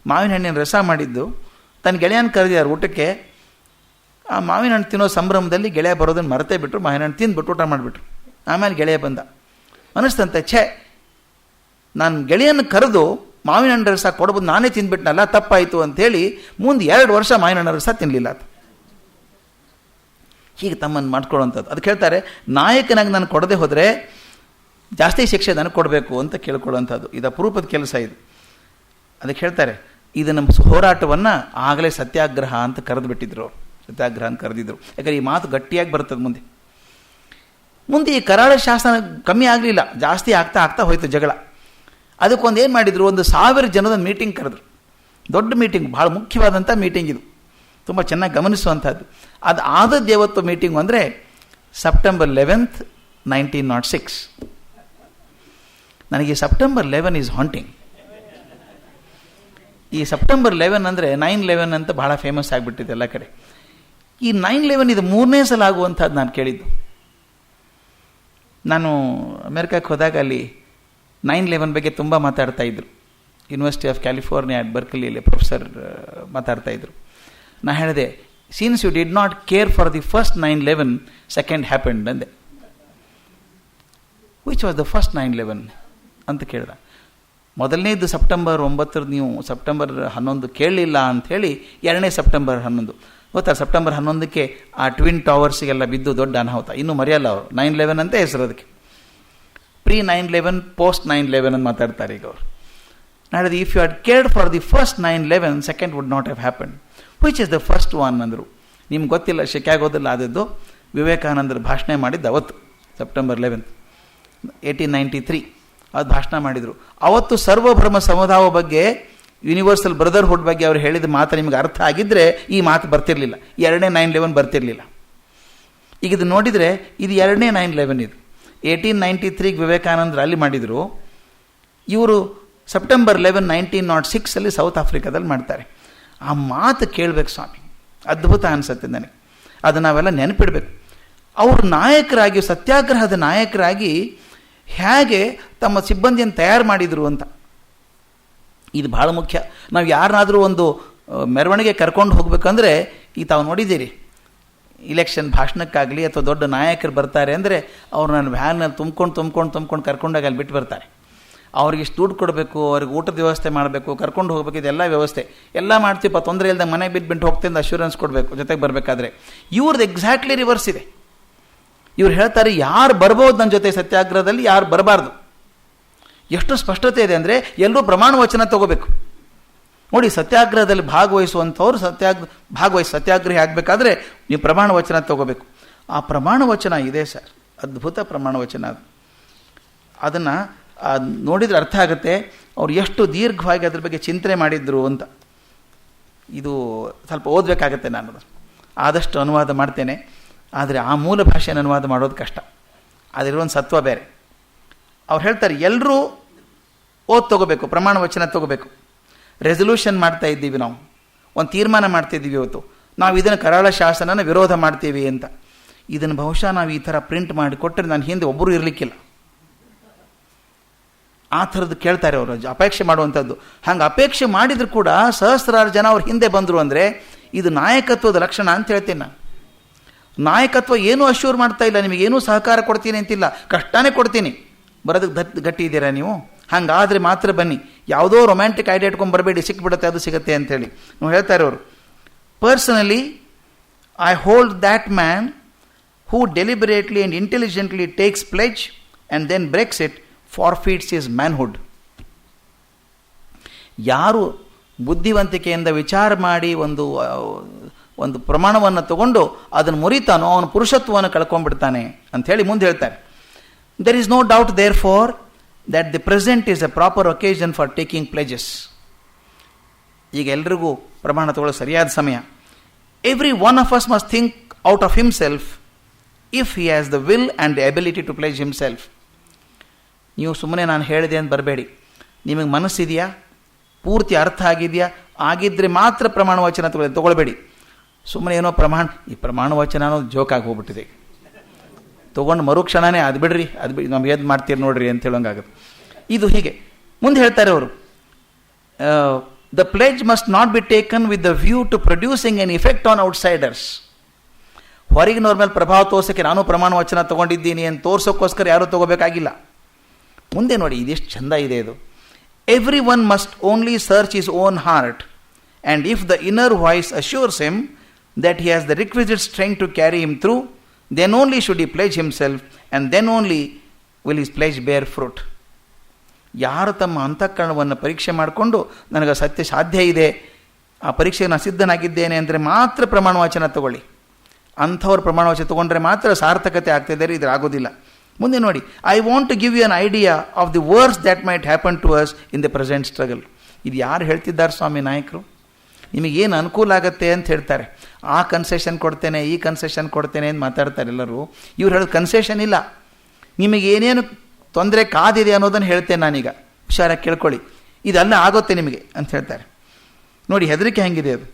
ಮಾವಿನ ಹಣ್ಣಿನ ರಸ ಮಾಡಿದ್ದು ತನ್ನ ಗೆಳೆಯನ ಕರೆದಿದ್ದಾರೆ ಊಟಕ್ಕೆ. ಆ ಮಾವಿನ ಹಣ್ಣು ತಿನ್ನೋ ಸಂಭ್ರಮದಲ್ಲಿ ಗೆಳೆಯ ಬರೋದನ್ನು ಮರೆತೇ ಬಿಟ್ಟರು. ಮಾವಿನ ಹಣ್ಣು ತಿಂದುಬಿಟ್ಟು ಊಟ ಮಾಡಿಬಿಟ್ರು. ಆಮೇಲೆ ಗೆಳೆಯ ಬಂದ, ಅನ್ನಿಸ್ತಂತೆ, ನಾನು ಗೆಳೆಯನ್ನು ಕರೆದು ಮಾವಿನ ಹಣ್ಣು ರಸ ಕೊಡ್ಬೋದು, ನಾನೇ ತಿಂದ್ಬಿಟ್ನಲ್ಲ, ತಪ್ಪಾಯಿತು ಅಂಥೇಳಿ ಮುಂದೆ 2 ವರ್ಷ ಮಾವಿನ ಹಣ್ಣು ರಸ ತಿನ್ನಲಿಲ್ಲ ಅದು. ಹೀಗೆ ತಮ್ಮನ್ನು ಮಾಡ್ಕೊಳ್ಳೋವಂಥದ್ದು. ಅದಕ್ಕೆ ಹೇಳ್ತಾರೆ, ನಾಯಕನಾಗಿ ನಾನು ಕೊಡದೆ ಹೋದರೆ ಜಾಸ್ತಿ ಶಿಕ್ಷೆ ನನಗೆ ಕೊಡಬೇಕು ಅಂತ ಕೇಳ್ಕೊಳ್ಳುವಂಥದ್ದು. ಇದು ಅಪರೂಪದ ಕೆಲಸ ಇದು. ಅದಕ್ಕೆ ಹೇಳ್ತಾರೆ, ಇದು ನಮ್ಮ ಹೋರಾಟವನ್ನು ಆಗಲೇ ಸತ್ಯಾಗ್ರಹ ಅಂತ ಕರೆದುಬಿಟ್ಟಿದ್ರು. ಸತ್ಯಾಗ್ರಹ ಅಂತ ಕರೆದಿದ್ರು. ಯಾಕಂದರೆ ಈ ಮಾತು ಗಟ್ಟಿಯಾಗಿ ಬರ್ತದೆ ಮುಂದೆ ಈ ಕರಾಳ ಶಾಸನ ಕಮ್ಮಿ ಆಗಲಿಲ್ಲ, ಜಾಸ್ತಿ ಆಗ್ತಾ ಹೋಯ್ತು ಜಗಳ. ಅದಕ್ಕೊಂದು ಏನು ಮಾಡಿದರು, 1000 ಜನದ ಮೀಟಿಂಗ್ ಕರೆದ್ರು. ದೊಡ್ಡ ಮೀಟಿಂಗ್, ಭಾಳ ಮುಖ್ಯವಾದಂಥ ಮೀಟಿಂಗ್ ಇದು, ತುಂಬ ಚೆನ್ನಾಗಿ ಗಮನಿಸುವಂಥದ್ದು. ಅದು ಆದದ್ದು ಯಾವತ್ತು ಮೀಟಿಂಗ್ ಅಂದರೆ September 11th, 1906. ನನಗೆ September 11 ಈಸ್ ಹಾಂಟಿಂಗ್. ಈ September 11 ಅಂದರೆ 9/11 ಅಂತ ಭಾಳ ಫೇಮಸ್ ಆಗಿಬಿಟ್ಟಿದೆ ಎಲ್ಲ ಕಡೆ. ಈ 9/11 ಇದು 3ನೇ ಸಲ ಆಗುವಂಥದ್ದು ನಾನು ಕೇಳಿದ್ದು. ನಾನು ಅಮೆರಿಕಕ್ಕೆ ಹೋದಾಗ ಅಲ್ಲಿ 9/11 ಬಗ್ಗೆ ತುಂಬ ಮಾತಾಡ್ತಾ ಇದ್ರು. ಯೂನಿವರ್ಸಿಟಿ ಆಫ್ ಕ್ಯಾಲಿಫೋರ್ನಿಯಾ ಅಟ್ ಬರ್ಕಲಿಯಲ್ಲಿ ಪ್ರೊಫೆಸರ್ ಮಾತಾಡ್ತಾ ಇದ್ರು. ನಾನು ಹೇಳಿದೆ, since you did not care for the first 9/11, second happened ಅಂದೆ. ವಿಚ್ ವಾಸ್ ದ ಫಸ್ಟ್ 9/11 ಅಂತ ಕೇಳಿದ. ಮೊದಲನೇದು ಸೆಪ್ಟೆಂಬರ್ 9, ನೀವು ಸೆಪ್ಟೆಂಬರ್ 11 ಕೇಳಲಿಲ್ಲ ಅಂಥೇಳಿ 2ನೇ ಸೆಪ್ಟೆಂಬರ್ 11. ಗೊತ್ತಾ, ಸೆಪ್ಟೆಂಬರ್ 11ಕ್ಕೆ ಆ ಟ್ವಿನ್ ಟವರ್ಸಿಗೆಲ್ಲ ಬಿದ್ದು ದೊಡ್ಡ ಅನಾಹುತ. ಇನ್ನೂ ಮರೆಯಲ್ಲ ಅವರು. 9/11 ಅಂತ ಹೆಸರು ಅದಕ್ಕೆ. ಪ್ರೀ 9/11, ಪೋಸ್ಟ್ 9/11 ಅಂತ ಮಾತಾಡ್ತಾರೆ ಈಗ ಅವರು. ನಾಡಿದ್ದು if you had cared for the first 9/11, second would not have happen. Which is the first one ಅಂದರು. ನಿಮ್ಗೆ ಗೊತ್ತಿಲ್ಲ, ಶಿಕಾಗೋದಲ್ಲಿ ಆದದ್ದು. ವಿವೇಕಾನಂದರು ಭಾಷಣ ಮಾಡಿದ್ದು ಅವತ್ತು, ಸೆಪ್ಟೆಂಬರ್ 11, 1893 ಅದು ಭಾಷಣ ಮಾಡಿದರು. ಅವತ್ತು ಸರ್ವಭ್ರಮ ಸಮುದಾಯ ಬಗ್ಗೆ, ಯೂನಿವರ್ಸಲ್ ಬ್ರದರ್ಹುಡ್ ಬಗ್ಗೆ ಅವರು ಹೇಳಿದ ಮಾತು ನಿಮಗೆ ಅರ್ಥ ಆಗಿದ್ದರೆ ಈ ಮಾತು ಬರ್ತಿರಲಿಲ್ಲ. 2ನೇ 9/11 ಬರ್ತಿರಲಿಲ್ಲ. ಈಗ ಇದು ನೋಡಿದರೆ ಇದು 2ನೇ 9/11. ಇದು 1893 ವಿವೇಕಾನಂದರು ಅಲ್ಲಿ ಮಾಡಿದರು. ಇವರು ಸೆಪ್ಟೆಂಬರ್ 11, 1906 ಸೌತ್ ಆಫ್ರಿಕಾದಲ್ಲಿ ಮಾಡ್ತಾರೆ. ಆ ಮಾತು ಕೇಳಬೇಕು ಸ್ವಾಮಿ, ಅದ್ಭುತ ಅನಿಸುತ್ತೆ ನನಗೆ. ಅದು ನಾವೆಲ್ಲ ನೆನಪಿಡಬೇಕು. ಅವರು ನಾಯಕರಾಗಿ, ಸತ್ಯಾಗ್ರಹದ ನಾಯಕರಾಗಿ ಹೇಗೆ ತಮ್ಮ ಸಿಬ್ಬಂದಿಯನ್ನು ತಯಾರು ಮಾಡಿದರು ಅಂತ. ಇದು ಭಾಳ ಮುಖ್ಯ. ನಾವು ಯಾರನ್ನಾದರೂ ಒಂದು ಮೆರವಣಿಗೆ ಕರ್ಕೊಂಡು ಹೋಗ್ಬೇಕಂದ್ರೆ, ಈಗ ತಾವು ನೋಡಿದ್ದೀರಿ, ಇಲೆಕ್ಷನ್ ಭಾಷಣಕ್ಕಾಗಲಿ ಅಥವಾ ದೊಡ್ಡ ನಾಯಕರು ಬರ್ತಾರೆ ಅಂದರೆ ಅವ್ರು ನಾನು ವ್ಯಾನಲ್ಲಿ ತುಂಬ್ಕೊಂಡು ಕರ್ಕೊಂಡಾಗ ಅಲ್ಲಿ ಬಿಟ್ಟು ಬರ್ತಾರೆ. ಅವ್ರಿಗೆ ಇಷ್ಟು ದುಡ್ಡು ಕೊಡಬೇಕು, ಅವ್ರಿಗೆ ಊಟದ ವ್ಯವಸ್ಥೆ ಮಾಡಬೇಕು, ಕರ್ಕೊಂಡು ಹೋಗ್ಬೇಕು, ಇದೆಲ್ಲ ವ್ಯವಸ್ಥೆ ಎಲ್ಲ ಮಾಡ್ತೀವಿ. ತೊಂದರೆ ಇಲ್ಲದೆ ಮನೆಗೆ ಬಿಟ್ಟು ಹೋಗ್ತೀನಿ ಅಶ್ಯೂರೆನ್ಸ್ ಕೊಡಬೇಕು ಜೊತೆಗೆ ಬರಬೇಕಾದ್ರೆ. ಇವ್ರದ್ದು ಎಕ್ಸಾಕ್ಟ್ಲಿ ರಿವರ್ಸ್ ಇದೆ. ಇವ್ರು ಹೇಳ್ತಾರೆ ಯಾರು ಬರ್ಬೋದು ನನ್ನ ಜೊತೆ ಸತ್ಯಾಗ್ರಹದಲ್ಲಿ, ಯಾರು ಬರಬಾರ್ದು. ಎಷ್ಟು ಸ್ಪಷ್ಟತೆ ಇದೆ ಅಂದರೆ ಎಲ್ಲರೂ ಪ್ರಮಾಣ ವಚನ ತಗೋಬೇಕು. ನೋಡಿ, ಸತ್ಯಾಗ್ರಹದಲ್ಲಿ ಭಾಗವಹಿಸುವಂಥವ್ರು ಸತ್ಯಾಗ್ರಹಿ ಆಗಬೇಕಾದ್ರೆ ನೀವು ಪ್ರಮಾಣ ವಚನ ತಗೋಬೇಕು. ಆ ಪ್ರಮಾಣ ವಚನ ಇದೆ ಸರ್, ಅದ್ಭುತ ಪ್ರಮಾಣ ವಚನ ಅದು. ಅದನ್ನು ನೋಡಿದರೆ ಅರ್ಥ ಆಗುತ್ತೆ ಅವ್ರು ಎಷ್ಟು ದೀರ್ಘವಾಗಿ ಅದ್ರ ಬಗ್ಗೆ ಚಿಂತನೆ ಮಾಡಿದ್ರು ಅಂತ. ಇದು ಸ್ವಲ್ಪ ಓದಬೇಕಾಗತ್ತೆ. ನಾನು ಆದಷ್ಟು ಅನುವಾದ ಮಾಡ್ತೇನೆ, ಆದರೆ ಆ ಮೂಲ ಭಾಷೆಯನ್ನು ಅನುವಾದ ಮಾಡೋದು ಕಷ್ಟ. ಅದರೊಂದು ಸತ್ವ ಬೇರೆ. ಅವ್ರು ಹೇಳ್ತಾರೆ ಎಲ್ಲರೂ ತಗೋಬೇಕು, ಪ್ರಮಾಣ ವಚನ ತಗೋಬೇಕು. ರೆಸಲ್ಯೂಷನ್ ಮಾಡ್ತಾ ಇದ್ದೀವಿ, ನಾವು ಒಂದು ತೀರ್ಮಾನ ಮಾಡ್ತಿದ್ದೀವಿ ಇವತ್ತು, ನಾವು ಇದನ್ನು ಕರಾಳ ಶಾಸನನ ವಿರೋಧ ಮಾಡ್ತೀವಿ ಅಂತ. ಇದನ್ನು ಬಹುಶಃ ನಾವು ಈ ಥರ ಪ್ರಿಂಟ್ ಮಾಡಿ ಕೊಟ್ಟರೆ ನಾನು ಹಿಂದೆ ಒಬ್ಬರು ಇರಲಿಕ್ಕಿಲ್ಲ. ಆ ಥರದ್ದು ಕೇಳ್ತಾರೆ ಅವರು, ಅಪೇಕ್ಷೆ ಮಾಡುವಂಥದ್ದು. ಹಂಗೆ ಅಪೇಕ್ಷೆ ಮಾಡಿದ್ರು ಕೂಡ ಸಹಸ್ರಾರು ಜನ ಅವ್ರ ಹಿಂದೆ ಬಂದರು ಅಂದರೆ ಇದು ನಾಯಕತ್ವದ ಲಕ್ಷಣ ಅಂತ ಹೇಳ್ತೀನಿ ನಾನು. ನಾಯಕತ್ವ ಏನೂ ಅಶ್ಯೂರ್ ಮಾಡ್ತಾ ಇಲ್ಲ, ನಿಮಗೇನೂ ಸಹಕಾರ ಕೊಡ್ತೀನಿ ಅಂತಿಲ್ಲ, ಕಷ್ಟನೇ ಕೊಡ್ತೀನಿ, ಬರೋದಕ್ಕೆ ಗಟ್ಟಿ ಇದ್ದೀರಾ ನೀವು, ಹಂಗಾದರೆ ಮಾತ್ರ ಬನ್ನಿ. ಯಾವುದೋ ರೊಮ್ಯಾಂಟಿಕ್ ಐಡಿಯಾ ಇಟ್ಕೊಂಡು ಬರಬೇಡಿ, ಸಿಕ್ಬಿಡುತ್ತೆ ಅದು ಸಿಗುತ್ತೆ ಅಂಥೇಳಿ ನಾವು ಹೇಳ್ತಾರೆ ಅವರು. Personally I hold that man who deliberately and intelligently takes pledge and then breaks it forfeits his manhood. ಯಾರು ಬುದ್ಧಿವಂತಿಕೆಯಿಂದ ವಿಚಾರ ಮಾಡಿ ಒಂದು ಪ್ರಮಾಣವನ್ನು ತಗೊಂಡು ಅದನ್ನು ಮುರಿತಾನೋ ಅವನ ಪುರುಷತ್ವವನ್ನು ಕಳ್ಕೊಂಡ್ಬಿಡ್ತಾನೆ ಅಂಥೇಳಿ ಮುಂದೆ ಹೇಳ್ತಾರೆ. There is no doubt therefore that the present is a proper occasion for taking pledges. ಈಗ ಎಲ್ರಿಗೂ ಪ್ರಮಾಣ ತಗೊಳ್ಳೋ ಸರಿಯಾದ ಸಮಯ. Every one of us must think out of himself if he has the will and the ability to pledge himself. ನೀವು ಸುಮ್ಮನೆ ನಾನು ಹೇಳಿದೆ ಅಂತ ಬರಬೇಡಿ. ನಿಮಗೆ ಮನಸ್ಸಿದೆಯಾ, ಪೂರ್ತಿ ಅರ್ಥ ಆಗಿದೆಯಾ, ಆಗಿದ್ದರೆ ಮಾತ್ರ ಪ್ರಮಾಣ ವಚನ ತಗೊಳ್ಬೇಡಿ. ಸುಮ್ಮನೆ ಏನೋ ಈ ಪ್ರಮಾಣ ವಚನ ಅನ್ನೋದು ಜೋಕಾಗಿ ಹೋಗ್ಬಿಟ್ಟಿದೆ. ತೊಗೊಂಡು ಮರುಕ್ಷಣನೇ ಅದು ಬಿಡ್ರಿ ನಮ್ಗೆ ಏನು ಮಾಡ್ತೀರಿ ನೋಡ್ರಿ ಅಂತ ಹೇಳೋಂಗಾಗುತ್ತೆ. ಇದು ಹೀಗೆ ಮುಂದೆ ಹೇಳ್ತಾರೆ ಅವರು. The pledge must not be taken with the view to producing an effect on outsiders. ಹೊರಗಿನವ್ರ ಮೇಲೆ ಪ್ರಭಾವ ತೋರ್ಸೋಕ್ಕೆ ನಾನು ಪ್ರಮಾಣ ವಚನ ತೊಗೊಂಡಿದ್ದೀನಿ ಅಂತ ತೋರ್ಸೋಕ್ಕೋಸ್ಕರ ಯಾರೂ ತೊಗೋಬೇಕಾಗಿಲ್ಲ. ಮುಂದೆ ನೋಡಿ ಇದೆಷ್ಟು ಚೆಂದ ಇದೆ ಇದು. Everyone must only search his own heart and if the inner voice assures him that he has the requisite strength to carry him through, then only should he pledge himself and then only will his pledge bear fruit. ಯಾರು ತಮ್ಮ ಅಂತಃಕರಣವನ್ನು ಪರೀಕ್ಷೆ ಮಾಡಿಕೊಂಡು ನನಗೆ ಸತ್ಯ ಸಾಧ್ಯ ಇದೆ, ಆ ಪರೀಕ್ಷೆಗೆ ನಾನು ಸಿದ್ಧನಾಗಿದ್ದೇನೆ ಅಂದರೆ ಮಾತ್ರ ಪ್ರಮಾಣ ವಚನ ತಗೊಳ್ಳಿ. ಅಂಥವ್ರು ಪ್ರಮಾಣ ವಚನ ತೊಗೊಂಡ್ರೆ ಮಾತ್ರ ಸಾರ್ಥಕತೆ ಆಗ್ತಿದ್ದಾರೆ, ಇದು ಆಗೋದಿಲ್ಲ. ಮುಂದೆ ನೋಡಿ, I want to give you an idea of the worst that might happen to us in the present struggle. ಇದು ಯಾರು ಹೇಳ್ತಿದ್ದಾರೆ ಸ್ವಾಮಿ? ನಾಯಕರು. ನಿಮಗೇನು ಅನುಕೂಲ ಆಗುತ್ತೆ ಅಂತ ಹೇಳ್ತಾರೆ. ಆ ಕನ್ಸೆಷನ್ ಕೊಡ್ತೇನೆ, ಈ ಕನ್ಸೆಷನ್ ಕೊಡ್ತೇನೆ ಅಂತ ಮಾತಾಡ್ತಾರೆ ಎಲ್ಲರೂ. ಇವ್ರು ಹೇಳೋದು ಕನ್ಸೆಷನ್ ಇಲ್ಲ, ನಿಮಗೇನೇನು ತೊಂದರೆ ಕಾದಿದೆ ಅನ್ನೋದನ್ನು ಹೇಳ್ತೇನೆ ನಾನೀಗ, ಹುಷಾರಾಗಿ ಕೇಳ್ಕೊಳ್ಳಿ, ಇದೆಲ್ಲ ಆಗುತ್ತೆ ನಿಮಗೆ ಅಂತ ಹೇಳ್ತಾರೆ. ನೋಡಿ ಹೆದರಿಕೆ ಹೆಂಗಿದೆ ಅದು.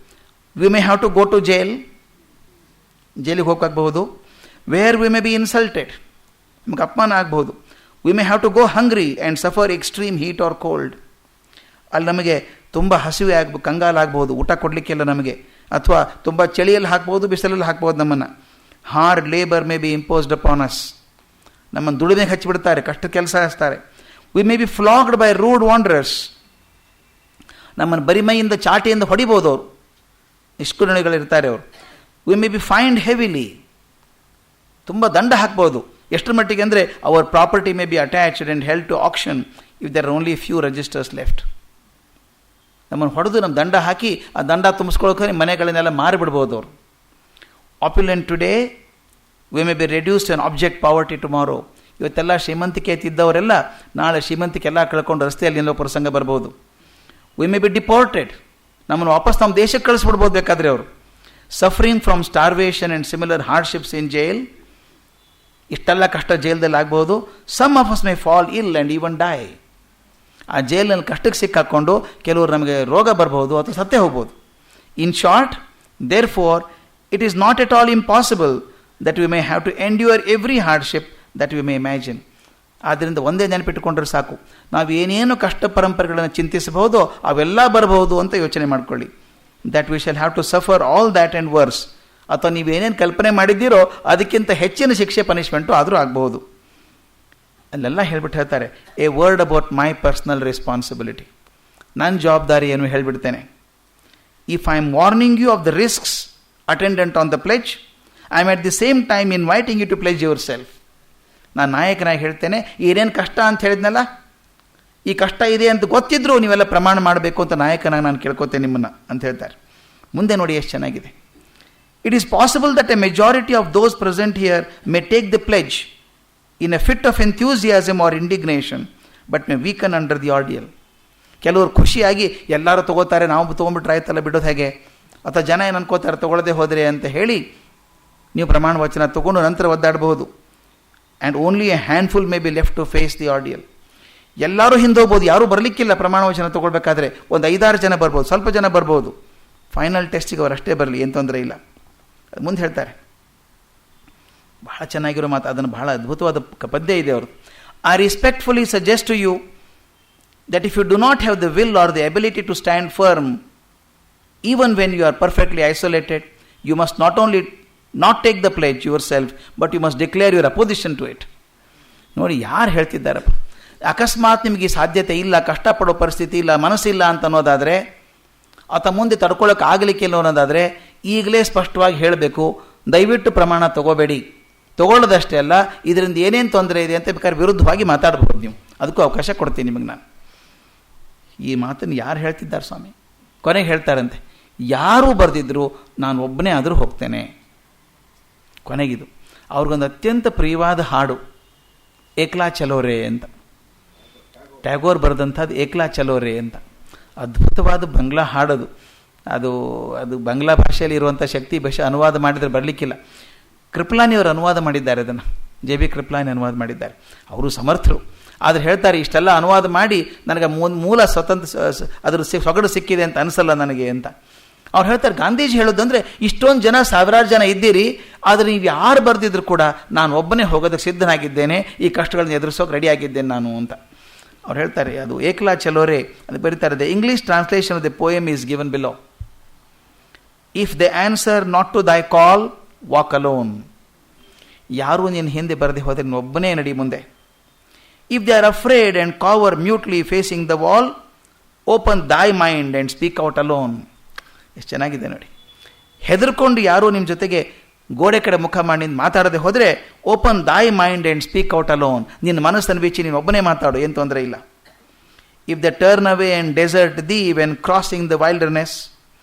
We may have to go to ಜೈಲಿಗೆ ಹೋಗಬಹುದು. Where we may be insulted, ನಮಗೆ ಅಪಮಾನ ಆಗ್ಬೋದು. We may have to go hungry and suffer extreme heat or cold. ಅಲ್ಲಿ ನಮಗೆ ತುಂಬ ಹಸಿವೆ ಕಂಗಾಲಾಗ್ಬೋದು, ಊಟ ಕೊಡಲಿಕ್ಕೆಲ್ಲ ನಮಗೆ ಅಥವಾ ತುಂಬ ಚಳಿಯಲ್ಲಿ ಹಾಕ್ಬೋದು, ಬಿಸಿಲಲ್ಲಿ ಹಾಕ್ಬೋದು. ನಮ್ಮನ್ನು hard labour may be imposed upon us, ನಮ್ಮನ್ನು ದುಡಿಮೆಗೆ ಹಚ್ಚಿಬಿಡ್ತಾರೆ, ಕಷ್ಟ ಕೆಲಸ ಹಚ್ತಾರೆ. We may be flogged by rude wanderers, ನಮ್ಮನ್ನು ಬರಿಮೈಯಿಂದ ಚಾಟಿಯಿಂದ ಹೊಡಿಬೋದು ಅವರು, ನಿಷ್ಕುರಣಗಳಿರ್ತಾರೆ ಅವರು. We may be fined heavily, ತುಂಬ ದಂಡ ಹಾಕ್ಬೋದು. ಎಷ್ಟರ ಮಟ್ಟಿಗೆ ಅಂದರೆ our property may be attached and held to auction if there are only few resisters left. ನಮ್ಮನ್ನು ಹೊಡೆದು ನಮ್ಮ ದಂಡ ಹಾಕಿ ಆ ದಂಡ ತುಂಬಿಸ್ಕೊಳ್ಳೋಕೆ ಮನೆಗಳನ್ನೆಲ್ಲ ಮಾರಿಬಿಡ್ಬೋದು ಅವರು. Opulent today we may be reduced to abject poverty tomorrow. ಇವತ್ತೆಲ್ಲ ಶ್ರೀಮಂತಿಕೆ ತಿದ್ದವರೆಲ್ಲ ನಾಳೆ ಶ್ರೀಮಂತಿಕೆ ಎಲ್ಲ ಕಳ್ಕೊಂಡು ರಸ್ತೆಯಲ್ಲಿ ನಿಲ್ಲೋ ಪ್ರಸಂಗ ಬರ್ಬೋದು. ವಿ ಮೇ ಬಿ ಡಿಪೋರ್ಟೆಡ್, ನಮ್ಮನ್ನು ವಾಪಸ್ ನಮ್ಮ ದೇಶಕ್ಕೆ ಕಳಿಸ್ಬಿಡ್ಬೋದು ಬೇಕಾದರೆ ಅವರು. Suffering from starvation and similar hardships in jail, ಇಷ್ಟೆಲ್ಲ ಕಷ್ಟ ಜೈಲ್ದಲ್ಲಿ ಆಗ್ಬೋದು. Some of us may fall ill and even die, ಆ ಜೈಲಿನಲ್ಲಿ ಕಷ್ಟಕ್ಕೆ ಸಿಕ್ಕಾಕೊಂಡು ಕೆಲವರು ನಮಗೆ ರೋಗ ಬರ್ಬೋದು ಅಥವಾ ಸತ್ತೇ ಹೋಗ್ಬೋದು. In short, therefore it is not at all impossible that we may have to endure every hardship that we may imagine. ಆದ್ದರಿಂದ ಒಂದೇ ನೆನಪಿಟ್ಟುಕೊಂಡ್ರೆ ಸಾಕು, ನಾವು ಏನೇನು ಕಷ್ಟ ಪರಂಪರೆಗಳನ್ನು ಚಿಂತಿಸಬಹುದೋ ಅವೆಲ್ಲ ಬರಬಹುದು ಅಂತ ಯೋಚನೆ ಮಾಡ್ಕೊಳ್ಳಿ. That we shall have to suffer all that and worse. ಅಥವಾ ನೀವೇನೇನು ಕಲ್ಪನೆ ಮಾಡಿದ್ದೀರೋ ಅದಕ್ಕಿಂತ ಹೆಚ್ಚಿನ ಶಿಕ್ಷೆ, ಪನಿಷ್ಮೆಂಟು ಆದರೂ ಆಗಬಹುದು. ಅಲ್ಲೆಲ್ಲ ಹೇಳ್ತಾರೆ, a word about my personal responsibility, ನನ್ನ ಜವಾಬ್ದಾರಿ ಏನು ಹೇಳಿಬಿಡ್ತೇನೆ. If I am warning you of the risks attendant on the pledge, I am at the same time inviting you to pledge yourself. ನಾನು ನಾಯಕನಾಗಿ ಹೇಳ್ತೇನೆ, ಏನೇನು ಕಷ್ಟ ಅಂತ ಹೇಳಿದ್ನಲ್ಲ, ಈ ಕಷ್ಟ ಇದೆ ಅಂತ ಗೊತ್ತಿದ್ರು ನೀವೆಲ್ಲ ಪ್ರಮಾಣ ಮಾಡಬೇಕು ಅಂತ ನಾಯಕನಾಗಿ ನಾನು ಕೇಳ್ಕೊತೇನೆ ನಿಮ್ಮನ್ನು ಅಂತ ಹೇಳ್ತಾರೆ. ಮುಂದೆ ನೋಡಿ ಎಷ್ಟು ಚೆನ್ನಾಗಿದೆ. It is possible that a majority of those present here may take the pledge in a fit of enthusiasm or indignation but may weaken under the ordeal. ಕೆಲವರು ಖುಷಿಯಾಗಿ ಎಲ್ಲರೂ ತೊಗೋತಾರೆ, ನಾವು ತೊಗೊಂಡ್ಬಿಟ್ರೆ ಆಯ್ತಲ್ಲ ಬಿಡೋದು ಹೇಗೆ, ಅಥವಾ ಜನ ಏನು ಅನ್ಕೋತಾರೆ ತೊಗೊಳ್ಳದೆ ಹೋದರೆ ಅಂತ ಹೇಳಿ ನೀವು ಪ್ರಮಾಣ ವಚನ ತೊಗೊಂಡು ನಂತರ ಒದ್ದಾಡಬಹುದು. And only a handful may be left to face the ordeal. ಎಲ್ಲರೂ ಹಿಂದೆ ಹೋಗ್ಬೋದು, ಯಾರೂ ಬರಲಿಕ್ಕಿಲ್ಲ ಪ್ರಮಾಣ ವಚನ ತೊಗೊಳ್ಬೇಕಾದ್ರೆ. ಒಂದು 5-6 ಜನ ಬರ್ಬೋದು, ಸ್ವಲ್ಪ ಜನ ಬರ್ಬೋದು. ಫೈನಲ್ ಟೆಸ್ಟಿಗೆ ಅವರು ಅಷ್ಟೇ ಬರಲಿ, ಏನು ತೊಂದರೆ ಇಲ್ಲ. ಮುಂದೆ ಹೇಳ್ತಾರೆ, ಬಹಳ ಚೆನ್ನಾಗಿರೋ ಮಾತು, ಅದನ್ನು ಬಹಳ ಅದ್ಭುತವಾದ ಪದ್ಯ ಇದೆ ಅವ್ರದ್ದು. I respectfully suggest to you that if you do not have the will or the ability to stand firm even when you are perfectly isolated, you must not only not take the pledge yourself but you must declare your opposition to it. ನೋಡಿ ಯಾರು ಹೇಳ್ತಿದ್ದಾರಪ್ಪ. ಅಕಸ್ಮಾತ್ ನಿಮಗೆ ಸಾಧ್ಯತೆ ಇಲ್ಲ, ಕಷ್ಟಪಡೋ ಪರಿಸ್ಥಿತಿ ಇಲ್ಲ, ಮನಸ್ಸಿಲ್ಲ ಅಂತ ಅನ್ನೋದಾದರೆ, ಅಥವಾ ಮುಂದೆ ತಡ್ಕೊಳ್ಳೋಕೆ ಆಗಲಿಕ್ಕಿಲ್ಲ ಅನ್ನೋದಾದರೆ ಈಗಲೇ ಸ್ಪಷ್ಟವಾಗಿ ಹೇಳಬೇಕು, ದಯವಿಟ್ಟು ಪ್ರಮಾಣ ತಗೋಬೇಡಿ. ತಗೊಳ್ಳೋದಷ್ಟೇ ಅಲ್ಲ, ಇದರಿಂದ ಏನೇನು ತೊಂದರೆ ಇದೆ ಅಂತ ಬೇಕಾದ್ರೆ ವಿರುದ್ಧವಾಗಿ ಮಾತಾಡ್ಬೋದು ನೀವು, ಅದಕ್ಕೂ ಅವಕಾಶ ಕೊಡ್ತೀನಿ ನಿಮಗೆ ನಾನು. ಈ ಮಾತನ್ನು ಯಾರು ಹೇಳ್ತಿದ್ದಾರೆ ಸ್ವಾಮಿ? ಕೊನೆಗೆ ಹೇಳ್ತಾರಂತೆ, ಯಾರೂ ಬರೆದಿದ್ರು ನಾನು ಒಬ್ಬನೇ ಆದರೂ ಹೋಗ್ತೇನೆ. ಕೊನೆಗಿದು ಅವ್ರಿಗೊಂದು ಅತ್ಯಂತ ಪ್ರಿಯವಾದ ಹಾಡು ಏಕ್ಲಾ ಚಲೋರೆ ಅಂತ, ಟ್ಯಾಗೋರ್ ಬರೆದಂಥದ್ದು ಏಕ್ಲಾ ಚಲೋರೆ ಅಂತ. ಅದ್ಭುತವಾದ ಬಂಗ್ಲಾ ಹಾಡೋದು. ಅದು ಅದು ಬಂಗ್ಲಾ ಭಾಷೆಯಲ್ಲಿ ಇರುವಂಥ ಶಕ್ತಿ ಭಾಷೆ ಅನುವಾದ ಮಾಡಿದರೆ ಬರಲಿಕ್ಕಿಲ್ಲ. ಕೃಪಲಾನಿಯವರು ಅನುವಾದ ಮಾಡಿದ್ದಾರೆ ಅದನ್ನು, JB ಕೃಪಲಾನಿ ಅನುವಾದ ಮಾಡಿದ್ದಾರೆ. ಅವರು ಸಮರ್ಥರು. ಆದರೆ ಹೇಳ್ತಾರೆ, ಇಷ್ಟೆಲ್ಲ ಅನುವಾದ ಮಾಡಿ ನನಗೆ ಮೂಲ ಸ್ವತಂತ್ರ ಅದ್ರ ಸೊಗಡು ಸಿಕ್ಕಿದೆ ಅಂತ ಅನಿಸಲ್ಲ ನನಗೆ ಅಂತ. ಅವ್ರು ಹೇಳ್ತಾರೆ, ಗಾಂಧೀಜಿ ಹೇಳೋದಂದರೆ ಇಷ್ಟೊಂದು ಜನ, ಸಾವಿರಾರು ಜನ ಇದ್ದೀರಿ, ಆದರೆ ನೀವು ಯಾರು ಬರೆದಿದ್ರು ಕೂಡ ನಾನು ಒಬ್ಬನೇ ಹೋಗೋದಕ್ಕೆ ಸಿದ್ಧನಾಗಿದ್ದೇನೆ, ಈ ಕಷ್ಟಗಳನ್ನ ಎದುರಿಸೋಕೆ ರೆಡಿಯಾಗಿದ್ದೇನೆ ನಾನು ಅಂತ ಅವ್ರು ಹೇಳ್ತಾರೆ. ಅದು ಏಕ್ಲಾ ಚಲೋರೆ ಅದು ಬರೀತಾರೆ. The English translation of the poem is given below. If they answer not to thy call walk alone. ಯಾರೂ ನೀನು ಹಿಂದೆ ಬರದೆ ಹೋದರೆ ನೀನು ಒಬ್ಬನೇ ನಡಿ ಮುಂದೆ. If they are afraid and cower mutely facing the wall, open thy mind and speak out alone. ಎಷ್ಟು ಚೆನ್ನಾಗಿದೆ ನೋಡಿ. ಹೆದರ್ಕೊಂಡು ಯಾರೂ ನಿಮ್ಮ ಜೊತೆಗೆ ಗೋಡೆ ಕಡೆ ಮುಖ ಮಾಡಿ ಮಾತಾಡದೆ ಹೋದರೆ, open thy mind and speak out alone. ನಿನ್ನ ಮನಸ್ಸನ್ನು ಬಿಚ್ಚಿ ನೀನು ಒಬ್ಬನೇ ಮಾತಾಡು, ಏನು ತೊಂದರೆ ಇಲ್ಲ. If they turn away and desert thee when crossing the wilderness,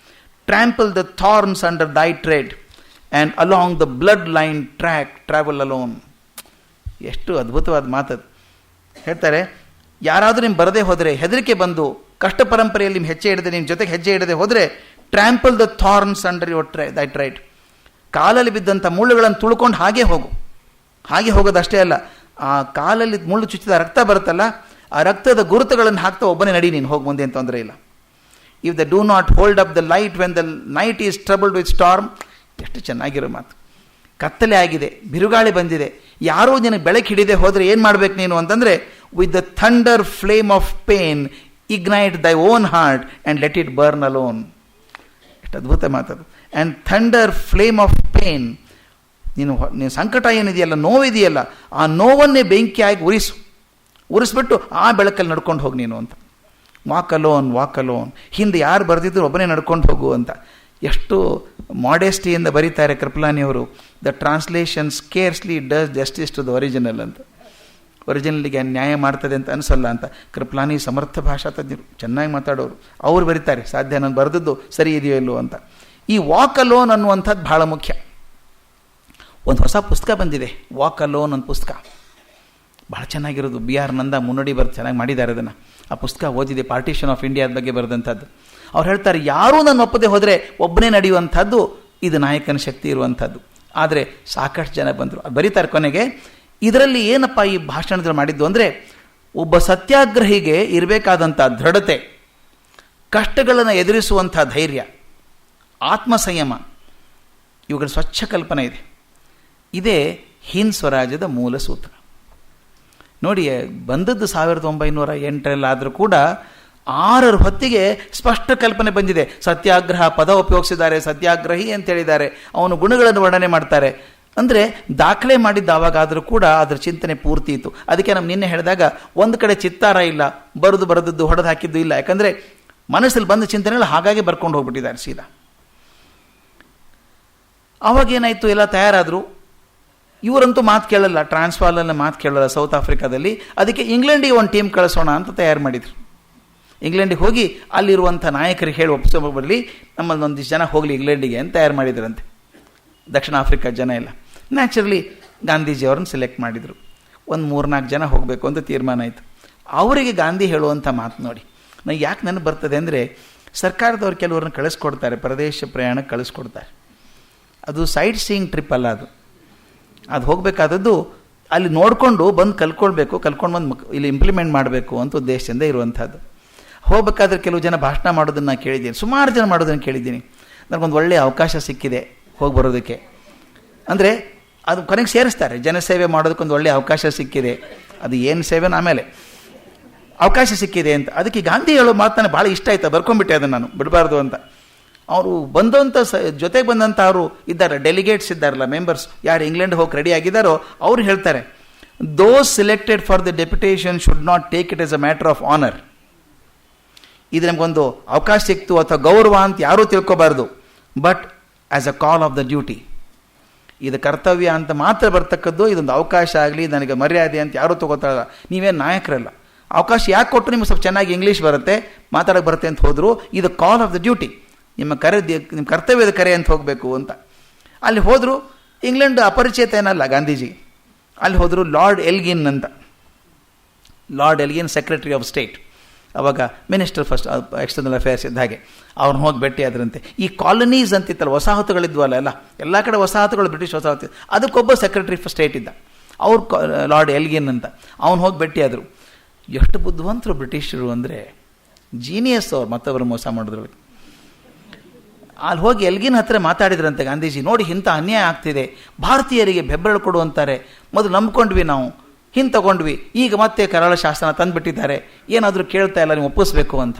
trample the thorns under thy tread and along the blood line track travel alone. ಎಷ್ಟು ಅದ್ಭುತವಾದ ಮಾತದು. ಹೇಳ್ತಾರೆ, ಯಾರಾದರೂ ನಿಮ್ಮ ಬರದೇ ಹೋದರೆ, ಹೆದರಿಕೆ ಬಂದು ಕಷ್ಟ ಪರಂಪರೆಯಲ್ಲಿ ನಿಮ್ಮ ಹೆಜ್ಜೆ ಇಡದೆ, ನಿಮ್ಮ ಜೊತೆಗೆ ಹೆಜ್ಜೆ ಇಡದೆ ಹೋದರೆ, trample the thorns under your ದೈ ಟ್ರೈಡ್. ಕಾಲಲ್ಲಿ ಬಿದ್ದಂಥ ಮುಳ್ಳುಗಳನ್ನು ತುಳ್ಕೊಂಡು ಹಾಗೆ ಹೋಗು. ಹಾಗೆ ಹೋಗೋದಷ್ಟೇ ಅಲ್ಲ, ಆ ಕಾಲಲ್ಲಿ ಮುಳ್ಳು ಚುಚ್ಚಿದ ರಕ್ತ ಬರುತ್ತಲ್ಲ, ಆ ರಕ್ತದ ಗುರುತುಗಳನ್ನು ಹಾಕ್ತಾ ಒಬ್ಬನೇ ನಡಿ ನೀನು, ಹೋಗಿ ಮುಂದೆ, ಏನು ತೊಂದರೆ ಇಲ್ಲ. If the do not hold up the light when the night is troubled with storm. ಎಷ್ಟು ಚೆನ್ನಾಗಿರೋ ಮಾತು. ಕತ್ತಲೆ ಆಗಿದೆ, ಬಿರುಗಾಳಿ ಬಂದಿದೆ, ಯಾರೋ ನಿನಗೆ ಬೆಳಕು ಹಿಡಿದೆ ಹೋದರೆ ಏನು ಮಾಡ್ಬೇಕು ನೀನು ಅಂತಂದರೆ, with the thunder flame of pain ignite thy own heart and let it burn alone. ಎಷ್ಟು ಅದ್ಭುತ ಮಾತದು. And thunder flame of pain. ನೀನು ಸಂಕಟ ಏನಿದೆಯಲ್ಲ, ನೋವಿದೆಯಲ್ಲ, ಆ ನೋವನ್ನೇ ಬೆಂಕಿಯಾಗಿ ಉರಿಸ್ಬಿಟ್ಟು ಆ ಬೆಳಕಲ್ಲಿ ನಡ್ಕೊಂಡು ಹೋಗಿ ನೀನು ಅಂತ. Walk alone. ಹಿಂದೆ ಯಾರು ಬರೆದಿದ್ರು ಒಬ್ಬನೇ ನಡ್ಕೊಂಡು ಹೋಗು ಅಂತ. ಎಷ್ಟು ಮಾಡೆಸ್ಟಿಯಿಂದ ಬರೀತಾರೆ ಕೃಪಲಾನಿಯವರು. The translation scarcely does justice to the original ಅಂತ. ಒರಿಜಿನಲ್ಗೆ ನ್ಯಾಯ ಮಾಡ್ತದೆ ಅಂತ ಅನಿಸಲ್ಲ ಅಂತ. ಕೃಪಲಾನಿ ಸಮರ್ಥ ಭಾಷಾ ತಜ್ಞರು, ಚೆನ್ನಾಗಿ ಮಾತಾಡೋರು. ಅವ್ರು ಬರೀತಾರೆ, ಸಾಧ್ಯ ನಾನು ಬರೆದದ್ದು ಸರಿ ಇದೆಯೋ ಇಲ್ಲೋ ಅಂತ. ಈ ವಾಕ್ ಅಲೋನ್ ಅನ್ನುವಂಥದ್ದು ಭಾಳ ಮುಖ್ಯ. ಒಂದು ಹೊಸ ಪುಸ್ತಕ ಬಂದಿದೆ, ವಾಕ್ ಅಲೋನ್ ಅಂತ ಪುಸ್ತಕ. ಭಾಳ ಚೆನ್ನಾಗಿರೋದು. BR ನಂದ ಮುನ್ನುಡಿ ಬರೆದು ಚೆನ್ನಾಗಿ ಮಾಡಿದ್ದಾರೆ ಅದನ್ನು. ಆ ಪುಸ್ತಕ ಓದಿದೆ, ಪಾರ್ಟಿಷನ್ ಆಫ್ ಇಂಡಿಯಾದ ಬಗ್ಗೆ ಬರೆದಂಥದ್ದು. ಅವ್ರು ಹೇಳ್ತಾರೆ, ಯಾರೂ ನಾನು ಒಪ್ಪದೆ ಹೋದರೆ ಒಬ್ಬನೇ ನಡೆಯುವಂಥದ್ದು ಇದು ನಾಯಕನ ಶಕ್ತಿ ಇರುವಂಥದ್ದು. ಆದರೆ ಸಾಕಷ್ಟು ಜನ ಬಂದರು. ಅದು ಬರೀತಾರೆ ಕೊನೆಗೆ. ಇದರಲ್ಲಿ ಏನಪ್ಪ ಈ ಭಾಷಣದಲ್ಲಿ ಮಾಡಿದ್ದು ಅಂದರೆ, ಒಬ್ಬ ಸತ್ಯಾಗ್ರಹಿಗೆ ಇರಬೇಕಾದಂಥ ದೃಢತೆ, ಕಷ್ಟಗಳನ್ನು ಎದುರಿಸುವಂಥ ಧೈರ್ಯ, ಆತ್ಮಸಂಯಮ, ಇವುಗಳ ಸ್ವಚ್ಛ ಕಲ್ಪನೆ ಇದೆ. ಇದೇ ಹಿಂದ್ ಸ್ವರಾಜ್ಯದ ಮೂಲ ಸೂತ್ರ. ನೋಡಿ, ಬಂದದ್ದು 1908 ಕೂಡ 6 ಹೊತ್ತಿಗೆ ಸ್ಪಷ್ಟ ಕಲ್ಪನೆ ಬಂದಿದೆ. ಸತ್ಯಾಗ್ರಹ ಪದ ಉಪಯೋಗಿಸಿದ್ದಾರೆ, ಸತ್ಯಾಗ್ರಹಿ ಅಂತ ಹೇಳಿದ್ದಾರೆ, ಅವನು ಗುಣಗಳನ್ನು ವರ್ಣನೆ ಮಾಡ್ತಾರೆ. ಅಂದರೆ ದಾಖಲೆ ಮಾಡಿದ್ದು ಆವಾಗಾದರೂ ಕೂಡ ಅದರ ಚಿಂತನೆ ಪೂರ್ತಿ ಇತ್ತು. ಅದಕ್ಕೆ ನಾವು ನಿನ್ನೆ ಹೇಳಿದಾಗ ಒಂದು ಕಡೆ ಚಿತ್ತಾರ ಇಲ್ಲ, ಬರೆದದ್ದು ಹೊಡೆದು ಹಾಕಿದ್ದು ಇಲ್ಲ. ಯಾಕಂದರೆ ಮನಸ್ಸಲ್ಲಿ ಬಂದ ಚಿಂತನೆಗಳು ಹಾಗಾಗಿ ಬರ್ಕೊಂಡು ಹೋಗ್ಬಿಟ್ಟಿದ್ದಾರೆ ಸೀದಾ. ಅವಾಗೇನಾಯಿತು, ಎಲ್ಲ ತಯಾರಾದರು. ಇವರಂತೂ ಮಾತು ಕೇಳಲ್ಲ, ಟ್ರಾನ್ಸ್ವಾಲಲ್ಲಿ ಮಾತು ಕೇಳಲ್ಲ ಸೌತ್ ಆಫ್ರಿಕಾದಲ್ಲಿ. ಅದಕ್ಕೆ ಇಂಗ್ಲೆಂಡಿಗೆ ಒಂದು ಟೀಮ್ ಕಳಿಸೋಣ ಅಂತ ತಯಾರು ಮಾಡಿದರು. ಇಂಗ್ಲೆಂಡಿಗೆ ಹೋಗಿ ಅಲ್ಲಿರುವಂಥ ನಾಯಕರಿಗೆ ಹೇಳಿ ಒಪ್ಪಿಸೋ ಬರಲಿ, ನಮ್ಮಲ್ಲಿ ಒಂದಿಷ್ಟು ಜನ ಹೋಗಲಿ ಇಂಗ್ಲೆಂಡಿಗೆ ಅಂತ ತಯಾರು ಮಾಡಿದ್ರಂತೆ, ದಕ್ಷಿಣ ಆಫ್ರಿಕಾ ಜನ ಎಲ್ಲ. ನ್ಯಾಚುರಲಿ ಗಾಂಧೀಜಿಯವ್ರನ್ನ ಸೆಲೆಕ್ಟ್ ಮಾಡಿದರು. ಒಂದು 3-4 ಜನ ಹೋಗಬೇಕು ಅಂತ ತೀರ್ಮಾನ ಆಯಿತು. ಅವರಿಗೆ ಗಾಂಧಿ ಹೇಳುವಂಥ ಮಾತು ನೋಡಿ ನನಗೆ ಯಾಕೆ ನನಗೆ ಬರ್ತದೆ ಅಂದರೆ, ಸರ್ಕಾರದವ್ರು ಕೆಲವ್ರನ್ನ ಕಳಿಸ್ಕೊಡ್ತಾರೆ, ಪ್ರದೇಶ ಪ್ರಯಾಣಕ್ಕೆ ಕಳಿಸ್ಕೊಡ್ತಾರೆ. ಅದು ಸೈಟ್ ಸೀಯಿಂಗ್ ಟ್ರಿಪ್ ಅಲ್ಲ, ಅದು ಹೋಗಬೇಕಾದದ್ದು ಅಲ್ಲಿ ನೋಡಿಕೊಂಡು ಬಂದು ಕಲ್ಕೊಂಡು ಬಂದು ಇಲ್ಲಿ ಇಂಪ್ಲಿಮೆಂಟ್ ಮಾಡಬೇಕು ಅಂತ ಉದ್ದೇಶದಿಂದ ಇರುವಂಥದ್ದು. ಹೋಗಬೇಕಾದ್ರೆ ಕೆಲವು ಜನ ಭಾಷಣ ಮಾಡೋದನ್ನು ನಾನು ಕೇಳಿದ್ದೀನಿ, ಸುಮಾರು ಜನ ಮಾಡೋದನ್ನು ಕೇಳಿದ್ದೀನಿ. ನನಗೊಂದು ಒಳ್ಳೆಯ ಅವಕಾಶ ಸಿಕ್ಕಿದೆ ಹೋಗಿ ಬರೋದಕ್ಕೆ ಅಂದರೆ ಅದು ಕೊನೆಗೆ ಸೇರಿಸ್ತಾರೆ. ಜನಸೇವೆ ಮಾಡೋದಕ್ಕೊಂದು ಒಳ್ಳೆಯ ಅವಕಾಶ ಸಿಕ್ಕಿದೆ, ಅದು ಏನು ಸೇವೆನೋ ಆಮೇಲೆ ಅವಕಾಶ ಸಿಕ್ಕಿದೆ ಅಂತ. ಅದಕ್ಕೆ ಗಾಂಧಿ ಹೇಳೋ ಮಾತನ್ನು ಭಾಳ ಇಷ್ಟ ಆಯಿತು, ಬರ್ಕೊಂಡ್ಬಿಟ್ಟೆ ಅದನ್ನು ನಾನು ಬಿಡಬಾರ್ದು ಅಂತ. ಅವರು ಬಂದಂಥ ಜೊತೆಗೆ ಬಂದಂಥ ಅವರು ಇದ್ದಾರೆ, ಡೆಲಿಗೇಟ್ಸ್ ಇದ್ದಾರಲ್ಲ, ಮೆಂಬರ್ಸ್ ಯಾರು ಇಂಗ್ಲೆಂಡ್ ಹೋಗಿ ರೆಡಿ ಆಗಿದ್ದಾರೋ ಅವ್ರು ಹೇಳ್ತಾರೆ, those selected for the deputation should not take it as a matter of honour. ಇದು ನಮಗೊಂದು ಅವಕಾಶ ಸಿಕ್ತು ಅಥವಾ ಗೌರವ ಅಂತ ಯಾರೂ ತಿಳ್ಕೊಬಾರ್ದು, but as a call of the duty. ಇದು ಕರ್ತವ್ಯ ಅಂತ ಮಾತ್ರ ಬರ್ತಕ್ಕದ್ದು. ಇದೊಂದು ಅವಕಾಶ ಆಗಲಿ, ನನಗೆ ಮರ್ಯಾದೆ ಅಂತ ಯಾರೂ ತಗೋತಾರಲ್ಲ. ನೀವೇನು ನಾಯಕರಲ್ಲ, ಅವಕಾಶ ಯಾಕೆ ಕೊಟ್ಟರು, ನಿಮ್ಗೆ ಸ್ವಲ್ಪ ಚೆನ್ನಾಗಿ ಇಂಗ್ಲೀಷ್ ಬರುತ್ತೆ, ಮಾತಾಡೋಕ್ಕೆ ಬರುತ್ತೆ ಅಂತ ಹೋದರು. ಇದು ಕಾಲ್ ಆಫ್ ದ ಡ್ಯೂಟಿ, ನಿಮ್ಮ ಕರ್ತವ್ಯದ ಕರೆ ಅಂತ ಹೋಗಬೇಕು ಅಂತ. ಅಲ್ಲಿ ಹೋದರು. ಇಂಗ್ಲೆಂಡ್ ಅಪರಿಚಿತ ಏನಲ್ಲ ಗಾಂಧೀಜಿ. ಅಲ್ಲಿ ಹೋದರು ಲಾರ್ಡ್ ಎಲ್ಗಿನ್ ಅಂತ. ಲಾರ್ಡ್ ಎಲ್ಗಿನ್ ಸೆಕ್ರೆಟರಿ ಆಫ್ ಸ್ಟೇಟ್, ಅವಾಗ ಮಿನಿಸ್ಟರ್ ಫಸ್ಟ್ ಎಕ್ಸ್ಟರ್ನಲ್ ಅಫೇರ್ಸ್ ಇದ್ದ ಹಾಗೆ. ಅವ್ರನ್ನ ಹೋಗಿ ಭೇಟಿ ಆದ್ರಂತೆ. ಈ ಕಾಲನೀಸ್ ಅಂತಿತ್ತಲ್ಲ, ವಸಾಹತುಗಳಿದ್ವಲ್ಲ ಎಲ್ಲ ಕಡೆ ವಸಾಹತುಗಳು, ಬ್ರಿಟಿಷ್ ವಸಾಹತು, ಅದಕ್ಕೊಬ್ಬ ಸೆಕ್ರೆಟರಿ ಫಾರ್ ಸ್ಟೇಟ್ ಇದ್ದ, ಅವ್ರು ಲಾರ್ಡ್ ಎಲ್ಗಿನ್ ಅಂತ. ಅವ್ನು ಹೋಗಿ ಭೇಟಿಯಾದರು. ಎಷ್ಟು ಬುದ್ಧಿವಂತರು ಬ್ರಿಟಿಷರು ಅಂದರೆ, ಜೀನಿಯಸ್ ಅವ್ರು, ಮತ್ತೊಬ್ಬರು ಮೋಸ ಮಾಡಿದ್ರು. ಅಲ್ಲಿ ಹೋಗಿ ಎಲ್ಗಿನ್ ಹತ್ರ ಮಾತಾಡಿದ್ರಂತೆ ಗಾಂಧೀಜಿ. ನೋಡಿ, ಇಂಥ ಅನ್ಯಾಯ ಆಗ್ತಿದೆ, ಭಾರತೀಯರಿಗೆ ಬೆಂಬಲ ಕೊಡು ಅಂತಾರೆ, ಮೊದಲು ನಂಬ್ಕೊಂಡ್ವಿ ನಾವು, ಹಿಂದೆ ತಗೊಂಡ್ವಿ, ಈಗ ಮತ್ತೆ ಕರಾಳ ಶಾಸನ ತಂದುಬಿಟ್ಟಿದ್ದಾರೆ, ಏನಾದರೂ ಕೇಳ್ತಾ ಇಲ್ಲ, ನೀವು ಒಪ್ಪಿಸ್ಬೇಕು ಅಂತ.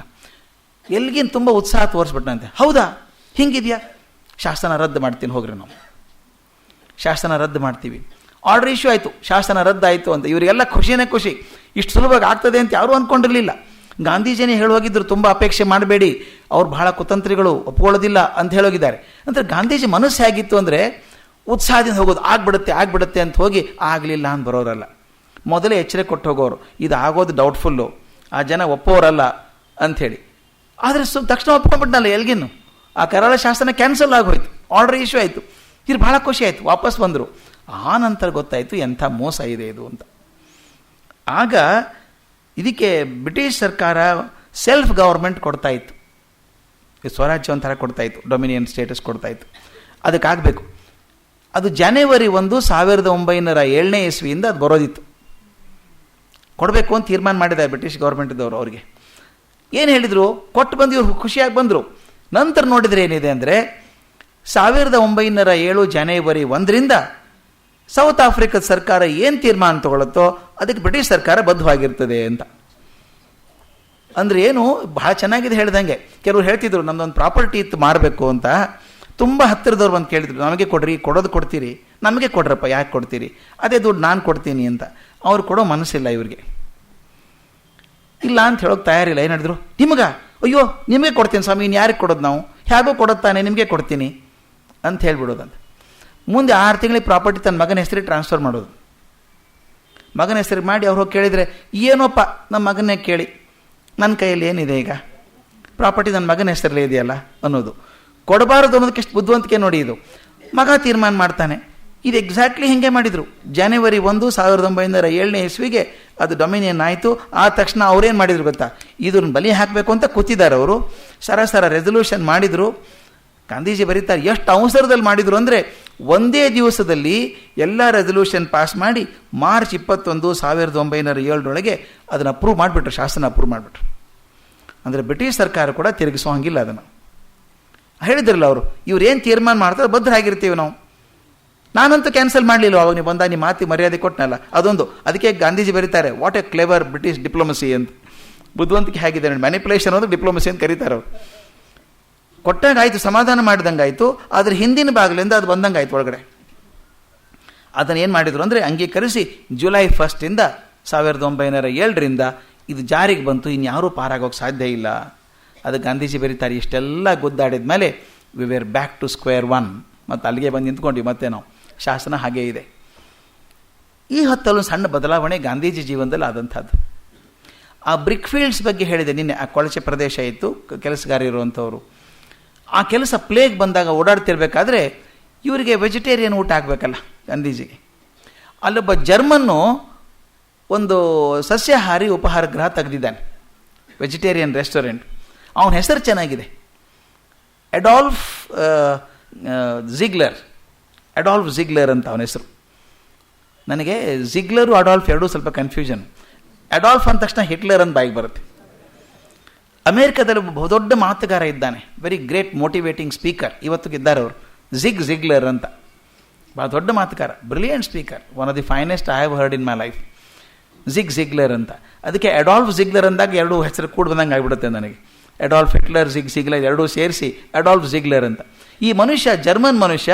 ಎಲ್ಗಿನ್ ತುಂಬ ಉತ್ಸಾಹ ತೋರಿಸ್ಬಿಟ್ಟಂತೆ. ಹೌದಾ, ಹಿಂಗಿದೆಯಾ, ಶಾಸನ ರದ್ದು ಮಾಡ್ತೀನಿ, ಹೋಗ್ರಿ ನಾವು ಶಾಸನ ರದ್ದು ಮಾಡ್ತೀವಿ. ಆರ್ಡರ್ ಇಶ್ಯೂ ಆಯಿತು, ಶಾಸನ ರದ್ದಾಯಿತು ಅಂತ. ಇವರಿಗೆಲ್ಲ ಖುಷಿನೇ ಖುಷಿ. ಇಷ್ಟು ಸುಲಭವಾಗಿ ಆಗ್ತದೆ ಅಂತ ಯಾರೂ ಅಂದ್ಕೊಂಡಿರಲಿಲ್ಲ. ಗಾಂಧೀಜಿನೇ ಹೇಳೋಗಿದ್ದರು, ತುಂಬ ಅಪೇಕ್ಷೆ ಮಾಡಬೇಡಿ, ಅವ್ರು ಬಹಳ ಕುತಂತ್ರಿಗಳು, ಒಪ್ಕೊಳ್ಳೋದಿಲ್ಲ ಅಂತ ಹೇಳೋಗಿದ್ದಾರೆ. ಅಂದರೆ ಗಾಂಧೀಜಿ ಮನಸ್ಸು ಹೇಗಿತ್ತು ಅಂದರೆ, ಉತ್ಸಾಹದಿಂದ ಹೋಗೋದು, ಆಗ್ಬಿಡುತ್ತೆ ಅಂತ ಹೋಗಿ ಆಗಲಿಲ್ಲ ಅಂತ ಬರೋರಲ್ಲ. ಮೊದಲೇ ಎಚ್ಚರಿಕೆ ಕೊಟ್ಟು ಹೋಗೋರು, ಇದು ಆಗೋದು ಡೌಟ್ಫುಲ್ಲು, ಆ ಜನ ಒಪ್ಪೋರಲ್ಲ ಅಂಥೇಳಿ. ಆದರೆ ತಕ್ಷಣ ಒಪ್ಕೊಂಡ್ಬಿಟ್ನಲ್ಲ ಎಲ್ಗಿನ್ನು. ಆ ಕರಾಳ ಶಾಸನ ಕ್ಯಾನ್ಸಲ್ ಆಗೋಯ್ತು, ಆರ್ಡರ್ ಇಶ್ಯೂ ಆಯಿತು. ಇದು ಭಾಳ ಖುಷಿ ಆಯಿತು, ವಾಪಸ್ ಬಂದರು. ಆ ನಂತರ ಗೊತ್ತಾಯಿತು ಎಂಥ ಮೋಸ ಇದೆ ಇದು ಅಂತ. ಆಗ ಇದಕ್ಕೆ ಬ್ರಿಟಿಷ್ ಸರ್ಕಾರ ಸೆಲ್ಫ್ ಗವರ್ಮೆಂಟ್ ಕೊಡ್ತಾಯಿತ್ತು, ಸ್ವರಾಜ್ಯ ಒಂಥರ ಕೊಡ್ತಾಯಿತ್ತು, ಡೊಮಿನಿಯನ್ ಸ್ಟೇಟಸ್ ಕೊಡ್ತಾಯಿತ್ತು. ಅದಕ್ಕಾಗಬೇಕು. ಅದು ಜನವರಿ 1, 1907ನೇ ಇಸ್ವಿಯಿಂದ ಅದು ಬರೋದಿತ್ತು. ಕೊಡಬೇಕು ಅಂತ ತೀರ್ಮಾನ ಮಾಡಿದ್ದಾರೆ ಬ್ರಿಟಿಷ್ ಗೌರ್ಮೆಂಟ್ದವರು. ಅವ್ರಿಗೆ ಏನು ಹೇಳಿದರು, ಕೊಟ್ಟು ಬಂದು ಇವ್ರು ಖುಷಿಯಾಗಿ ಬಂದರು. ನಂತರ ನೋಡಿದರೆ ಏನಿದೆ ಅಂದರೆ, 1907 ಜನವರಿ 1ರಿಂದ ಸೌತ್ ಆಫ್ರಿಕಾದ ಸರ್ಕಾರ ಏನು ತೀರ್ಮಾನ ತಗೊಳುತ್ತೋ ಅದಕ್ಕೆ ಬ್ರಿಟಿಷ್ ಸರ್ಕಾರ ಬದ್ಧವಾಗಿರ್ತದೆ ಅಂತ. ಅಂದರೆ ಏನು, ಬಹಳ ಚೆನ್ನಾಗಿದೆ ಹೇಳ್ದಂಗೆ. ಕೆಲವರು ಹೇಳ್ತಿದ್ರು, ನಮ್ಮದೊಂದು ಪ್ರಾಪರ್ಟಿ ಇತ್ತು ಮಾರಬೇಕು ಅಂತ. ತುಂಬ ಹತ್ತಿರದವ್ರು ಬಂದು ಕೇಳಿದ್ರು, ನಮಗೆ ಕೊಡ್ರಿ, ಕೊಡೋದು ಕೊಡ್ತೀರಿ, ನಮಗೆ ಕೊಡ್ರಪ್ಪ, ಯಾಕೆ ಕೊಡ್ತೀರಿ, ಅದೇ ದುಡ್ಡು ನಾನು ಕೊಡ್ತೀನಿ ಅಂತ. ಅವ್ರು ಕೊಡೋ ಮನಸ್ಸಿಲ್ಲ ಇವ್ರಿಗೆ, ಇಲ್ಲ ಅಂತ ಹೇಳೋಕೆ ತಯಾರಿಲ್ಲ. ಏನು ಹೇಳಿದ್ರು, ಅಯ್ಯೋ ನಿಮಗೆ ಕೊಡ್ತೀನಿ ಸ್ವಾಮಿ, ಇನ್ನು ಯಾರಿಗೆ ಕೊಡೋದು, ನಾವು ಹೇಗೋ ಕೊಡುತ್ತಾನೆ, ನಿಮಗೆ ಕೊಡ್ತೀನಿ ಅಂತ ಹೇಳ್ಬಿಡೋದಂತ. ಮುಂದೆ 6 ತಿಂಗಳಿಗೆ ಪ್ರಾಪರ್ಟಿ ತನ್ನ ಮಗನ ಹೆಸರಿಗೆ ಟ್ರಾನ್ಸ್ಫರ್ ಮಾಡೋದು. ಮಗನ ಹೆಸರಿಗೆ ಮಾಡಿ ಅವ್ರು ಹೋಗಿ ಕೇಳಿದರೆ, ಏನೋಪ್ಪ ನಮ್ಮ ಮಗನ್ನೇ ಕೇಳಿ, ನನ್ನ ಕೈಯಲ್ಲಿ ಏನಿದೆ, ಈಗ ಪ್ರಾಪರ್ಟಿ ನನ್ನ ಮಗನ ಹೆಸರಲ್ಲೇ ಇದೆಯಲ್ಲ ಅನ್ನೋದು. ಕೊಡಬಾರದು ಅನ್ನೋದಕ್ಕೆ ಎಷ್ಟು ಬುದ್ಧಿವಂತಿಕೆ ನೋಡಿ. ಇದು ಮಗ ತೀರ್ಮಾನ ಮಾಡ್ತಾನೆ. ಇದು ಎಕ್ಸಾಕ್ಟ್ಲಿ ಹಿಂಗೆ ಮಾಡಿದರು. ಜನವರಿ 1, 1907ನೇ ಇಸ್ವಿಗೆ ಅದು ಡೊಮಿನಿಯನ್ ಆಯಿತು. ಆದ ತಕ್ಷಣ ಅವ್ರೇನು ಮಾಡಿದ್ರು ಗೊತ್ತಾ, ಇದನ್ನು ಬಲಿ ಹಾಕಬೇಕು ಅಂತ ಕೂತಿದ್ದಾರೆ ಅವರು. ಸರ ರೆಸಲ್ಯೂಷನ್ ಮಾಡಿದರು. ಗಾಂಧೀಜಿ ಬರೀತಾರೆ, ಎಷ್ಟು ಅವಸರದಲ್ಲಿ ಮಾಡಿದರು ಅಂದರೆ, ಒಂದೇ ದಿವಸದಲ್ಲಿ ಎಲ್ಲ ರೆಸಲ್ಯೂಷನ್ ಪಾಸ್ ಮಾಡಿ ಮಾರ್ಚ್ 21, 1907 ಅದನ್ನು ಅಪ್ರೂವ್ ಮಾಡಿಬಿಟ್ರು, ಶಾಸನ ಅಪ್ರೂವ್ ಮಾಡಿಬಿಟ್ರು. ಅಂದರೆ ಬ್ರಿಟಿಷ್ ಸರ್ಕಾರ ಕೂಡ ತಿರುಗಿಸೋ ಹಂಗಿಲ್ಲ ಅದನ್ನು. ಹೇಳಿದ್ರಲ್ಲ ಅವರು, ಇವ್ರು ಏನು ತೀರ್ಮಾನ ಮಾಡ್ತಾರೆ ಬದ್ಧರಾಗಿರ್ತೀವಿ ನಾವು. ನಾನಂತೂ ಕ್ಯಾನ್ಸಲ್ ಮಾಡಲಿಲ್ಲ, ಅವಾಗ ನೀವು ಬಂದಾಗ ನಿಮ್ಮ ಮಾತಿ ಮರ್ಯಾದೆ ಕೊಟ್ಟನಲ್ಲ ಅದೊಂದು. ಅದಕ್ಕೆ ಗಾಂಧೀಜಿ ಬರೀತಾರೆ, what A clever British diplomacy ಅಂತ. ಬುದ್ಧಿವಂತಿಕೆ ಹೇಗಿದೆ ನೋಡಿ, ಮ್ಯಾನಿಪುಲೇಷನ್ ಅಂದರೆ ಡಿಪ್ಲೊಮಸಿ ಅಂತ ಕರೀತಾರೆ ಅವರು. ಕೊಟ್ಟಾಗ ಆಯಿತು, ಸಮಾಧಾನ ಮಾಡಿದಂಗೆ ಆಯಿತು. ಅದ್ರ ಹಿಂದಿನ ಭಾಗಲಿಂದ ಅದು ಬಂದಂಗೆ ಆಯಿತು ಒಳಗಡೆ. ಅದನ್ನು ಏನು ಮಾಡಿದರು ಅಂದರೆ, ಅಂಗೀಕರಿಸಿ ಜುಲೈ 1 1907 ಇದು ಜಾರಿಗೆ ಬಂತು. ಇನ್ಯಾರೂ ಪಾರಾಗೋಕ್ಕೆ ಸಾಧ್ಯ ಇಲ್ಲ. ಅದು ಗಾಂಧೀಜಿ ಬರೀತಾರೆ, ಇಷ್ಟೆಲ್ಲ ಗುದ್ದಾಡಿದ ಮೇಲೆ we were back to square one. ಮತ್ತು ಅಲ್ಲಿಗೆ ಬಂದು ನಿಂತ್ಕೊಂಡ್ವಿ ಮತ್ತೆ ನಾವು. ಶಾಸನ ಹಾಗೇ ಇದೆ. ಈ ಹೊತ್ತಲ್ಲೂ ಸಣ್ಣ ಬದಲಾವಣೆ ಗಾಂಧೀಜಿ ಜೀವನದಲ್ಲಿ ಆದಂಥದ್ದು. ಆ ಬ್ರಿಕ್ ಫೀಲ್ಡ್ಸ್ ಬಗ್ಗೆ ಹೇಳಿದೆ ನಿನ್ನೆ. ಆ ಕೊಳಚೆ ಪ್ರದೇಶ ಇತ್ತು, ಕೆಲಸಗಾರ ಇರುವಂಥವ್ರು. ಆ ಕೆಲಸ ಪ್ಲೇಗ್ ಬಂದಾಗ ಓಡಾಡ್ತಿರ್ಬೇಕಾದ್ರೆ ಇವರಿಗೆ ವೆಜಿಟೇರಿಯನ್ ಊಟ ಆಗಬೇಕಲ್ಲ ಗಾಂಧೀಜಿಗೆ. ಅಲ್ಲೊಬ್ಬ ಜರ್ಮನ್ನು ಒಂದು ಸಸ್ಯಾಹಾರಿ ಉಪಹಾರ ಗೃಹ ತೆಗೆದಿದ್ದಾನೆ, ವೆಜಿಟೇರಿಯನ್ ರೆಸ್ಟೋರೆಂಟ್. ಅವನ ಹೆಸರು ಚೆನ್ನಾಗಿದೆ, ಅಡಾಲ್ಫ್ ಜಿಗ್ಲರ್ ಅಂತ ಅವನ ಹೆಸರು. ನನಗೆ ಜಿಗ್ಲರು ಅಡಾಲ್ಫ್ ಎರಡೂ ಸ್ವಲ್ಪ ಕನ್ಫ್ಯೂಷನ್. ಅಡಾಲ್ಫ್ ಅಂದ ತಕ್ಷಣ ಹಿಟ್ಲರ್ ಅಂತ ಬಾಯಿಗೆ ಬರುತ್ತೆ. ಅಮೇರಿಕಾದಲ್ಲಿ ಒಬ್ಬ ಬಹುದೊಡ್ಡ ಮಾತುಗಾರ ಇದ್ದಾನೆ, ವೆರಿ ಗ್ರೇಟ್ ಮೋಟಿವೇಟಿಂಗ್ ಸ್ಪೀಕರ್. ಇವತ್ತಿಗಿದ್ದಾರೆ ಅವರು, ಜಿಗ್ಲರ್ ಅಂತ. ಭಾಳ ದೊಡ್ಡ ಮಾತುಗಾರ, brilliant speaker, one of the finest I have heard in my life. Ziglar ಅಂತ. ಅದಕ್ಕೆ ಅಡಾಲ್ಫ್ ಜಿಗ್ಲರ್ ಅಂದಾಗ ಎರಡೂ ಹೆಸರು ಕೂಡ ಬಂದಂಗೆ ಆಗಿಬಿಡುತ್ತೆ ನನಗೆ. ಅಡಾಲ್ಫ್ ಹಿಟ್ಲರ್, ಜಿಗ್ಲರ್ ಎರಡೂ ಸೇರಿಸಿ ಅಡಾಲ್ಫ್ ಜಿಗ್ಲರ್ ಅಂತ. ಈ ಮನುಷ್ಯ, ಜರ್ಮನ್ ಮನುಷ್ಯ,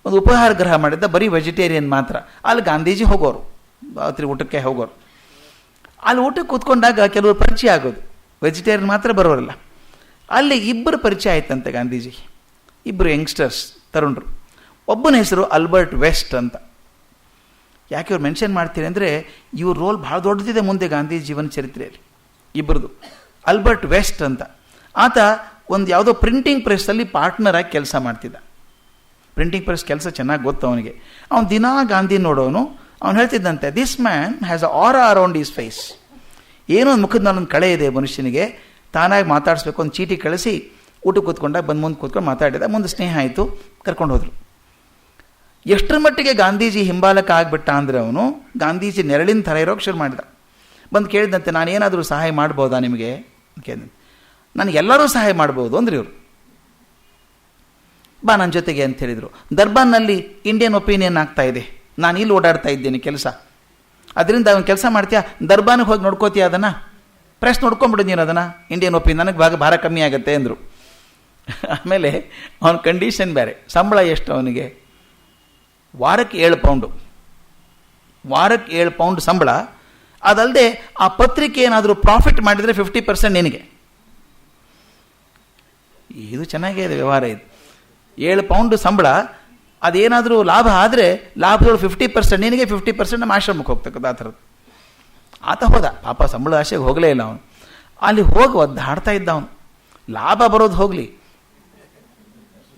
ಒಂದು ಉಪಹಾರ ಗೃಹ ಮಾಡಿದ್ದ, ಬರೀ ವೆಜಿಟೇರಿಯನ್ ಮಾತ್ರ. ಅಲ್ಲಿ ಗಾಂಧೀಜಿ ಹೋಗೋರು, ರಾತ್ರಿ ಊಟಕ್ಕೆ ಹೋಗೋರು. ಅಲ್ಲಿ ಊಟಕ್ಕೆ ಕೂತ್ಕೊಂಡಾಗ ಕೆಲವರು ಪರಿಚಯ ಆಗೋದು, ವೆಜಿಟೇರಿಯನ್ ಮಾತ್ರ ಬರೋರಲ್ಲ. ಅಲ್ಲಿ ಇಬ್ಬರು ಪರಿಚಯ ಆಯ್ತಂತೆ ಗಾಂಧೀಜಿಗೆ, ಇಬ್ಬರು ಯಂಗ್ಸ್ಟರ್ಸ್, ತರುಣರು. ಒಬ್ಬನ ಹೆಸರು ಆಲ್ಬರ್ಟ್ ವೆಸ್ಟ್ ಅಂತ. ಯಾಕೆ ಇವ್ರು ಮೆನ್ಷನ್ ಮಾಡ್ತೀರಿ ಅಂದರೆ, ಇವ್ರ ರೋಲ್ ಭಾಳ ದೊಡ್ಡದಿದೆ ಮುಂದೆ ಗಾಂಧೀಜಿ ಜೀವನ ಚರಿತ್ರೆಯಲ್ಲಿ. ಇಬ್ಬರದು. ಆಲ್ಬರ್ಟ್ ವೆಸ್ಟ್ ಅಂತ ಆತ ಒಂದು ಯಾವುದೋ ಪ್ರಿಂಟಿಂಗ್ ಪ್ರೆಸ್ಸಲ್ಲಿ ಪಾರ್ಟ್ನರ್ ಆಗಿ ಕೆಲಸ ಮಾಡ್ತಿದ್ದ. ಪ್ರಿಂಟಿಂಗ್ ಪ್ರೆಸ್ ಕೆಲಸ ಚೆನ್ನಾಗಿ ಗೊತ್ತು ಅವನಿಗೆ. ಅವನು ದಿನಾ ಗಾಂಧಿ ನೋಡೋನು. ಅವ್ನು ಹೇಳ್ತಿದ್ದಂತೆ, this man has a aura around his face. ಏನೋ ಒಂದು ಮುಖದ ನಾನೊಂದು ಕಳೆ ಇದೆ ಮನುಷ್ಯನಿಗೆ, ತಾನಾಗಿ ಮಾತಾಡಿಸ್ಬೇಕು. ಒಂದು ಚೀಟಿ ಕಳಿಸಿ ಊಟಕ್ಕೆ ಕೂತ್ಕೊಂಡಾಗ ಬಂದು ಮುಂದೆ ಕೂತ್ಕೊಂಡು ಮಾತಾಡಿದ. ಮುಂದೆ ಸ್ನೇಹ ಆಯಿತು, ಕರ್ಕೊಂಡು ಹೋದರು. ಎಷ್ಟರ ಮಟ್ಟಿಗೆ ಗಾಂಧೀಜಿ ಹಿಂಬಾಲಕ ಆಗಿಬಿಟ್ಟ ಅಂದರೆ, ಅವನು ಗಾಂಧೀಜಿ ನೆರಳಿನ ಥರ ಇರೋಕ್ಕೆ ಶುರು ಮಾಡಿದ. ಬಂದು ಕೇಳಿದಂತೆ, ನಾನೇನಾದರೂ ಸಹಾಯ ಮಾಡ್ಬೋದಾ ನಿಮಗೆ ಕೇಳಿದಂತೆ. ನನಗೆಲ್ಲರೂ ಸಹಾಯ ಮಾಡ್ಬೋದು ಅಂದ್ರೆ ಇವರು. ಬಾ ನನ್ನ ಜೊತೆಗೆ ಅಂತ ಹೇಳಿದರು. ದರ್ಬಾರ್ನಲ್ಲಿ ಇಂಡಿಯನ್ ಒಪಿನಿಯನ್ ಆಗ್ತಾ ಇದೆ, ನಾನು ಇಲ್ಲಿ ಓಡಾಡ್ತಾ ಇದ್ದೀನಿ ಕೆಲಸ, ಅದರಿಂದ ಅವನು ಕೆಲಸ ಮಾಡ್ತೀಯಾ, ದರ್ಬಾನಿಗೆ ಹೋಗಿ ನೋಡ್ಕೋತೀಯ, ಅದನ್ನು ಪ್ರೆಸ್ ನೋಡ್ಕೊಂಬಿಡು ನೀನು, ಅದನ್ನು ಇಂಡಿಯನ್ ಒಪಿನಿಯನ್, ನನಗೆ ಭಾರ ಕಮ್ಮಿ ಆಗುತ್ತೆ ಅಂದರು. ಆಮೇಲೆ ಅವನ ಕಂಡೀಷನ್ ಬೇರೆ. ಸಂಬಳ ಎಷ್ಟು ಅವನಿಗೆ? ವಾರಕ್ಕೆ 7 ಪೌಂಡು, ವಾರಕ್ಕೆ 7 ಪೌಂಡ್ ಸಂಬಳ. ಅದಲ್ಲದೆ ಆ ಪತ್ರಿಕೆ ಏನಾದರೂ ಪ್ರಾಫಿಟ್ ಮಾಡಿದರೆ 50% ನಿನಗೆ. ಇದು ಚೆನ್ನಾಗೇ ಇದೆ ವ್ಯವಹಾರ. ಇದು 7 ಪೌಂಡ್ ಸಂಬಳ, ಅದೇನಾದರೂ ಲಾಭ ಆದರೆ ಲಾಭದೊಳಗೆ 50% ನಿನಗೆ, 50% ನಮ್ಮ ಆಶ್ರಮಕ್ಕೆ ಹೋಗ್ತಕ್ಕದ್ದು. ಆ ಥರದ್ದು. ಆತ ಹೋದ, ಪಾಪ ಸಂಬಳ ಆಶೆಗೆ ಹೋಗಲೇ ಇಲ್ಲ ಅವನು. ಅಲ್ಲಿ ಹೋಗಿ ಒದ್ದಾಡ್ತಾ ಇದ್ದ ಅವನು. ಲಾಭ ಬರೋದು ಹೋಗಲಿ,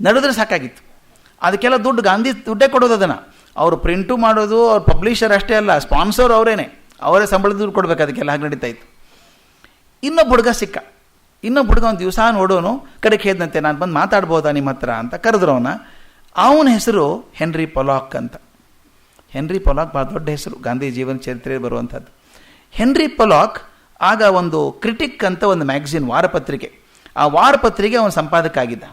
ನಡೆದ್ರೆ ಸಾಕಾಗಿತ್ತು. ಅದಕ್ಕೆಲ್ಲ ದುಡ್ಡು ಗಾಂಧಿ ದುಡ್ಡೇ ಕೊಡೋದು. ಅದನ್ನು ಅವರು ಪ್ರಿಂಟು ಮಾಡೋದು, ಅವ್ರು ಪಬ್ಲಿಷರ್ ಅಷ್ಟೇ ಅಲ್ಲ, ಸ್ಪಾನ್ಸರ್ ಅವರೇನೆ, ಅವರೇ ಸಂಬಳದ ದುಡ್ಡು ಕೊಡಬೇಕು. ಅದಕ್ಕೆಲ್ಲ ಹಾಗೆ ನಡೀತಾ ಇತ್ತು. ಇನ್ನೊಬ್ಬ ಹುಡುಗ ಸಿಕ್ಕ. ಇನ್ನೊಬ್ಬ ಹುಡುಗ ಒಂದು ದಿವಸ ನೋಡೋನು, ಕಡೆಗೆ ಹೇಳಿದಂತೆ, ನಾನು ಬಂದು ಮಾತಾಡ್ಬೋದಾ ನಿಮ್ಮ ಹತ್ರ ಅಂತ ಕರೆದ್ರು ಅವನ. ಅವನ ಹೆಸರು ಹೆನ್ರಿ ಪೊಲಾಕ್ ಅಂತ. ಹೆನ್ರಿ ಪೊಲಾಕ್ ಭಾಳ ದೊಡ್ಡ ಹೆಸರು, ಗಾಂಧಿ ಜೀವನ ಚರಿತ್ರೆ ಬರುವಂಥದ್ದು. ಹೆನ್ರಿ ಪೊಲಾಕ್ ಆಗ ಒಂದು ಕ್ರಿಟಿಕ್ ಅಂತ ಒಂದು ಮ್ಯಾಗಝಿನ್, ವಾರಪತ್ರಿಕೆ, ಆ ವಾರಪತ್ರಿಕೆ ಅವನು ಸಂಪಾದಕ ಆಗಿದ್ದ.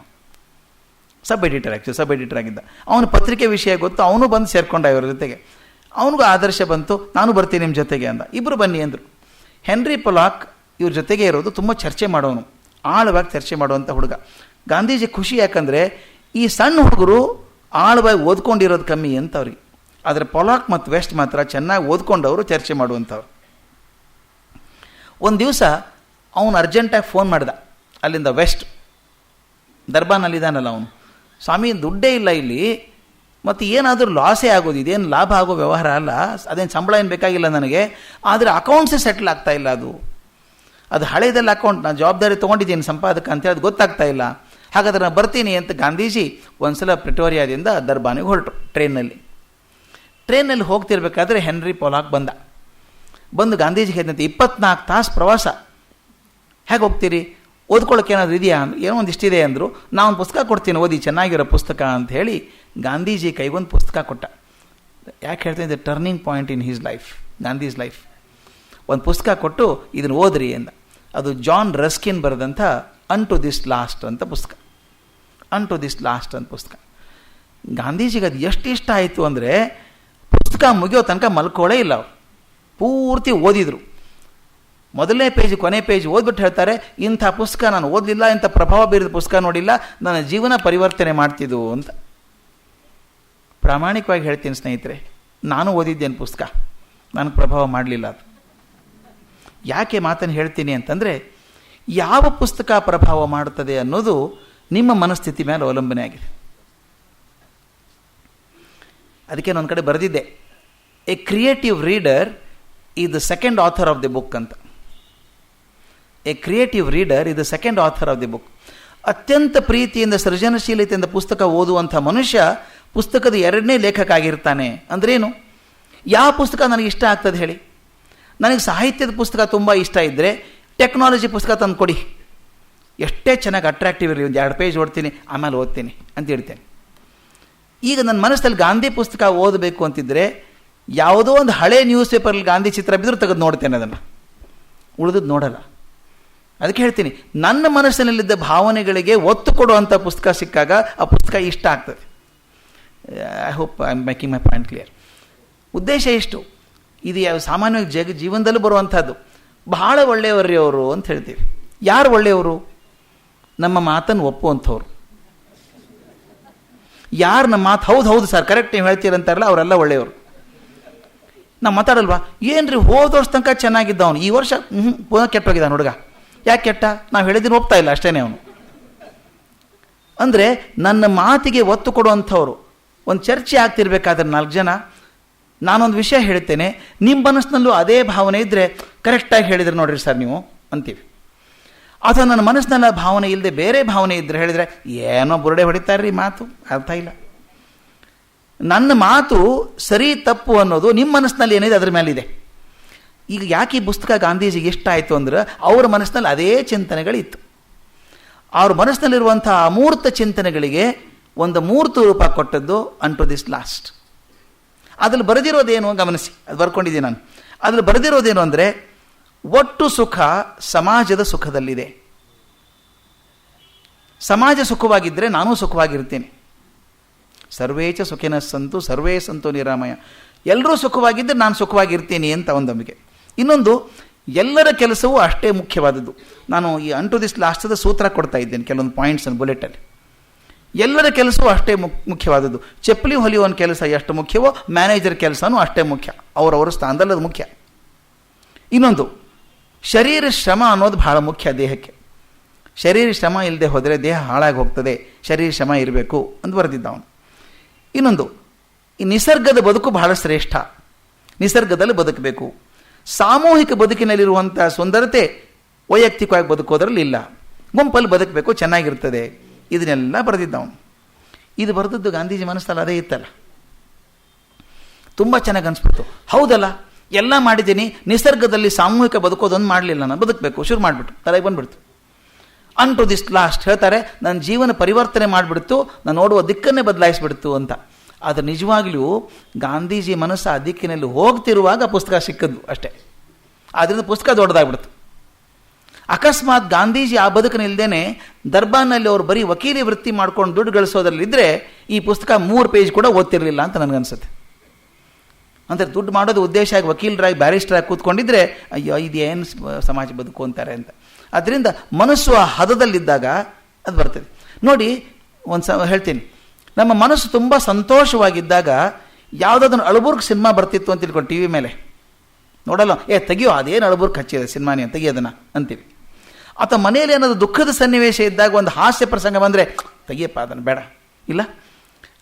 ಸಬ್ ಎಡಿಟರ್ ಆಗಿದ್ದ. ಅವನ ಪತ್ರಿಕೆ ವಿಷಯ ಗೊತ್ತು, ಅವನು ಬಂದು ಸೇರ್ಕೊಂಡ ಇವರ ಜೊತೆಗೆ. ಅವನಿಗೂ ಆದರ್ಶ ಬಂತು, ನಾನು ಬರ್ತೀನಿ ನಿಮ್ಮ ಜೊತೆಗೆ ಅಂದ. ಇಬ್ಬರು ಬನ್ನಿ ಅಂದರು. ಹೆನ್ರಿ ಪೊಲಾಕ್ ಇವ್ರ ಜೊತೆಗೆ ಇರೋದು, ತುಂಬ ಚರ್ಚೆ ಮಾಡೋನು, ಆಳವಾಗಿ ಚರ್ಚೆ ಮಾಡುವಂಥ ಹುಡುಗ. ಗಾಂಧೀಜಿ ಖುಷಿ, ಯಾಕಂದರೆ ಈ ಸಣ್ಣ ಹುಡುಗರು ಆಳವಾಗಿ ಓದ್ಕೊಂಡಿರೋದು ಕಮ್ಮಿ ಅಂತ ಅವ್ರಿಗೆ. ಆದರೆ ಪೊಲಾಕ್ ಮತ್ತು ವೆಸ್ಟ್ ಮಾತ್ರ ಚೆನ್ನಾಗಿ ಓದ್ಕೊಂಡವರು ಚರ್ಚೆ ಮಾಡುವಂಥವ್ರು. ಒಂದು ದಿವಸ ಅವನು ಅರ್ಜೆಂಟಾಗಿ ಫೋನ್ ಮಾಡ್ದ ಅಲ್ಲಿಂದ ವೆಸ್ಟ್, ದರ್ಬಾನಲ್ಲಿದ್ದಾನಲ್ಲ ಅವನು. ಸ್ವಾಮಿ ದುಡ್ಡೇ ಇಲ್ಲ ಇಲ್ಲಿ, ಮತ್ತು ಏನಾದರೂ ಲಾಸೇ ಆಗೋದು, ಇದೇನು ಲಾಭ ಆಗೋ ವ್ಯವಹಾರ ಅಲ್ಲ, ಅದೇನು ಸಂಬಳ ಏನು ಬೇಕಾಗಿಲ್ಲ ನನಗೆ, ಆದರೆ ಅಕೌಂಟ್ಸೇ ಸೆಟ್ಲ್ ಆಗ್ತಾ ಇಲ್ಲ, ಅದು ಹಳೇದೆಲ್ಲ ಅಕೌಂಟ್, ನಾನು ಜವಾಬ್ದಾರಿ ತೊಗೊಂಡಿದ್ದೀನಿ ಸಂಪಾದಕ ಅಂತೇಳಿ ಅದು ಗೊತ್ತಾಗ್ತಾ ಇಲ್ಲ. ಹಾಗಾದ್ರೆ ನಾನು ಬರ್ತೀನಿ ಅಂತ ಗಾಂಧೀಜಿ ಒಂದು ಸಲ ಪ್ರಿಟೋರಿಯಾದಿಂದ ದರ್ಬಾನಿಗೆ ಹೊರಟರು ಟ್ರೈನಲ್ಲಿ ಹೋಗ್ತಿರ್ಬೇಕಾದ್ರೆ ಹೆನ್ರಿ ಪೊಲಾಕ್ ಬಂದು ಗಾಂಧೀಜಿಗೆ ಹೇಳಿದಂತೆ 24 ತಾಸು ಪ್ರವಾಸ, ಹೇಗೆ ಹೋಗ್ತೀರಿ, ಓದ್ಕೊಳ್ಳೋಕೆ ಏನಾದರೂ ಇದೆಯಾ, ಏನೋ ಒಂದಿಷ್ಟಿದೆ ಅಂದರು. ನಾನು ಪುಸ್ತಕ ಕೊಡ್ತೀನಿ, ಓದಿ, ಚೆನ್ನಾಗಿರೋ ಪುಸ್ತಕ ಅಂತ ಹೇಳಿ ಗಾಂಧೀಜಿ ಕೈಗೊಂದು ಪುಸ್ತಕ ಕೊಟ್ಟ. ಯಾಕೆ ಹೇಳ್ತೀನಿ, the turning point in his life, Gandhi's life. ಒಂದು ಪುಸ್ತಕ ಕೊಟ್ಟು ಇದನ್ನು ಓದ್ರಿ ಅಂದ. ಅದು ಜಾನ್ ರಸ್ಕಿನ್ ಬರೆದಂಥ ಅನ್ ಟು ದಿಸ್ ಲಾಸ್ಟ್ ಅಂತ ಪುಸ್ತಕ. ಅನ್ ಟು ದಿಸ್ ಲಾಸ್ಟ್ ಅಂತ ಪುಸ್ತಕ ಗಾಂಧೀಜಿಗೆ ಅದು ಎಷ್ಟು ಇಷ್ಟ ಆಯಿತು ಅಂದರೆ, ಪುಸ್ತಕ ಮುಗಿಯೋ ತನಕ ಮಲ್ಕೊಳ್ಳೇ ಇಲ್ಲ ಅವರು, ಪೂರ್ತಿ ಓದಿದರು. ಮೊದಲನೇ ಪೇಜ್ ಕೊನೆ ಪೇಜ್ ಓದ್ಬಿಟ್ಟು ಹೇಳ್ತಾರೆ, ಇಂಥ ಪುಸ್ತಕ ನಾನು ಓದಲಿಲ್ಲ, ಇಂಥ ಪ್ರಭಾವ ಬೀರಿದ ಪುಸ್ತಕ ನೋಡಿಲ್ಲ, ನನ್ನ ಜೀವನ ಪರಿವರ್ತನೆ ಮಾಡ್ತಿದ್ದು ಅಂತ. ಪ್ರಾಮಾಣಿಕವಾಗಿ ಹೇಳ್ತೀನಿ ಸ್ನೇಹಿತರೆ, ನಾನು ಓದಿದ್ದೇನೆ ಪುಸ್ತಕ, ನನಗೆ ಪ್ರಭಾವ ಮಾಡಲಿಲ್ಲ. ಅದು ಯಾಕೆ ಮಾತನ್ನು ಹೇಳ್ತೀನಿ ಅಂತಂದರೆ, ಯಾವ ಪುಸ್ತಕ ಪ್ರಭಾವ ಮಾಡುತ್ತದೆ ಅನ್ನೋದು ನಿಮ್ಮ ಮನಸ್ಥಿತಿ ಮೇಲೆ ಅವಲಂಬನೆ ಆಗಿದೆ. ಅದಕ್ಕೆ ನಾನು ಕಡೆ ಬರೆದಿದ್ದೆ, a creative reader is the second author of the book ಅಂತ. A creative reader is the second author of the book. ಅತ್ಯಂತ ಪ್ರೀತಿಯಿಂದ ಸೃಜನಶೀಲತೆಯಿಂದ ಪುಸ್ತಕ ಓದುವಂಥ ಮನುಷ್ಯ ಪುಸ್ತಕದ ಎರಡನೇ ಲೇಖಕ ಆಗಿರ್ತಾನೆ. ಅಂದ್ರೇನು? ಯಾವ ಪುಸ್ತಕ ನನಗೆ ಇಷ್ಟ ಆಗ್ತದೆ ಹೇಳಿ? ನನಗೆ ಸಾಹಿತ್ಯದ ಪುಸ್ತಕ ತುಂಬ ಇಷ್ಟ ಇದ್ದರೆ ಟೆಕ್ನಾಲಜಿ ಪುಸ್ತಕ ತಂದು ಕೊಡಿ, ಎಷ್ಟೇ ಚೆನ್ನಾಗಿ ಅಟ್ರಾಕ್ಟಿವ್ ಇರಲಿ, ಒಂದು 2 ಪೇಜ್ ಓದ್ತೀನಿ, ಆಮೇಲೆ ಓದ್ತೀನಿ ಅಂತ ಹೇಳ್ತೇನೆ. ಈಗ ನನ್ನ ಮನಸ್ಸಲ್ಲಿ ಗಾಂಧಿ ಪುಸ್ತಕ ಓದಬೇಕು ಅಂತಿದ್ದರೆ ಯಾವುದೋ ಒಂದು ಹಳೆ ನ್ಯೂಸ್ ಪೇಪರಲ್ಲಿ ಗಾಂಧಿ ಚಿತ್ರ ಬಿದ್ದರೂ ತೆಗೆದು ನೋಡ್ತೇನೆ, ಅದನ್ನು ಉಳಿದದ್ದು ನೋಡಲ್ಲ. ಅದಕ್ಕೆ ಹೇಳ್ತೀನಿ, ನನ್ನ ಮನಸ್ಸಿನಲ್ಲಿದ್ದ ಭಾವನೆಗಳಿಗೆ ಒತ್ತು ಕೊಡುವಂಥ ಪುಸ್ತಕ ಸಿಕ್ಕಾಗ ಆ ಪುಸ್ತಕ ಇಷ್ಟ ಆಗ್ತದೆ. I hope I am making my point clear. ಉದ್ದೇಶ ಇಷ್ಟು, ಇದು ಸಾಮಾನ್ಯವಾಗಿ ಜೀವನದಲ್ಲೂ ಬರುವಂಥದ್ದು. ಬಹಳ ಒಳ್ಳೆಯವ್ರಿ ಅವರು ಅಂತ ಹೇಳ್ತೀವಿ. ಯಾರು ಒಳ್ಳೆಯವರು? ನಮ್ಮ ಮಾತನ್ನು ಒಪ್ಪುವಂಥವ್ರು. ಯಾರು ನಮ್ಮ ಮಾತು ಹೌದು ಸರ್ ಕರೆಕ್ಟ್ ನೀವು ಹೇಳ್ತೀರಂತಾರಲ್ಲ, ಅವರೆಲ್ಲ ಒಳ್ಳೆಯವರು. ನಾವು ಮಾತಾಡಲ್ವಾ, ಏನ್ರಿ ಹೋದ ವರ್ಷ ತನಕ ಚೆನ್ನಾಗಿದ್ದವನು ಈ ವರ್ಷ ಪುನಃ ಕೆಟ್ಟೋಗಿದ್ದಾನೆ ಹುಡುಗ. ಯಾಕೆ ಕೆಟ್ಟ? ನಾವು ಹೇಳಿದ್ದೀನಿ ಒಪ್ತಾ ಇಲ್ಲ ಅಷ್ಟೇ ಅವನು. ಅಂದರೆ ನನ್ನ ಮಾತಿಗೆ ಒತ್ತು ಕೊಡುವಂಥವ್ರು. ಒಂದು ಚರ್ಚೆ ಆಗ್ತಿರ್ಬೇಕಾದ್ರೆ 4 ಜನ, ನಾನೊಂದು ವಿಷಯ ಹೇಳ್ತೇನೆ, ನಿಮ್ಮ ಮನಸ್ಸಿನಲ್ಲೂ ಅದೇ ಭಾವನೆ ಇದ್ದರೆ ಕರೆಕ್ಟಾಗಿ ಹೇಳಿದ್ರೆ ನೋಡ್ರಿ ಸರ್ ನೀವು ಅಂತೀವಿ. ಅಥವಾ ನನ್ನ ಮನಸ್ಸಿನಲ್ಲ ಭಾವನೆ ಇಲ್ಲದೆ ಬೇರೆ ಭಾವನೆ ಇದ್ದರೆ ಹೇಳಿದರೆ ಏನೋ ಬುರುಡೆ ಹೊಡಿತಾರ್ರಿ, ಮಾತು ಅರ್ಥ ಇಲ್ಲ. ನನ್ನ ಮಾತು ಸರಿ ತಪ್ಪು ಅನ್ನೋದು ನಿಮ್ಮ ಮನಸ್ಸಿನಲ್ಲಿ ಏನಿದೆ ಅದ್ರ ಮೇಲಿದೆ. ಈಗ ಯಾಕೆ ಈ ಪುಸ್ತಕ ಗಾಂಧೀಜಿಗೆ ಇಷ್ಟ ಆಯಿತು ಅಂದ್ರೆ, ಅವರ ಮನಸ್ಸಿನಲ್ಲಿ ಅದೇ ಚಿಂತನೆಗಳಿತ್ತು. ಅವ್ರ ಮನಸ್ಸಿನಲ್ಲಿರುವಂಥ ಅಮೂರ್ತ ಚಿಂತನೆಗಳಿಗೆ ಒಂದು ಮೂರ್ತ ರೂಪ ಕೊಟ್ಟದ್ದು ಅನ್ ಟು ದಿಸ್ ಲಾಸ್ಟ್. ಅದ್ರಲ್ಲಿ ಬರೆದಿರೋದೇನು ಗಮನಿಸಿ, ಅದು ಬರ್ಕೊಂಡಿದ್ದೀನಿ ನಾನು. ಅದ್ರಲ್ಲಿ ಬರೆದಿರೋದೇನು ಅಂದರೆ, ಒಟ್ಟು ಸುಖ ಸಮಾಜದ ಸುಖದಲ್ಲಿದೆ. ಸಮಾಜ ಸುಖವಾಗಿದ್ದರೆ ನಾನೂ ಸುಖವಾಗಿರ್ತೀನಿ. ಸರ್ವೇಚ ಸುಖಿನ ಸಂತು ಸರ್ವೇ ಸಂತು ನಿರಾಮಯ. ಎಲ್ಲರೂ ಸುಖವಾಗಿದ್ದರೆ ನಾನು ಸುಖವಾಗಿರ್ತೀನಿ ಅಂತ ಒಂದು ನಂಬಿಕೆ. ಇನ್ನೊಂದು, ಎಲ್ಲರ ಕೆಲಸವೂ ಅಷ್ಟೇ ಮುಖ್ಯವಾದದ್ದು. ನಾನು ಈ ಅನ್ ಟು ದಿಸ್ ಲಾಸ್ಟದ ಸೂತ್ರ ಕೊಡ್ತಾ ಇದ್ದೇನೆ, ಕೆಲವೊಂದು ಪಾಯಿಂಟ್ಸನ್ನು ಬುಲೆಟಲ್ಲಿ. ಎಲ್ಲರ ಕೆಲಸವೂ ಅಷ್ಟೇ ಮುಖ್ಯವಾದದ್ದು. ಚಪ್ಪಲಿ ಹೊಲಿಯುವ ಕೆಲಸ ಎಷ್ಟು ಮುಖ್ಯವೋ ಮ್ಯಾನೇಜರ್ ಕೆಲಸನೂ ಅಷ್ಟೇ ಮುಖ್ಯ. ಅವರವರ ಸ್ಥಾನದಲ್ಲಿ ಅದು ಮುಖ್ಯ. ಇನ್ನೊಂದು, ಶರೀರ ಶ್ರಮ ಅನ್ನೋದು ಬಹಳ ಮುಖ್ಯ ದೇಹಕ್ಕೆ. ಶರೀರ ಶ್ರಮ ಇಲ್ಲದೆ ಹೋದರೆ ದೇಹ ಹಾಳಾಗಿ ಹೋಗ್ತದೆ, ಶರೀರ ಶ್ರಮ ಇರಬೇಕು ಅಂತ ಬರೆದಿದ್ದ ಅವನು. ಇನ್ನೊಂದು, ಈ ನಿಸರ್ಗದ ಬದುಕು ಬಹಳ ಶ್ರೇಷ್ಠ, ನಿಸರ್ಗದಲ್ಲಿ ಬದುಕಬೇಕು. ಸಾಮೂಹಿಕ ಬದುಕಿನಲ್ಲಿರುವಂಥ ಸುಂದರತೆ ವೈಯಕ್ತಿಕವಾಗಿ ಬದುಕೋದ್ರಲ್ಲಿ ಇಲ್ಲ. ಗುಂಪಲ್ಲಿ ಬದುಕಬೇಕು, ಚೆನ್ನಾಗಿರ್ತದೆ. ಇದನ್ನೆಲ್ಲ ಬರೆದಿದ್ದ ಅವನು. ಇದು ಬರೆದದ್ದು ಗಾಂಧೀಜಿ ಮನಸ್ಸಲ್ಲಿ ಅದೇ ಇತ್ತಲ್ಲ, ತುಂಬ ಚೆನ್ನಾಗಿ ಅನಿಸ್ಬಿಡ್ತು. ಹೌದಲ್ಲ, ಎಲ್ಲ ಮಾಡಿದ್ದೀನಿ, ನಿಸರ್ಗದಲ್ಲಿ ಸಾಮೂಹಿಕ ಬದುಕೋದೊಂದು ಮಾಡಲಿಲ್ಲ, ನಾನು ಬದುಕಬೇಕು ಶುರು ಮಾಡಿಬಿಟ್ಟು ತಲೆಗೆ ಬಂದುಬಿಡ್ತು. ಅನ್ ಟು ದಿಸ್ ಲಾಸ್ಟ್ ಹೇಳ್ತಾರೆ, ನನ್ನ ಜೀವನ ಪರಿವರ್ತನೆ ಮಾಡಿಬಿಡ್ತು, ನಾನು ನೋಡುವ ದಿಕ್ಕನ್ನೇ ಬದಲಾಯಿಸಿಬಿಡ್ತು ಅಂತ. ಆದರೆ ನಿಜವಾಗ್ಲೂ ಗಾಂಧೀಜಿ ಮನಸ್ಸು ಆ ದಿಕ್ಕಿನಲ್ಲಿ ಹೋಗ್ತಿರುವಾಗ ಪುಸ್ತಕ ಸಿಕ್ಕದ್ದು ಅಷ್ಟೇ. ಆದ್ದರಿಂದ ಪುಸ್ತಕ ದೊಡ್ಡದಾಗ್ಬಿಡ್ತು. ಅಕಸ್ಮಾತ್ ಗಾಂಧೀಜಿ ಆ ಬದುಕಿನಿಲ್ದೇನೆ ದರ್ಬಾರ್ನಲ್ಲಿ ಅವರು ಬರೀ ವಕೀಲಿ ವೃತ್ತಿ ಮಾಡ್ಕೊಂಡು ದುಡ್ಡು ಗಳಿಸೋದ್ರಲ್ಲಿದ್ದರೆ ಈ ಪುಸ್ತಕ 3 ಪೇಜ್ ಕೂಡ ಓದ್ತಿರಲಿಲ್ಲ ಅಂತ ನನಗನ್ಸುತ್ತೆ. ಅಂದರೆ ದುಡ್ಡು ಮಾಡೋದು ಉದ್ದೇಶ ಆಗಿ ವಕೀಲರಾಗಿ ಬ್ಯಾರಿಸ್ಟರಾಗಿ ಕೂತ್ಕೊಂಡಿದ್ರೆ ಅಯ್ಯೋ ಇದೇನು ಸಮಾಜ ಬದುಕು ಅಂತಾರೆ ಅಂತ. ಅದರಿಂದ ಮನಸ್ಸು ಆ ಹದದಲ್ಲಿದ್ದಾಗ ಅದು ಬರ್ತದೆ. ನೋಡಿ, ಹೇಳ್ತೀನಿ, ನಮ್ಮ ಮನಸ್ಸು ತುಂಬ ಸಂತೋಷವಾಗಿದ್ದಾಗ ಯಾವುದಾದ್ರೂ ಅಳಬುರ್ಗ್ ಸಿನಿಮಾ ಬರ್ತಿತ್ತು ಅಂತ ತಿಳ್ಕೊಂಡು ಟಿ ವಿ ಮೇಲೆ ನೋಡಲ್ಲ, ತೆಗಿಯೋ ಅದೇನು ಅಳಬುರ್ಗ್ ಹಚ್ಚಿದೆ ಸಿನಿಮಾನೇ ತೆಗಿಯೋದನ್ನು ಅಂತೀವಿ. ಅಥವಾ ಮನೆಯಲ್ಲಿ ಏನಾದರೂ ದುಃಖದ ಸನ್ನಿವೇಶ ಇದ್ದಾಗ ಒಂದು ಹಾಸ್ಯ ಪ್ರಸಂಗ ಬಂದರೆ ತೆಗಿಯಪ್ಪ ಅದನ್ನು ಬೇಡ, ಇಲ್ಲ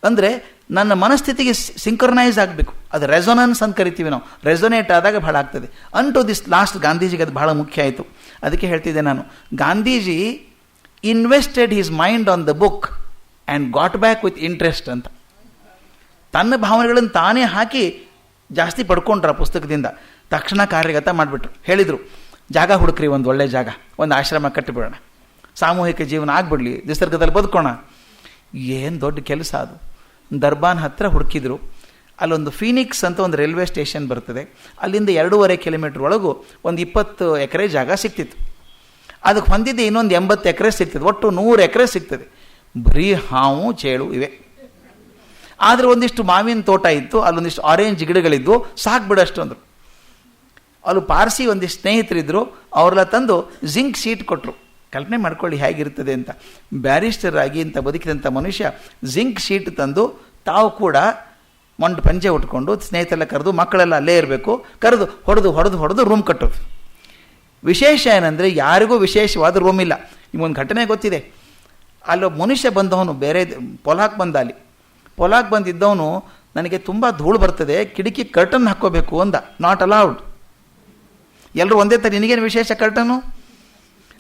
ಅಂದರೆ ನನ್ನ ಮನಸ್ಥಿತಿಗೆ ಸಿಂಕ್ರನೈಸ್ ಆಗಬೇಕು. ಅದು ರೆಸೊನೆನ್ಸ್ ಅಂತ ಕರಿತೀವಿ ನಾವು. ರೆಸೊನೇಟ್ ಆದಾಗ ಭಾಳ ಆಗ್ತದೆ. ಅಂಟು ದಿಸ್ ಲಾಸ್ಟ್ ಗಾಂಧೀಜಿಗೆ ಅದು ಭಾಳ ಮುಖ್ಯ ಆಯಿತು. ಅದಕ್ಕೆ ಹೇಳ್ತಿದ್ದೆ ನಾನು, Gandhiji invested his mind on the book and got back with interest ಅಂತ. ತನ್ನ ಭಾವನೆಗಳನ್ನು ತಾನೇ ಹಾಕಿ ಜಾಸ್ತಿ ಪಡ್ಕೊಂಡ್ರು ಆ ಪುಸ್ತಕದಿಂದ. ತಕ್ಷಣ ಕಾರ್ಯಗತ ಮಾಡಿಬಿಟ್ರು. ಹೇಳಿದರು, ಜಾಗ ಹುಡುಕ್ರಿ, ಒಂದು ಒಳ್ಳೆ ಜಾಗ, ಒಂದು ಆಶ್ರಮ ಕಟ್ಟಿಬಿಡೋಣ, ಸಾಮೂಹಿಕ ಜೀವನ ಆಗಿಬಿಡಲಿ, ನಿಸರ್ಗದಲ್ಲಿ ಬದುಕೋಣ. ಏನು ದೊಡ್ಡ ಕೆಲಸ ಅದು. ದರ್ಬಾನ್ ಹತ್ತಿರ ಹುಡುಕಿದ್ರು. ಅಲ್ಲೊಂದು ಫೀನಿಕ್ಸ್ ಅಂತ ಒಂದು ರೈಲ್ವೆ ಸ್ಟೇಷನ್ ಬರ್ತದೆ. ಅಲ್ಲಿಂದ 2.5 ಕಿಲೋಮೀಟ್ರ್ ಒಳಗೂ ಒಂದು 20 ಎಕರೆ ಜಾಗ ಸಿಗ್ತಿತ್ತು. ಅದಕ್ಕೆ ಹೊಂದಿದ್ದೆ ಇನ್ನೊಂದು 80 ಎಕರೆ ಸಿಗ್ತದೆ. ಒಟ್ಟು 100 ಎಕರೆ ಸಿಗ್ತದೆ. ಬರೀ ಹಾವು ಚೇಳು ಇವೆ. ಆದರೆ ಒಂದಿಷ್ಟು ಮಾವಿನ ತೋಟ ಇತ್ತು, ಅಲ್ಲೊಂದಿಷ್ಟು ಆರೆಂಜ್ ಗಿಡಗಳಿದ್ವು, ಸಾಕು ಬಿಡಷ್ಟು ಅಂದರು. ಅಲ್ಲಿ ಪಾರ್ಸಿ ಒಂದಿಷ್ಟು ಸ್ನೇಹಿತರಿದ್ದರು, ಅವರೆಲ್ಲ ತಂದು ಜಿಂಕ್ ಶೀಟ್ ಕೊಟ್ಟರು. ಕಲ್ಪನೆ ಮಾಡ್ಕೊಳ್ಳಿ ಹೇಗಿರ್ತದೆ ಅಂತ. ಬ್ಯಾರಿಸ್ಟರ್ ಆಗಿ ಅಂತ ಬದುಕಿದಂಥ ಮನುಷ್ಯ ಜಿಂಕ್ ಶೀಟ್ ತಂದು ತಾವು ಕೂಡ ಮೊಂಡು ಪಂಚೆ ಉಟ್ಕೊಂಡು ಸ್ನೇಹಿತರೆಲ್ಲ ಕರೆದು, ಮಕ್ಕಳೆಲ್ಲ ಅಲ್ಲೇ ಇರಬೇಕು, ಕರೆದು ಹೊಡೆದು ರೂಮ್ ಕಟ್ಟೋದು. ವಿಶೇಷ ಏನಂದರೆ ಯಾರಿಗೂ ವಿಶೇಷವಾದ ರೂಮ್ ಇಲ್ಲ. ನಿಮಗೊಂದು ಘಟನೆ ಗೊತ್ತಿದೆ. ಅಲ್ಲೊಬ್ಬ ಮನುಷ್ಯ ಬಂದವನು ಬೇರೆ ಪೊಲಾಕ್ ಬಂದ. ಅಲ್ಲಿ ಪೊಲಾಕ್ ಬಂದಿದ್ದವನು, ನನಗೆ ತುಂಬ ಧೂಳು ಬರ್ತದೆ, ಕಿಟಕಿ ಕರ್ಟನ್ ಹಾಕ್ಕೋಬೇಕು ಅಂದ. Not allowed. ಎಲ್ಲರೂ ಒಂದೇ ಥರ, ನಿನಗೇನು ವಿಶೇಷ ಕರ್ಟನು?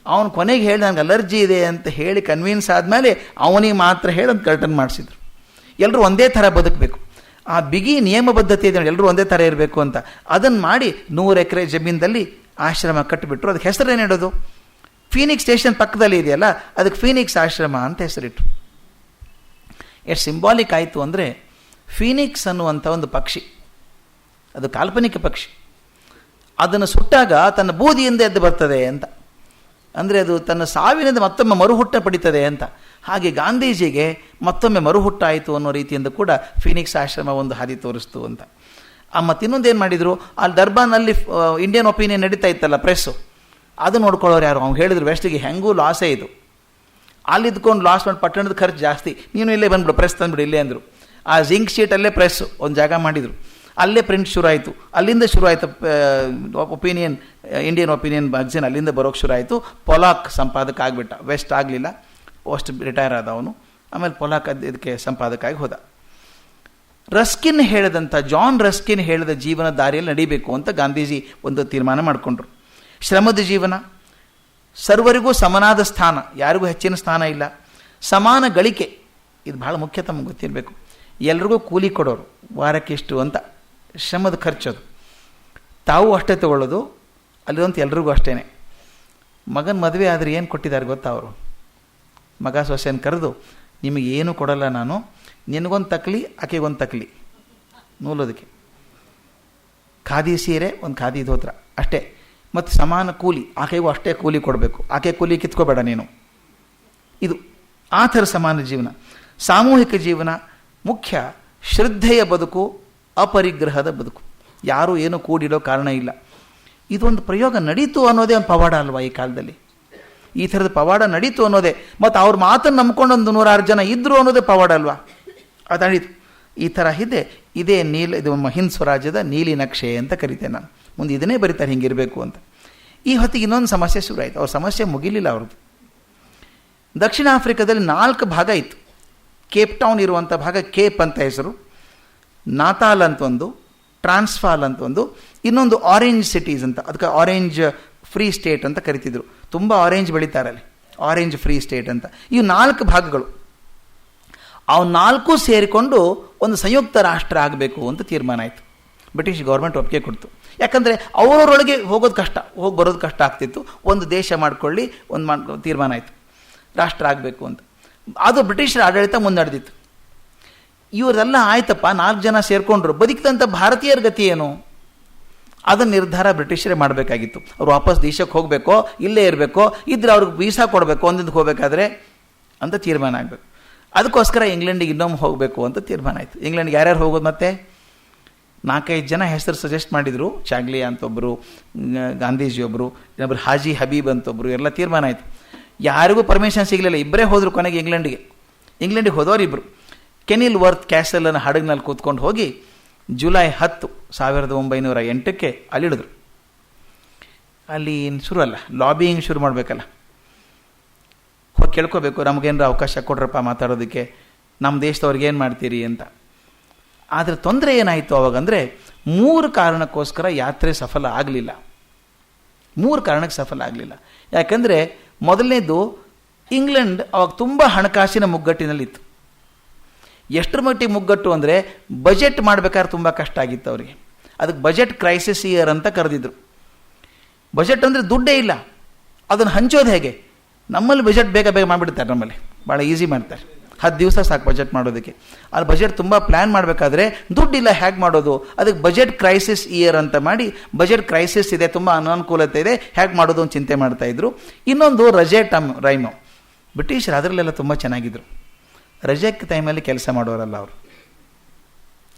ಅವನು ಕೊನೆಗೆ ಹೇಳಿ ನನಗೆ ಅಲರ್ಜಿ ಇದೆ ಅಂತ ಹೇಳಿ ಕನ್ವಿನ್ಸ್ ಆದಮೇಲೆ ಅವನಿಗೆ ಮಾತ್ರ ಹೇಳಿ ಒಂದು ಕರ್ಟನ್ ಮಾಡಿಸಿದ್ರು. ಎಲ್ಲರೂ ಒಂದೇ ಥರ ಬದುಕಬೇಕು, ಆ ಬಿಗಿ ನಿಯಮಬದ್ಧತೆ ಇದೆ, ಎಲ್ಲರೂ ಒಂದೇ ಥರ ಇರಬೇಕು ಅಂತ. ಅದನ್ನು ಮಾಡಿ 100 ಎಕರೆ ಜಮೀನಲ್ಲಿ ಆಶ್ರಮ ಕಟ್ಟಿಬಿಟ್ರು. ಅದಕ್ಕೆ ಹೆಸರೇನಿಡೋದು? ಫೀನಿಕ್ಸ್ ಸ್ಟೇಷನ್ ಪಕ್ಕದಲ್ಲಿ ಇದೆಯಲ್ಲ, ಅದಕ್ಕೆ ಫೀನಿಕ್ಸ್ ಆಶ್ರಮ ಅಂತ ಹೆಸರಿಟ್ರು. ಎಷ್ಟು ಸಿಂಬಾಲಿಕ್ ಆಯಿತು ಅಂದರೆ, ಫೀನಿಕ್ಸ್ ಅನ್ನುವಂಥ ಒಂದು ಪಕ್ಷಿ, ಅದು ಕಾಲ್ಪನಿಕ ಪಕ್ಷಿ, ಅದನ್ನು ಸುಟ್ಟಾಗ ತನ್ನ ಬೂದಿಯಿಂದ ಎದ್ದು ಬರ್ತದೆ ಅಂತ. ಅಂದರೆ ಅದು ತನ್ನ ಸಾವಿನಿಂದ ಮತ್ತೊಮ್ಮೆ ಮರುಹುಟ್ಟ ಪಡಿತದೆ ಅಂತ. ಹಾಗೆ ಗಾಂಧೀಜಿಗೆ ಮತ್ತೊಮ್ಮೆ ಮರುಹುಟ್ಟಾಯಿತು ಅನ್ನೋ ರೀತಿಯಿಂದ ಕೂಡ ಫೀನಿಕ್ಸ್ ಆಶ್ರಮ ಒಂದು ಹಾದಿ ತೋರಿಸ್ತು ಅಂತ. ಮತ್ತು ಇನ್ನೊಂದೇನು ಮಾಡಿದರು, ಅಲ್ಲಿ ದರ್ಬಾನಲ್ಲಿ ಇಂಡಿಯನ್ ಒಪಿನಿಯನ್ ನಡೀತಾ ಇತ್ತಲ್ಲ, ಪ್ರೆಸ್ಸು, ಅದು ನೋಡ್ಕೊಳ್ಳೋರು ಯಾರು? ಅವ್ನು ಹೇಳಿದ್ರು, ವೆಸ್ಟಿಗೆ ಹೆಂಗೂ ಲಾಸೇ ಇದು, ಅಲ್ಲಿದ್ಕೊಂಡು ಲಾಸ್ ಮಾಡಿ ಪಟ್ಟಣದ ಖರ್ಚು ಜಾಸ್ತಿ, ನೀನು ಇಲ್ಲೇ ಬಂದುಬಿಡು, ಪ್ರೆಸ್ ತಂದುಬಿಡು ಇಲ್ಲೇ ಅಂದರು. ಆ ಜಿಂಕ್ ಶೀಟಲ್ಲೇ ಪ್ರೆಸ್ಸು ಒಂದು ಜಾಗ ಮಾಡಿದರು. ಅಲ್ಲೇ ಪ್ರಿಂಟ್ ಶುರು ಆಯಿತು. ಅಲ್ಲಿಂದ ಶುರು ಆಯಿತು ಒಪಿನಿಯನ್, ಇಂಡಿಯನ್ ಒಪಿನಿಯನ್ ಮ್ಯಾಗ್ಝಿನ್ ಅಲ್ಲಿಂದ ಬರೋಕ್ಕೆ ಶುರು ಆಯಿತು. ಪೊಲಾಕ್ ಸಂಪಾದಕ ಆಗಿಬಿಟ್ಟ. ವೆಸ್ಟ್ ಆಗಲಿಲ್ಲ, ಅಷ್ಟು ರಿಟೈರ್ ಆದ ಅವನು. ಆಮೇಲೆ ಪೊಲಾಕ್ ಇದಕ್ಕೆ ಸಂಪಾದಕ ಆಗಿ ಹೋದ. ರಸ್ಕಿನ್ ಹೇಳಿದಂಥ, ಜಾನ್ ರಸ್ಕಿನ್ ಹೇಳಿದ ಜೀವನ ದಾರಿಯಲ್ಲಿ ನಡೀಬೇಕು ಅಂತ ಗಾಂಧೀಜಿ ಒಂದು ತೀರ್ಮಾನ ಮಾಡಿಕೊಂಡ್ರು. ಶ್ರಮದ ಜೀವನ, ಸರ್ವರಿಗೂ ಸಮನಾದ ಸ್ಥಾನ, ಯಾರಿಗೂ ಹೆಚ್ಚಿನ ಸ್ಥಾನ ಇಲ್ಲ, ಸಮಾನ ಗಳಿಕೆ, ಇದು ಭಾಳ ಮುಖ್ಯ, ತಮಗೆ ಗೊತ್ತಿರಬೇಕು. ಎಲ್ರಿಗೂ ಕೂಲಿ ಕೊಡೋರು, ವಾರಕ್ಕಿಷ್ಟು ಅಂತ ಶ್ರಮದ ಖರ್ಚದು, ತಾವು ಅಷ್ಟೇ ತಗೊಳ್ಳೋದು, ಅಲ್ಲಿರುವಂಥ ಎಲ್ರಿಗೂ ಅಷ್ಟೇ. ಮಗನ ಮದುವೆ ಆದರೆ ಏನು ಕೊಟ್ಟಿದ್ದಾರೆ ಗೊತ್ತಾ ಅವರು? ಮಗ ಸೊಸೆಯನ್ನು ಕರೆದು, ನಿಮಗೇನು ಕೊಡಲ್ಲ ನಾನು, ನಿನಗೊಂದು ತಕ್ಲಿ, ಆಕೆಗೊಂದು ತಕ್ಲಿ ನೂಲೋದಕ್ಕೆ, ಖಾದಿ ಸೀರೆ, ಒಂದು ಖಾದಿ ಧೋತ್ರ ಅಷ್ಟೇ, ಮತ್ತು ಸಮಾನ ಕೂಲಿ, ಆಕೆಗೂ ಅಷ್ಟೇ ಕೂಲಿ ಕೊಡಬೇಕು, ಆಕೆ ಕೂಲಿ ಕಿತ್ಕೋಬೇಡ ನೀನು. ಇದು ಆ ಥರ ಸಮಾನ ಜೀವನ. ಸಾಮೂಹಿಕ ಜೀವನ ಮುಖ್ಯ. ಶ್ರದ್ಧೆಯ ಬದುಕು, ಅಪರಿಗ್ರಹದ ಬದುಕು. ಯಾರೂ ಏನೂ ಕೂಡಿಡೋ ಕಾರಣ ಇಲ್ಲ. ಇದೊಂದು ಪ್ರಯೋಗ ನಡೀತು ಅನ್ನೋದೇ ಒಂದು ಪವಾಡ ಅಲ್ವಾ ಈ ಕಾಲದಲ್ಲಿ? ಈ ಥರದ ಪವಾಡ ನಡೀತು ಅನ್ನೋದೇ, ಮತ್ತು ಅವ್ರ ಮಾತನ್ನು ನಂಬ್ಕೊಂಡು ಒಂದು 106 ಜನ ಇದ್ದರು ಅನ್ನೋದೇ ಪವಾಡ ಅಲ್ವಾ? ಅದು ನಡೀತು. ಈ ಥರ ಇದೇ ಇದು ಹಿಂದ್ ಸ್ವರಾಜ್ಯದ ನೀಲಿ ನಕ್ಷೆ ಅಂತ ಕರಿತೇನೆ ನಾನು. ಮುಂದೆ ಇದನ್ನೇ ಬರೀತಾರೆ, ಹಿಂಗಿರಬೇಕು ಅಂತ. ಈ ಹೊತ್ತಿಗೆ ಇನ್ನೊಂದು ಸಮಸ್ಯೆ ಶುರು ಆಯಿತು. ಅವ್ರ ಸಮಸ್ಯೆ ಮುಗಿಲಿಲ್ಲ ಅವ್ರದ್ದು. ದಕ್ಷಿಣ ಆಫ್ರಿಕಾದಲ್ಲಿ 4 ಭಾಗ ಇತ್ತು. ಕೇಪ್ ಟೌನ್ ಇರುವಂಥ ಭಾಗ ಕೇಪ್ ಅಂತ ಹೆಸರು, ನಾತಾಲ್ ಅಂತ ಒಂದು, ಟ್ರಾನ್ಸ್ಫಾಲ್ ಅಂತ ಒಂದು, ಇನ್ನೊಂದು ಆರೆಂಜ್ ಸಿಟೀಸ್ ಅಂತ, ಅದಕ್ಕೆ ಆರೆಂಜ್ ಫ್ರೀ ಸ್ಟೇಟ್ ಅಂತ ಕರಿತಿದ್ರು. ತುಂಬ ಆರೆಂಜ್ ಬೆಳೀತಾರಲ್ಲಿ, ಆರೆಂಜ್ ಫ್ರೀ ಸ್ಟೇಟ್ ಅಂತ. ಇವು 4 ಭಾಗಗಳು. ಅವು 4 ಸೇರಿಕೊಂಡು ಒಂದು ಸಂಯುಕ್ತ ರಾಷ್ಟ್ರ ಆಗಬೇಕು ಅಂತ ತೀರ್ಮಾನ ಆಯಿತು. ಬ್ರಿಟಿಷ್ ಗೌರ್ಮೆಂಟ್ ಒಪ್ಪಿಗೆ ಕೊಡ್ತು. ಯಾಕಂದರೆ ಅವರೊಳಗೆ ಹೋಗೋದು ಕಷ್ಟ, ಹೋಗಿ ಬರೋದು ಕಷ್ಟ ಆಗ್ತಿತ್ತು. ಒಂದು ದೇಶ ಮಾಡ್ಕೊಳ್ಳಿ, ತೀರ್ಮಾನ ಆಯಿತು, ರಾಷ್ಟ್ರ ಆಗಬೇಕು ಅಂತ. ಅದು ಬ್ರಿಟಿಷರ ಆಡಳಿತ ಮುನ್ನಡೆದಿತ್ತು. ಇವರೆಲ್ಲ ಆಯ್ತಪ್ಪ, 4 ಜನ ಸೇರಿಕೊಂಡ್ರು, ಬದುಕಿದಂಥ ಭಾರತೀಯರ ಗತಿ ಏನು? ಅದನ್ನು ನಿರ್ಧಾರ ಬ್ರಿಟಿಷರೇ ಮಾಡಬೇಕಾಗಿತ್ತು. ಅವ್ರು ವಾಪಸ್ ದೇಶಕ್ಕೆ ಹೋಗಬೇಕೋ, ಇಲ್ಲೇ ಇರಬೇಕೋ, ಇದ್ರೆ ಅವ್ರಿಗೆ ವೀಸಾ ಕೊಡಬೇಕು ಒಂದಕ್ಕೆ ಹೋಗಬೇಕಾದ್ರೆ ಅಂತ ತೀರ್ಮಾನ ಆಗಬೇಕು. ಅದಕ್ಕೋಸ್ಕರ ಇಂಗ್ಲೆಂಡಿಗೆ ಇನ್ನೊಮ್ಮೆ ಹೋಗಬೇಕು ಅಂತ ತೀರ್ಮಾನ ಆಯಿತು. ಇಂಗ್ಲೆಂಡ್ಗೆ ಯಾರ್ಯಾರು ಹೋಗೋದು? ಮತ್ತೆ 4-5 ಜನ ಹೆಸರು ಸಜೆಸ್ಟ್ ಮಾಡಿದರು. ಚಾಗ್ಲಿಯಾ ಅಂತೊಬ್ಬರು, ಗಾಂಧೀಜಿಯೊಬ್ಬರು, ಇನ್ನೊಬ್ಬರು ಹಾಜಿ ಹಬೀಬ್ ಅಂತೊಬ್ಬರು, ಎಲ್ಲ ತೀರ್ಮಾನ ಆಯಿತು. ಯಾರಿಗೂ ಪರ್ಮಿಷನ್ ಸಿಗಲಿಲ್ಲ. ಇಬ್ಬರೇ ಹೋದರು ಕೊನೆಗೆ ಇಂಗ್ಲೆಂಡಿಗೆ. ಇಂಗ್ಲೆಂಡಿಗೆ ಹೋದವರು ಇಬ್ಬರು. ಕೆನಿಲ್ ವರ್ತ್ ಕ್ಯಾಸಲನ್ನು ಹಡಗಿನಲ್ಲಿ ಕೂತ್ಕೊಂಡು ಹೋಗಿ ಜುಲೈ 10, 1908 ಅಲ್ಲಿಳಿದ್ರು. ಅಲ್ಲಿ ಶುರು ಅಲ್ಲ, ಲಾಬಿಯಿಂಗ್ ಶುರು ಮಾಡಬೇಕಲ್ಲ, ಹೋಗಿ ಕೇಳ್ಕೋಬೇಕು, ನಮಗೇನಾರ ಅವಕಾಶ ಕೊಡ್ರಪ್ಪ ಮಾತಾಡೋದಕ್ಕೆ, ನಮ್ಮ ದೇಶದವ್ರಿಗೆ ಏನು ಮಾಡ್ತೀರಿ ಅಂತ. ಆದರೆ ತೊಂದರೆ ಏನಾಯಿತು ಅವಾಗಂದರೆ 3 ಕಾರಣಕ್ಕೋಸ್ಕರ ಯಾತ್ರೆ ಸಫಲ ಆಗಲಿಲ್ಲ. 3 ಕಾರಣಕ್ಕೆ ಸಫಲ ಆಗಲಿಲ್ಲ. ಯಾಕಂದರೆ ಮೊದಲನೇದು, ಇಂಗ್ಲೆಂಡ್ ಅವಾಗ ತುಂಬ ಹಣಕಾಸಿನ ಮುಗ್ಗಟ್ಟಿನಲ್ಲಿತ್ತು. ಎಷ್ಟರ ಮಟ್ಟಿಗೆ ಮುಗ್ಗಟ್ಟು ಅಂದರೆ ಬಜೆಟ್ ಮಾಡಬೇಕಾದ್ರೆ ತುಂಬ ಕಷ್ಟ ಆಗಿತ್ತು ಅವರಿಗೆ. ಅದಕ್ಕೆ ಬಜೆಟ್ ಕ್ರೈಸಿಸ್ ಇಯರ್ ಅಂತ ಕರೆದಿದ್ರು. ಬಜೆಟ್ ಅಂದರೆ ದುಡ್ಡೇ ಇಲ್ಲ, ಅದನ್ನು ಹಂಚೋದು ಹೇಗೆ? ನಮ್ಮಲ್ಲಿ ಬಜೆಟ್ ಬೇಗ ಬೇಗ ಮಾಡಿಬಿಡ್ತಾರೆ, ನಮ್ಮಲ್ಲಿ ಭಾಳ ಈಸಿ ಮಾಡ್ತಾರೆ, 10 ದಿವಸ ಸಾಕು ಬಜೆಟ್ ಮಾಡೋದಕ್ಕೆ. ಅಲ್ಲಿ ಬಜೆಟ್ ತುಂಬ ಪ್ಲ್ಯಾನ್ ಮಾಡಬೇಕಾದ್ರೆ ದುಡ್ಡಿಲ್ಲ, ಹೇಗೆ ಮಾಡೋದು? ಅದಕ್ಕೆ ಬಜೆಟ್ ಕ್ರೈಸಿಸ್ ಇಯರ್ ಅಂತ ಮಾಡಿ, ಬಜೆಟ್ ಕ್ರೈಸಿಸ್ ಇದೆ, ತುಂಬ ಅನಾನುಕೂಲತೆ ಇದೆ, ಹೇಗೆ ಮಾಡೋದು ಅಂತ ಚಿಂತೆ ಮಾಡ್ತಾಯಿದ್ರು. ಇನ್ನೊಂದು ರಜೆ ರೈಮು. ಬ್ರಿಟಿಷರು ಅದರಲ್ಲೆಲ್ಲ ತುಂಬ ಚೆನ್ನಾಗಿದ್ರು. ರಜೆಕ್ಕೆ ಟೈಮಲ್ಲಿ ಕೆಲಸ ಮಾಡೋರಲ್ಲ ಅವರು.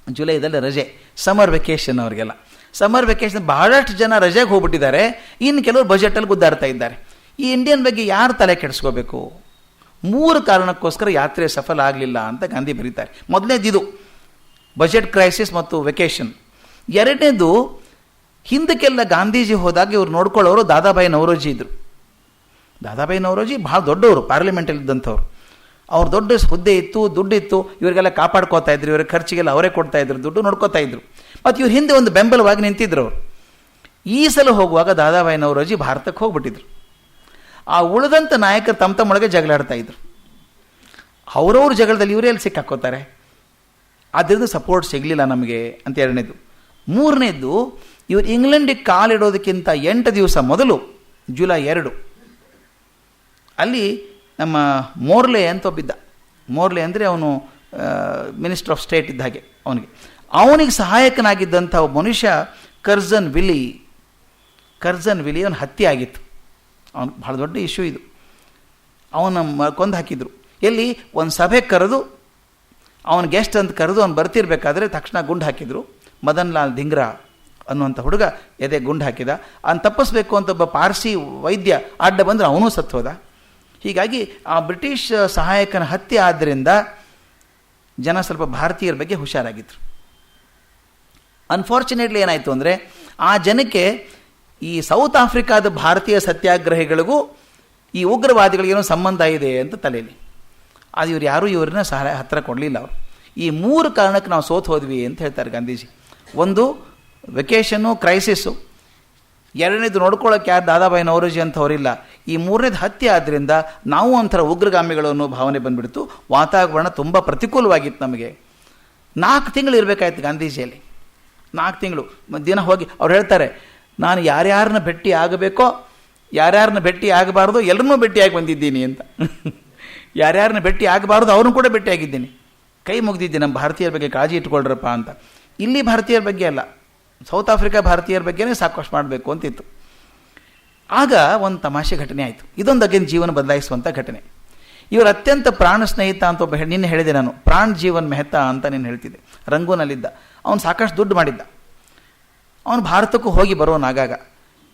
ಜುಲೈದಲ್ಲಿ ರಜೆ, ಸಮರ್ ವೆಕೇಷನ್ ಅವರಿಗೆಲ್ಲ. ಸಮರ್ ವೆಕೇಷನ್ ಬಹಳಷ್ಟು ಜನ ರಜೆಗೆ ಹೋಗ್ಬಿಟ್ಟಿದ್ದಾರೆ, ಇನ್ನು ಕೆಲವರು ಬಜೆಟಲ್ಲಿ ಗುದ್ದಾಡ್ತಾ ಇದ್ದಾರೆ. ಈ ಇಂಡಿಯನ್ ಬಗ್ಗೆ ಯಾರು ತಲೆ ಕೆಡಿಸ್ಕೋಬೇಕು? 3 ಕಾರಣಕ್ಕೋಸ್ಕರ ಯಾತ್ರೆ ಸಫಲ ಆಗಲಿಲ್ಲ ಅಂತ ಗಾಂಧಿ ಬರೀತಾರೆ. ಮೊದಲನೇದು ಬಜೆಟ್ ಕ್ರೈಸಿಸ್ ಮತ್ತು ವೆಕೇಷನ್. ಎರಡನೇದು, ಹಿಂದಕ್ಕೆಲ್ಲ ಗಾಂಧೀಜಿ ಹೋದಾಗ ಇವ್ರು ನೋಡ್ಕೊಳ್ಳೋರು ದಾದಾಬಾಯಿ ನವರೋಜಿ ಇದ್ದರು. ದಾದಾಬಾಯಿ ನವರೋಜಿ ಭಾಳ ದೊಡ್ಡವರು, ಪಾರ್ಲಿಮೆಂಟಲ್ಲಿ ಇದ್ದಂಥವ್ರು. ಅವ್ರ ದೊಡ್ಡ ಹುದ್ದೆ ಇತ್ತು, ದುಡ್ಡಿತ್ತು, ಇವರಿಗೆಲ್ಲ ಕಾಪಾಡ್ಕೋತಾ ಇದ್ರು, ಇವ್ರ ಖರ್ಚಿಗೆಲ್ಲ ಅವರೇ ಕೊಡ್ತಾ ಇದ್ರು, ದುಡ್ಡು ನೋಡ್ಕೋತಾ ಇದ್ರು. ಮತ್ತು ಇವ್ರ ಹಿಂದೆ ಒಂದು ಬೆಂಬಲವಾಗಿ ನಿಂತಿದ್ರು ಅವರು. ಈ ಸಲ ಹೋಗುವಾಗ ದಾದಾಬಾಯಿ ನವರೋಜಿ ಭಾರತಕ್ಕೆ ಹೋಗ್ಬಿಟ್ಟಿದ್ರು. ಆ ಉಳಿದಂಥ ನಾಯಕರು ತಮ್ಮೊಳಗೆ ಜಗಳಾಡ್ತಾ ಇದ್ರು. ಅವರವ್ರ ಜಗಳದಲ್ಲಿ ಇವರೇ ಎಲ್ಲಿ ಸಿಕ್ಕಾಕೋತಾರೆ? ಆದ್ದರಿಂದ ಸಪೋರ್ಟ್ ಸಿಗಲಿಲ್ಲ ನಮಗೆ ಅಂತ ಎರಡನೇದು. ಮೂರನೇದು, ಇವರು ಇಂಗ್ಲೆಂಡಿಗೆ ಕಾಲಿಡೋದಕ್ಕಿಂತ 8 ದಿವಸ ಮೊದಲು, ಜುಲೈ 2, ಅಲ್ಲಿ ನಮ್ಮ ಮೋರ್ಲೆ ಅಂತ ಒಬ್ಬಿದ್ದ. ಮೋರ್ಲೆ ಅಂದರೆ ಅವನು ಮಿನಿಸ್ಟರ್ ಆಫ್ ಸ್ಟೇಟ್ ಇದ್ದ ಹಾಗೆ. ಅವನಿಗೆ ಸಹಾಯಕನಾಗಿದ್ದಂಥ ಒಬ್ಬ ಮನುಷ್ಯ ಕರ್ಜನ್ ವಿಲಿ ಅವನ ಹತ್ಯೆ ಆಗಿತ್ತು. ಅವನು ಭಾಳ ದೊಡ್ಡ ಇಶ್ಯೂ ಇದು. ಅವನ ಕೊಂದು ಹಾಕಿದ್ರು. ಎಲ್ಲಿ? ಒಂದು ಸಭೆ ಕರೆದು, ಅವನ ಗೆಸ್ಟ್ ಅಂತ ಕರೆದು ಅವ್ನು ಬರ್ತಿರ್ಬೇಕಾದ್ರೆ ತಕ್ಷಣ ಗುಂಡು ಹಾಕಿದ್ರು. ಮದನ್ ಲಾಲ್ ಧಿಂಗ್ರಾ ಅನ್ನುವಂಥ ಹುಡುಗ ಎದೆ ಗುಂಡು ಹಾಕಿದ. ಅವ್ನು ತಪ್ಪಿಸ್ಬೇಕು ಅಂತ ಒಬ್ಬ ಪಾರ್ಸಿ ವೈದ್ಯ ಅಡ್ಡ ಬಂದರೆ ಅವನೂ ಸತ್ತು ಹೋದ. ಹೀಗಾಗಿ ಆ ಬ್ರಿಟಿಷ್ ಸಹಾಯಕನ ಹತ್ಯೆ ಆದ್ದರಿಂದ ಜನ ಸ್ವಲ್ಪ ಭಾರತೀಯರ ಬಗ್ಗೆ ಹುಷಾರಾಗಿದ್ದರು. ಅನ್ಫಾರ್ಚುನೇಟ್ಲಿ ಏನಾಯಿತು ಅಂದರೆ, ಆ ಜನಕ್ಕೆ ಈ ಸೌತ್ ಆಫ್ರಿಕಾದ ಭಾರತೀಯ ಸತ್ಯಾಗ್ರಹಿಗಳಿಗೂ ಈ ಉಗ್ರವಾದಿಗಳಿಗೇನೋ ಸಂಬಂಧ ಇದೆ ಅಂತ ತಲೆಯಲ್ಲಿ. ಅದು ಇವ್ರು ಯಾರೂ ಇವ್ರನ್ನ ಸಹಾಯ ಹತ್ತಿರ ಕೊಡಲಿಲ್ಲ ಅವರು. ಈ 3 ಕಾರಣಕ್ಕೆ ನಾವು ಸೋತು ಹೋದ್ವಿ ಅಂತ ಹೇಳ್ತಾರೆ ಗಾಂಧೀಜಿ. ಒಂದು ವೆಕೇಷನ್ನು, ಕ್ರೈಸಿಸ್ಸು. ಎರಡನೇದು, ನೋಡ್ಕೊಳ್ಳೋಕೆ ಯಾರು ದಾದಾಬಾಯಿ ನವರೋಜಿ ಅಂಥವರಿಲ್ಲ. ಈ ಮೂರನೇದು ಹತ್ಯೆ ಆದ್ದರಿಂದ ನಾವು ಒಂಥರ ಉಗ್ರಗಾಮಿಗಳು ಅನ್ನೋ ಭಾವನೆ ಬಂದುಬಿಡ್ತು. ವಾತಾವರಣ ತುಂಬ ಪ್ರತಿಕೂಲವಾಗಿತ್ತು ನಮಗೆ. 4 ತಿಂಗಳು ಇರಬೇಕಾಯ್ತು ಗಾಂಧೀಜಿಯಲ್ಲಿ. 4 ತಿಂಗಳು ದಿನ ಹೋಗಿ ಅವ್ರು ಹೇಳ್ತಾರೆ, ನಾನು ಯಾರ್ಯಾರನ್ನ ಭೇಟಿ ಆಗಬೇಕೋ, ಯಾರ್ಯಾರನ್ನ ಭೇಟಿ ಆಗಬಾರ್ದು ಎಲ್ಲರನ್ನೂ ಭೇಟಿಯಾಗಿ ಬಂದಿದ್ದೀನಿ ಅಂತ. ಯಾರ್ಯಾರನ್ನ ಭೇಟಿ ಆಗಬಾರ್ದು ಅವ್ರನ್ನೂ ಕೂಡ ಭೇಟಿಯಾಗಿದ್ದೀನಿ, ಕೈ ಮುಗಿದಿದ್ದೀನಿ, ನಮ್ಮ ಭಾರತೀಯರ ಬಗ್ಗೆ ಕಾಳಜಿ ಇಟ್ಕೊಳ್ರಪ್ಪ ಅಂತ. ಇಲ್ಲಿ ಭಾರತೀಯರ ಬಗ್ಗೆ ಅಲ್ಲ, ಸೌತ್ ಆಫ್ರಿಕಾ ಭಾರತೀಯರ ಬಗ್ಗೆನೇ ಸಾಕಷ್ಟು ಮಾಡಬೇಕು ಅಂತಿತ್ತು. ಆಗ ಒಂದು ತಮಾಷೆ ಘಟನೆ ಆಯಿತು. ಇದೊಂದು ಅಗೇನ್ ಜೀವನ ಬದಲಾಯಿಸುವಂಥ ಘಟನೆ. ಇವರು ಅತ್ಯಂತ ಪ್ರಾಣ ಸ್ನೇಹಿತ ಅಂತ ಒಬ್ಬ ನಿನ್ನೆ ಹೇಳಿದೆ ನಾನು, ಪ್ರಾಣ್ ಜೀವನ್ ಮೆಹ್ತಾ ಅಂತ ನೀನು ಹೇಳ್ತಿದ್ದೆ. ರಂಗೂನಲ್ಲಿದ್ದ ಅವನು, ಸಾಕಷ್ಟು ದುಡ್ಡು ಮಾಡಿದ್ದ. ಅವನು ಭಾರತಕ್ಕೂ ಹೋಗಿ ಬರೋನು ಆಗಾಗ.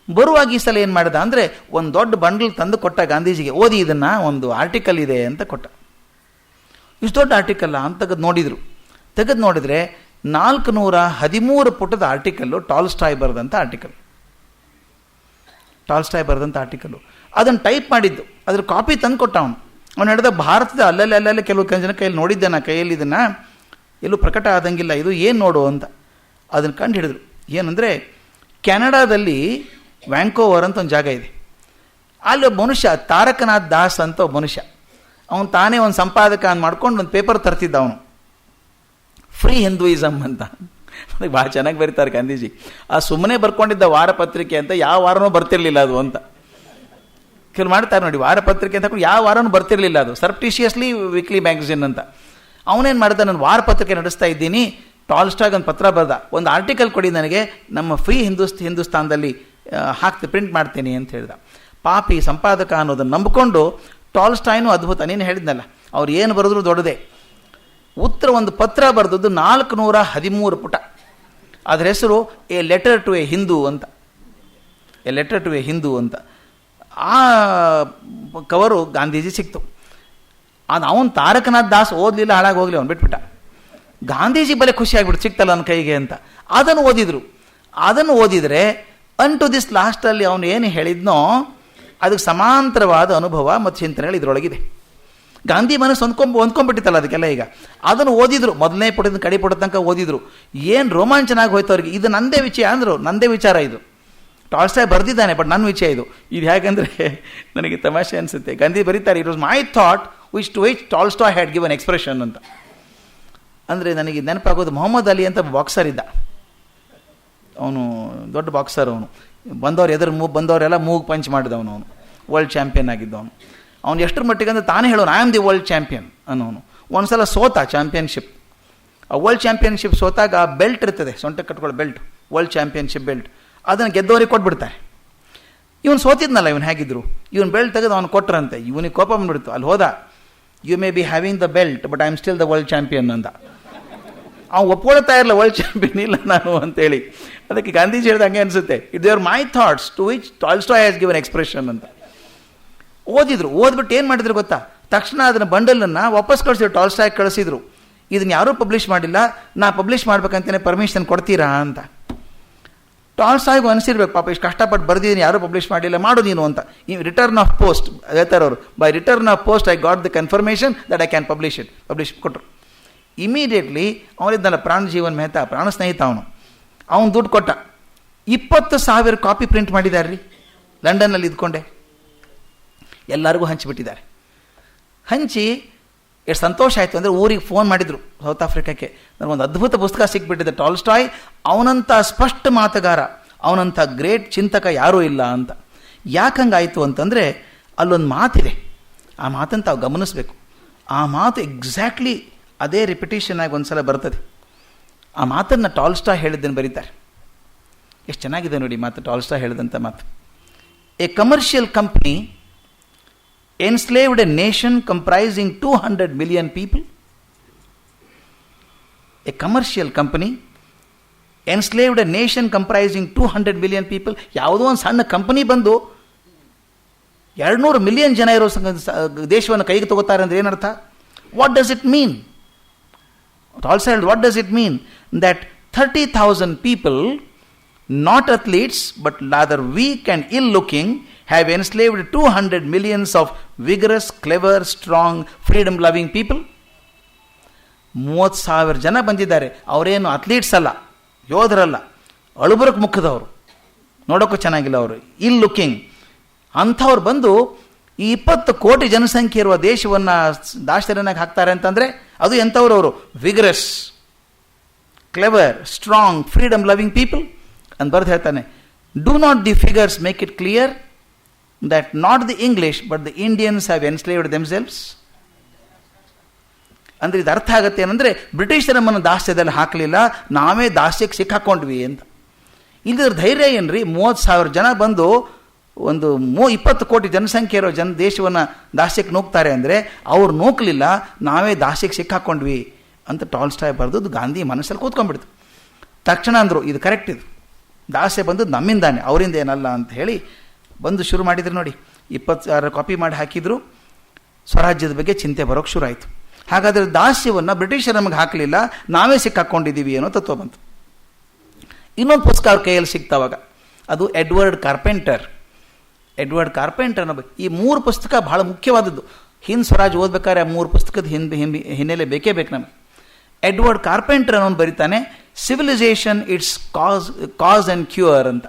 ಬರುವಾಗ ಈ ಸಲ ಏನು ಮಾಡಿದ ಅಂದರೆ, ಒಂದು ದೊಡ್ಡ ಬಂಡಲ್ ತಂದು ಕೊಟ್ಟ ಗಾಂಧೀಜಿಗೆ. ಓದಿ ಇದನ್ನು, ಒಂದು ಆರ್ಟಿಕಲ್ ಇದೆ ಅಂತ ಕೊಟ್ಟ. ಇಷ್ಟು ದೊಡ್ಡ ಆರ್ಟಿಕಲ್ಲ ಅಂತ ತೆಗೆದು ನೋಡಿದರೆ 413 ಪುಟದ ಆರ್ಟಿಕಲ್ಲು. ಟಾಲ್ಸ್ಟಾಯ್ ಬರೆದಂಥ ಆರ್ಟಿಕಲ್ಲು. ಅದನ್ನು ಟೈಪ್ ಮಾಡಿದ್ದು, ಅದ್ರ ಕಾಪಿ ತಂದು ಕೊಟ್ಟ ಅವನು ಹೇಳಿದ, ಭಾರತದ ಅಲ್ಲಲ್ಲೇ ಕೆಲವು ಜನ ಕೈಯಲ್ಲಿ ನೋಡಿದ್ದೆ, ನಾ ಕೈಯಲ್ಲಿ ಇದನ್ನು ಎಲ್ಲೂ ಪ್ರಕಟ ಆದಂಗಿಲ್ಲ, ಇದು ಏನು ನೋಡು ಅಂತ. ಅದನ್ನು ಕಂಡು ಹಿಡಿದ್ರು. ಏನಂದರೆ, ಕೆನಡಾದಲ್ಲಿ ವ್ಯಾಂಕೋವರ್ ಅಂತ ಒಂದು ಜಾಗ ಇದೆ. ಅಲ್ಲಿ ಒಬ್ಬ ಮನುಷ್ಯ, ತಾರಕನಾಥ್ ದಾಸ್ ಅಂತ ಒಬ್ಬ ಮನುಷ್ಯ, ಅವನು ತಾನೇ ಒಂದು ಸಂಪಾದಕ ಅಂತ ಮಾಡ್ಕೊಂಡು ಒಂದು ಪೇಪರ್ ತರ್ತಿದ್ದ. ಅವನು ಫ್ರೀ ಹಿಂದೂಯಿಸಮ್ ಅಂತ ಅದಕ್ಕೆ ಭಾಳ ಚೆನ್ನಾಗಿ ಬರೀತಾರೆ ಗಾಂಧೀಜಿ. ಆ ಸುಮ್ಮನೆ ಬರ್ಕೊಂಡಿದ್ದ ವಾರಪತ್ರಿಕೆ ಅಂತ, ಯಾವ ವಾರನೂ ಬರ್ತಿರ್ಲಿಲ್ಲ ಅದು ಅಂತ. ಕೆಲವು ಮಾಡ್ತಾರೆ ನೋಡಿ, ವಾರಪತ್ರಿಕೆ ಅಂತ ಯಾವ ವಾರನೂ ಬರ್ತಿರ್ಲಿಲ್ಲ ಅದು, ಸರ್ಪ್ಟಿಷಿಯಸ್ಲಿ ವೀಕ್ಲಿ ಮ್ಯಾಗಝಿನ್ ಅಂತ. ಅವನೇನು ಮಾಡಿದ, ನಾನು ವಾರಪತ್ರಿಕೆ ನಡೆಸ್ತಾ ಇದ್ದೀನಿ, ಟಾಲ್ಸ್ಟಾಯ್ ಒಂದು ಪತ್ರ ಬರೆದ, ಒಂದು ಆರ್ಟಿಕಲ್ ಕೊಡಿ ನನಗೆ, ನಮ್ಮ ಫ್ರೀ ಹಿಂದೂಸ್ತಾನದಲ್ಲಿ ಪ್ರಿಂಟ್ ಮಾಡ್ತೀನಿ ಅಂತ ಹೇಳ್ದ. ಪಾಪಿ ಸಂಪಾದಕ ಅನ್ನೋದನ್ನು ನಂಬಿಕೊಂಡು ಟಾಲ್ಸ್ಟಾಯ್ನೂ ಅದ್ಭುತ, ನೀನು ಹೇಳಿದ್ನಲ್ಲ, ಅವ್ರು ಏನು ಬರೆದ್ರು ದೊಡ್ಡದೇ. ಉತ್ತರ ಒಂದು ಪತ್ರ ಬರೆದದ್ದು 413 ಪುಟ. ಅದರ ಹೆಸರು a letter to a Hindu ಅಂತ. ಆ ಕವರು ಗಾಂಧೀಜಿ ಸಿಕ್ತು. ಅದು ಅವನು ತಾರಕನಾಥ್ ದಾಸ್ ಓದಲಿಲ್ಲ, ಹಾಳಾಗಿ ಹೋಗಲಿ, ಅವನು ಬಿಟ್ಬಿಟ್ಟ. ಗಾಂಧೀಜಿ ಬಲೆ ಖುಷಿ ಆಗಿಬಿಟ್ಟು ಸಿಕ್ತಲ್ಲ ನನ್ನ ಕೈಗೆ ಅಂತ ಅದನ್ನು ಓದಿದ್ರು. ಅದನ್ನು ಓದಿದರೆ ಅನ್ ಟು ದಿಸ್ ಲಾಸ್ಟಲ್ಲಿ ಅವನು ಏನು ಹೇಳಿದ್ನೋ ಅದಕ್ಕೆ ಸಮಾಂತರವಾದ ಅನುಭವ ಮತ್ತು ಚಿಂತನೆಗಳು ಇದರೊಳಗಿದೆ. ಗಾಂಧಿ ಮನಸ್ಸು ಹೊಂದ್ಕೊಂಡ್ಬಿಟ್ಟಿತ್ತಲ್ಲ ಅದಕ್ಕೆಲ್ಲ. ಈಗ ಅದನ್ನು ಓದಿದ್ರು, ಮೊದಲನೇ ಪುಟದಿಂದ ಕಡಿ ಪುಟ ತನಕ ಓದಿದ್ರು. ಏನು ರೋಮಾಂಚನಾಗಿ ಹೋಯ್ತು ಅವ್ರಿಗೆ. ಇದು ನಂದೇ ವಿಷಯ ಅಂದರು, ನಂದೇ ವಿಚಾರ ಇದು. ಟಾಲ್ಸ್ಟಾಯ್ ಬರೆದಿದ್ದಾನೆ, ಬಟ್ ನನ್ನ ವಿಷಯ ಇದು. ಇದು ಹೇಗೆಂದರೆ ನನಗೆ ತಮಾಷೆ ಅನಿಸುತ್ತೆ. ಗಾಂಧಿ ಬರೀತಾರೆ, it was my thought to which Tolstoy had given expression ಅಂತ. ಅಂದರೆ ನನಗೆ ನೆನಪಾಗೋದು, ಮೊಹಮ್ಮದ್ ಅಲಿ ಅಂತ ಬಾಕ್ಸರ್ ಇದ್ದ. ಅವನು ದೊಡ್ಡ ಬಾಕ್ಸರ್. ಅವನು ಬಂದವರೆಲ್ಲ ಮೂಗು ಪಂಚ್ ಮಾಡಿದವನು. ಅವನು ವರ್ಲ್ಡ್ ಚಾಂಪಿಯನ್ ಆಗಿದ್ದವನು. ಅವ್ನು ಎಷ್ಟರ ಮಟ್ಟಿಗೆ ಅಂದರೆ ತಾನೇ ಹೇಳೋನು, I am the world champion ಅನ್ನೋನು. ಒಂದು ಸಲ ಸೋತ ಚಾಂಪಿಯನ್ಶಿಪ್. ಆ ವರ್ಲ್ಡ್ ಚಾಂಪಿಯನ್ಶಿಪ್ ಸೋತಾಗ ಆ ಬೆಲ್ಟ್ ಇರ್ತದೆ, ಸೊಂಟಕ್ಕೆ ಕಟ್ಕೊಳ್ಳೋ ಬೆಲ್ಟ್, ವರ್ಲ್ಡ್ ಚಾಂಪಿಯನ್ಶಿಪ್ ಬೆಲ್ಟ್, ಅದನ್ನು ಗೆದ್ದವರಿಗೆ ಕೊಟ್ಬಿಡ್ತಾರೆ. ಇವನು ಸೋತಿದ್ನಲ್ಲ, ಇವನು ಹೇಗಿದ್ರು, ಇವನು ಬೆಲ್ಟ್ ತೆಗೆದು ಅವನು ಕೊಟ್ಟರಂತೆ. ಇವನಿಗೆ ಕೋಪ ಬಂದ್ಬಿಡ್ತು. ಅಲ್ಲಿ ಹೋದ, you may be having the belt but I am still the world champion ಅಂದ. ಅವ್ನು ಒಪ್ಕೊಳ್ತಾ ಇರಲ್ಲ, ವರ್ಲ್ಡ್ ಚಾಂಪಿಯನ್ ಇಲ್ಲ ನಾನು ಅಂತೇಳಿ. ಅದಕ್ಕೆ ಗಾಂಧೀಜಿ ಹೇಳಿದ ಹಂಗೆ ಅನಿಸುತ್ತೆ, it there my thoughts to which Tolstoy has given expression ಅಂತ. ಓದಿದ್ರು. ಓದ್ಬಿಟ್ಟು ಏನು ಮಾಡಿದ್ರು ಗೊತ್ತಾ, ತಕ್ಷಣ ಅದನ್ನು ಬಂಡಲನ್ನು ವಾಪಸ್ ಕಳಿಸಿದ್ರು, ಟಾಲ್ಸ್ಟಾಯ್ ಕಳಿಸಿದ್ರು. ಇದನ್ನು ಯಾರೂ ಪಬ್ಲಿಷ್ ಮಾಡಿಲ್ಲ, ನಾ ಪಬ್ಲಿಷ್ ಮಾಡ್ಬೇಕಂತಲೇ ಪರ್ಮಿಷನ್ ಕೊಡ್ತೀರಾ ಅಂತ. ಟಾಲ್ಸ್ಟಾಯ್ಗೂ ಅನಿಸಿರ್ಬೇಕು, ಪಾಪ ಇಷ್ಟು ಕಷ್ಟಪಟ್ಟು ಬರೆದಿದ್ದೀನಿ, ಯಾರೂ ಪಬ್ಲಿಷ್ ಮಾಡಿಲ್ಲ, ಮಾಡು ನೀನು ಅಂತ. ಈ ರಿಟರ್ನ್ ಆಫ್ ಪೋಸ್ಟ್ ಹೇಳ್ತಾರೆ ಅವರು, by return of post I got the confirmation that I can publish it. Publish ಕೊಟ್ಟರು. ಇಮಿಡಿಯೇಟ್ಲಿ ಅವನಿದ್ದಲ್ಲ ಪ್ರಾಣಜೀವನ್ ಮೆಹ್ತಾ, ಪ್ರಾಣ ಸ್ನೇಹಿತ ಅವನು ದುಡ್ಡು ಕೊಟ್ಟ. 20,000 ಕಾಪಿ ಪ್ರಿಂಟ್ ಮಾಡಿದ್ದಾರೆ ರೀ, ಲಂಡನ್ನಲ್ಲಿ ಇದ್ಕೊಂಡೆ. ಎಲ್ಲರಿಗೂ ಹಂಚಿಬಿಟ್ಟಿದ್ದಾರೆ. ಹಂಚಿ ಎಷ್ಟು ಸಂತೋಷ ಆಯಿತು ಅಂದರೆ ಊರಿಗೆ ಫೋನ್ ಮಾಡಿದರು, ಸೌತ್ ಆಫ್ರಿಕಾಕ್ಕೆ. ನನಗೊಂದು ಅದ್ಭುತ ಪುಸ್ತಕ ಸಿಕ್ಬಿಟ್ಟಿದೆ, ಟಾಲ್ಸ್ಟಾಯ್ ಅವನಂಥ ಸ್ಪಷ್ಟ ಮಾತುಗಾರ, ಅವನಂಥ ಗ್ರೇಟ್ ಚಿಂತಕ ಯಾರೂ ಇಲ್ಲ ಅಂತ. ಯಾಕೆ ಹಂಗಾಯಿತು ಅಂತಂದರೆ ಅಲ್ಲೊಂದು ಮಾತಿದೆ, ಆ ಮಾತನ್ನು ತಾವು ಗಮನಿಸಬೇಕು. ಆ ಮಾತು ಎಕ್ಸಾಕ್ಟ್ಲಿ ಅದೇ ರಿಪಿಟೇಷನ್ ಆಗಿ ಒಂದು ಸಲ ಬರ್ತದೆ. ಆ ಮಾತನ್ನು ಟಾಲ್ಸ್ಟಾಯ್ ಹೇಳಿದ್ದನ್ನು ಬರೀತಾರೆ. ಎಷ್ಟು ಚೆನ್ನಾಗಿದೆ ನೋಡಿ ಮಾತು, ಟಾಲ್ಸ್ಟಾಯ್ ಹೇಳಿದಂಥ ಮಾತು. A commercial company enslaved a nation comprising 200 million people. A commercial company enslaved a nation comprising 200 million people. ಯಾವುದೋ ಒಂದು ಸಣ್ಣ ಕಂಪನಿ ಬಂದು 200 ಮಿಲಿಯನ್ ಜನ ಇರೋ ದೇಶವನ್ನು ಕೈಗೆ ತಗೋತಾರೆ ಅಂದರೆ ಏನರ್ಥ? What does it mean? Also what does it mean? That 30,000 people, not athletes but rather weak and ill looking, have enslaved 200 millions of vigorous, clever, strong, freedom-loving people. 30,000 ಜನ ಬಂದಿದ್ದಾರೆ. ಅವರೇನು ಅಥ್ಲೀಟ್ಸ್ ಅಲ್ಲ, ಯೋಧರಲ್ಲ, ಅಳುಬರಕ್ಕೆ ಮುಖದವರು, ನೋಡೋಕ್ಕೂ ಚೆನ್ನಾಗಿಲ್ಲ ಅವರು, ಇಲ್ ಲುಕಿಂಗ್. ಅಂಥವ್ರು ಬಂದು ಈ 20 ಕೋಟಿ ಜನಸಂಖ್ಯೆ ಇರುವ ದೇಶವನ್ನು ದಾಶ್ಚರ್ಯನಾಗಿ ಹಾಕ್ತಾರೆ ಅಂತಂದರೆ ಅದು ಎಂಥವ್ರು ಅವರು? Vigorous, clever, strong, freedom loving people ಅಂತ ಬರೆದು ಹೇಳ್ತಾನೆ. Do not the figures make it clear that not the English but the Indians have enslaved themselves? ಅಂದರೆ ಇದು ಅರ್ಥ ಆಗುತ್ತೆ ಏನಂದರೆ ಬ್ರಿಟಿಷರು ನಮ್ಮನ್ನು ದಾಸ್ಯದಲ್ಲಿ ಹಾಕಲಿಲ್ಲ, ನಾವೇ ದಾಸ್ಯಕ್ಕೆ ಸಿಕ್ಕಾಕೊಂಡ್ವಿ ಅಂತ. ಇಲ್ಲದ್ರ ಧೈರ್ಯ ಏನ್ರಿ? 30,000 ಜನ ಬಂದು ಒಂದು 20 ಕೋಟಿ ಜನಸಂಖ್ಯೆ ಇರೋ ದೇಶವನ್ನು ದಾಸ್ಯಕ್ಕೆ ನೂಕ್ತಾರೆ ಅಂದರೆ ಅವ್ರು ನೂಕಲಿಲ್ಲ, ನಾವೇ ದಾಸ್ಯಕ್ಕೆ ಸಿಕ್ಕಾಕೊಂಡ್ವಿ ಅಂತ ಟಾಲ್ಸ್ಟಾಯ್ ಬರೆದು ಗಾಂಧಿ ಮನಸ್ಸಲ್ಲಿ ಕೂತ್ಕೊಂಡ್ಬಿಡ್ತು. ತಕ್ಷಣ ಅಂದರು, ಇದು ಕರೆಕ್ಟ್, ಇದು ದಾಸ್ಯ ಬಂದದ್ದು ನಮ್ಮಿಂದಾನೆ, ಅವರಿಂದ ಏನಲ್ಲ ಅಂತ ಹೇಳಿ ಬಂದು ಶುರು ಮಾಡಿದ್ರು ನೋಡಿ. 20,000 ಕಾಪಿ ಮಾಡಿ ಹಾಕಿದ್ರು. ಸ್ವರಾಜ್ಯದ ಬಗ್ಗೆ ಚಿಂತೆ ಬರೋಕ್ಕೆ ಶುರು ಆಯಿತು. ಹಾಗಾದರೆ ದಾಸ್ಯವನ್ನು ಬ್ರಿಟಿಷರು ನಮಗೆ ಹಾಕಲಿಲ್ಲ, ನಾವೇ ಸಿಕ್ಕಾಕೊಂಡಿದ್ದೀವಿ ಅನ್ನೋ ತತ್ವ ಬಂತು. ಇನ್ನೊಂದು ಪುಸ್ತಕ ಅವ್ರ ಕೈಯಲ್ಲಿ ಸಿಕ್ತವಾಗ, ಅದು ಎಡ್ವರ್ಡ್ ಕಾರ್ಪೆಂಟರ್ ಅನ್ನೋ. ಈ 3 ಪುಸ್ತಕ ಬಹಳ ಮುಖ್ಯವಾದದ್ದು. ಹಿಂದ್ ಸ್ವರಾಜ್ ಓದ್ಬೇಕಾದ್ರೆ ಆ 3 ಪುಸ್ತಕದ ಹಿನ್ನೆಲೆ ಬೇಕೇ ಬೇಕು ನಮಗೆ. ಎಡ್ವರ್ಡ್ ಕಾರ್ಪೆಂಟರ್ ಅನ್ನೋನು ಬರೀತಾನೆ, civilisation its cause and cure ಅಂತ.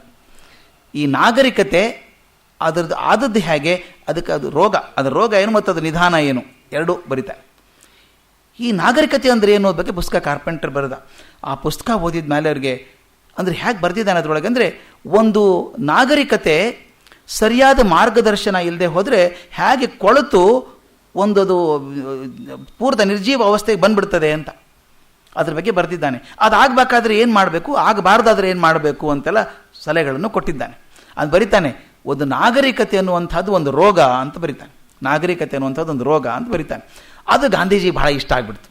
ಈ ನಾಗರಿಕತೆ ಅದರದ್ದು ಆದದ್ದು ಹೇಗೆ, ಅದಕ್ಕೆ ಅದು ರೋಗ, ಅದರ ರೋಗ ಏನು ಮತ್ತು ಅದು ನಿಧಾನ ಏನು, ಎರಡೂ ಬರೀತಾರೆ. ಈ ನಾಗರಿಕತೆ ಅಂದರೆ ಏನು ಬಗ್ಗೆ ಪುಸ್ತಕ ಕಾರ್ಪೆಂಟರ್ ಬರೆದ. ಆ ಪುಸ್ತಕ ಓದಿದ ಮೇಲೆ ಅವ್ರಿಗೆ ಅಂದರೆ ಹೇಗೆ ಬರೆದಿದ್ದಾನೆ ಅದರೊಳಗೆ ಅಂದರೆ, ಒಂದು ನಾಗರಿಕತೆ ಸರಿಯಾದ ಮಾರ್ಗದರ್ಶನ ಇಲ್ಲದೆ ಹೋದರೆ ಹೇಗೆ ಕೊಳೆತು ಒಂದದು ಪೂರ್ತಿ ನಿರ್ಜೀವ ಅವಸ್ಥೆಗೆ ಬಂದ್ಬಿಡ್ತದೆ ಅಂತ ಅದ್ರ ಬಗ್ಗೆ ಬರೆದಿದ್ದಾನೆ. ಅದಾಗಬೇಕಾದ್ರೆ ಏನು ಮಾಡಬೇಕು, ಆಗಬಾರ್ದಾದ್ರೆ ಏನು ಮಾಡಬೇಕು ಅಂತೆಲ್ಲ ಸಲಹೆಗಳನ್ನು ಕೊಟ್ಟಿದ್ದಾನೆ. ಅದು ಬರೀತಾನೆ, ಒಂದು ನಾಗರಿಕತೆ ಅನ್ನುವಂಥದ್ದು ಒಂದು ರೋಗ ಅಂತ ಬರೀತಾನೆ. ನಾಗರಿಕತೆ ಅನ್ನುವಂಥದ್ದು ಒಂದು ರೋಗ ಅಂತ ಬರೀತಾನೆ. ಅದು ಗಾಂಧೀಜಿ ಬಹಳ ಇಷ್ಟ ಆಗಿಬಿಡ್ತು.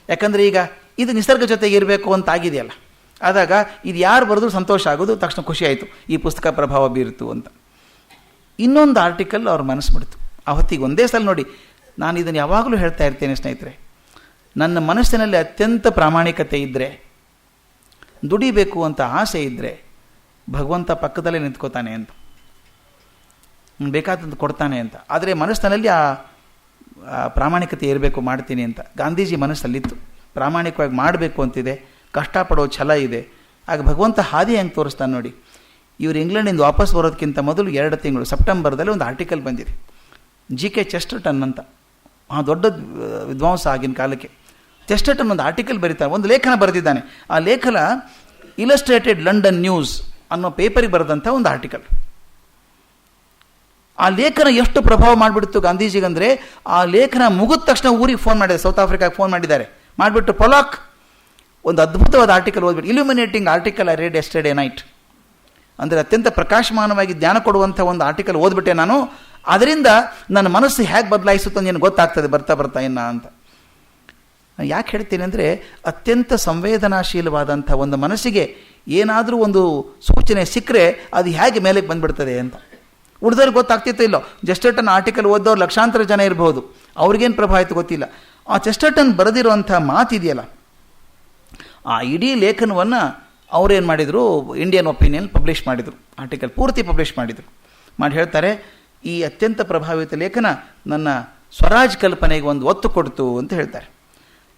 ಯಾಕಂದರೆ ಈಗ ಇದು ನಿಸರ್ಗ ಜೊತೆಗೆ ಇರಬೇಕು ಅಂತ ಆಗಿದೆಯಲ್ಲ, ಆದಾಗ ಇದು ಯಾರು ಬರೆದ್ರು ಸಂತೋಷ ಆಗೋದು, ತಕ್ಷಣ ಖುಷಿ ಆಯಿತು, ಈ ಪುಸ್ತಕ ಪ್ರಭಾವ ಬೀರಿತು ಅಂತ. ಇನ್ನೊಂದು ಆರ್ಟಿಕಲ್ ಅವ್ರ ಮನಸ್ಸು ಬಿಡ್ತು. ಆ ಹೊತ್ತಿಗೆ ಒಂದೇ ಸಲ ನೋಡಿ, ನಾನು ಇದನ್ನು ಯಾವಾಗಲೂ ಹೇಳ್ತಾ ಇರ್ತೇನೆ ಸ್ನೇಹಿತರೆ, ನನ್ನ ಮನಸ್ಸಿನಲ್ಲಿ ಅತ್ಯಂತ ಪ್ರಾಮಾಣಿಕತೆ ಇದ್ದರೆ, ದುಡಿಬೇಕು ಅಂತ ಆಸೆ ಇದ್ದರೆ, ಭಗವಂತ ಪಕ್ಕದಲ್ಲೇ ನಿಂತ್ಕೋತಾನೆ ಅಂತ, ಬೇಕಾದಂತ ಕೊಡ್ತಾನೆ ಅಂತ. ಆದರೆ ಮನಸ್ಸಿನಲ್ಲಿ ಆ ಪ್ರಾಮಾಣಿಕತೆ ಇರಬೇಕು, ಮಾಡ್ತೀನಿ ಅಂತ. ಗಾಂಧೀಜಿ ಮನಸ್ಸಲ್ಲಿತ್ತು, ಪ್ರಾಮಾಣಿಕವಾಗಿ ಮಾಡಬೇಕು ಅಂತಿದೆ, ಕಷ್ಟಪಡೋ ಛಲ ಇದೆ. ಆಗ ಭಗವಂತ ಹಾದಿ ಹೆಂಗೆ ತೋರಿಸ್ತಾನೆ ನೋಡಿ. ಇವರು ಇಂಗ್ಲೆಂಡಿಂದ ವಾಪಸ್ ಬರೋದಕ್ಕಿಂತ ಮೊದಲು 2 ತಿಂಗಳು ಸೆಪ್ಟೆಂಬರ್ದಲ್ಲಿ ಒಂದು ಆರ್ಟಿಕಲ್ ಬಂದಿದೆ. G.K. ಚೆಸ್ಟರ್ಟನ್ ಅಂತ, ದೊಡ್ಡ ವಿದ್ವಾಂಸ ಆಗಿನ ಕಾಲಕ್ಕೆ. ಚೆಸ್ಟರ್ಟನ್ ಒಂದು ಆರ್ಟಿಕಲ್ ಬರೀತಾನೆ, ಒಂದು ಲೇಖನ ಬರೆದಿದ್ದಾನೆ. ಆ ಲೇಖನ ಇಲಸ್ಟ್ರೇಟೆಡ್ ಲಂಡನ್ ನ್ಯೂಸ್ ಅನ್ನೋ ಪೇಪರಿಗೆ ಬರೆದಂಥ ಒಂದು ಆರ್ಟಿಕಲ್. ಆ ಲೇಖನ ಎಷ್ಟು ಪ್ರಭಾವ ಮಾಡಿಬಿಡ್ತು ಗಾಂಧೀಜಿಗಂದರೆ, ಆ ಲೇಖನ ಮುಗಿದ ತಕ್ಷಣ ಊರಿಗೆ ಫೋನ್ ಮಾಡಿದೆ, ಸೌತ್ ಆಫ್ರಿಕಾಗೆ ಫೋನ್ ಮಾಡಿದ್ದಾರೆ. ಮಾಡಿಬಿಟ್ಟು ಪೊಲಾಕ್ ಒಂದು ಅದ್ಭುತವಾದ ಆರ್ಟಿಕಲ್ ಓದ್ಬಿಟ್ಟು, illuminating article I read yesterday night, ಅಂದರೆ ಅತ್ಯಂತ ಪ್ರಕಾಶಮಾನವಾಗಿ ಜ್ಞಾನ ಕೊಡುವಂಥ ಒಂದು ಆರ್ಟಿಕಲ್ ಓದ್ಬಿಟ್ಟೆ ನಾನು. ಅದರಿಂದ ನನ್ನ ಮನಸ್ಸು ಹೇಗೆ ಬದಲಾಯಿಸುತ್ತೆ ಅಂತ ಗೊತ್ತಾಗ್ತದೆ ಬರ್ತಾ ಬರ್ತಾ ಇನ್ನ ಅಂತ. ಯಾಕೆ ಹೇಳ್ತೀನಿ ಅಂದರೆ, ಅತ್ಯಂತ ಸಂವೇದನಾಶೀಲವಾದಂಥ ಒಂದು ಮನಸ್ಸಿಗೆ ಏನಾದರೂ ಒಂದು ಸೂಚನೆ ಸಿಕ್ಕರೆ ಅದು ಹೇಗೆ ಮೇಲೆ ಬಂದುಬಿಡ್ತದೆ ಅಂತ. ಉಳಿದವ್ರಿಗೆ ಗೊತ್ತಾಗ್ತಿತ್ತೋ ಇಲ್ಲೋ. ಚೆಸ್ಟರ್ಟನ್ ಆರ್ಟಿಕಲ್ ಓದೋರು ಲಕ್ಷಾಂತರ ಜನ ಇರಬಹುದು, ಅವ್ರಿಗೇನು ಪ್ರಭಾವ ಆಯಿತು ಗೊತ್ತಿಲ್ಲ. ಆ ಚೆಸ್ಟರ್ಟನ್ ಬರೆದಿರುವಂಥ ಮಾತಿದೆಯಲ್ಲ, ಆ ಇಡೀ ಲೇಖನವನ್ನು ಅವರೇನು ಮಾಡಿದರು, ಇಂಡಿಯನ್ ಒಪಿನಿಯನ್ ಪಬ್ಲಿಷ್ ಮಾಡಿದರು, ಆರ್ಟಿಕಲ್ ಪೂರ್ತಿ ಪಬ್ಲಿಷ್ ಮಾಡಿದರು. ಮಾಡಿ ಹೇಳ್ತಾರೆ, ಈ ಅತ್ಯಂತ ಪ್ರಭಾವಿತ ಲೇಖನ ನನ್ನ ಸ್ವರಾಜ್ ಕಲ್ಪನೆಗೆ ಒಂದು ಒತ್ತು ಕೊಡ್ತು ಅಂತ ಹೇಳ್ತಾರೆ.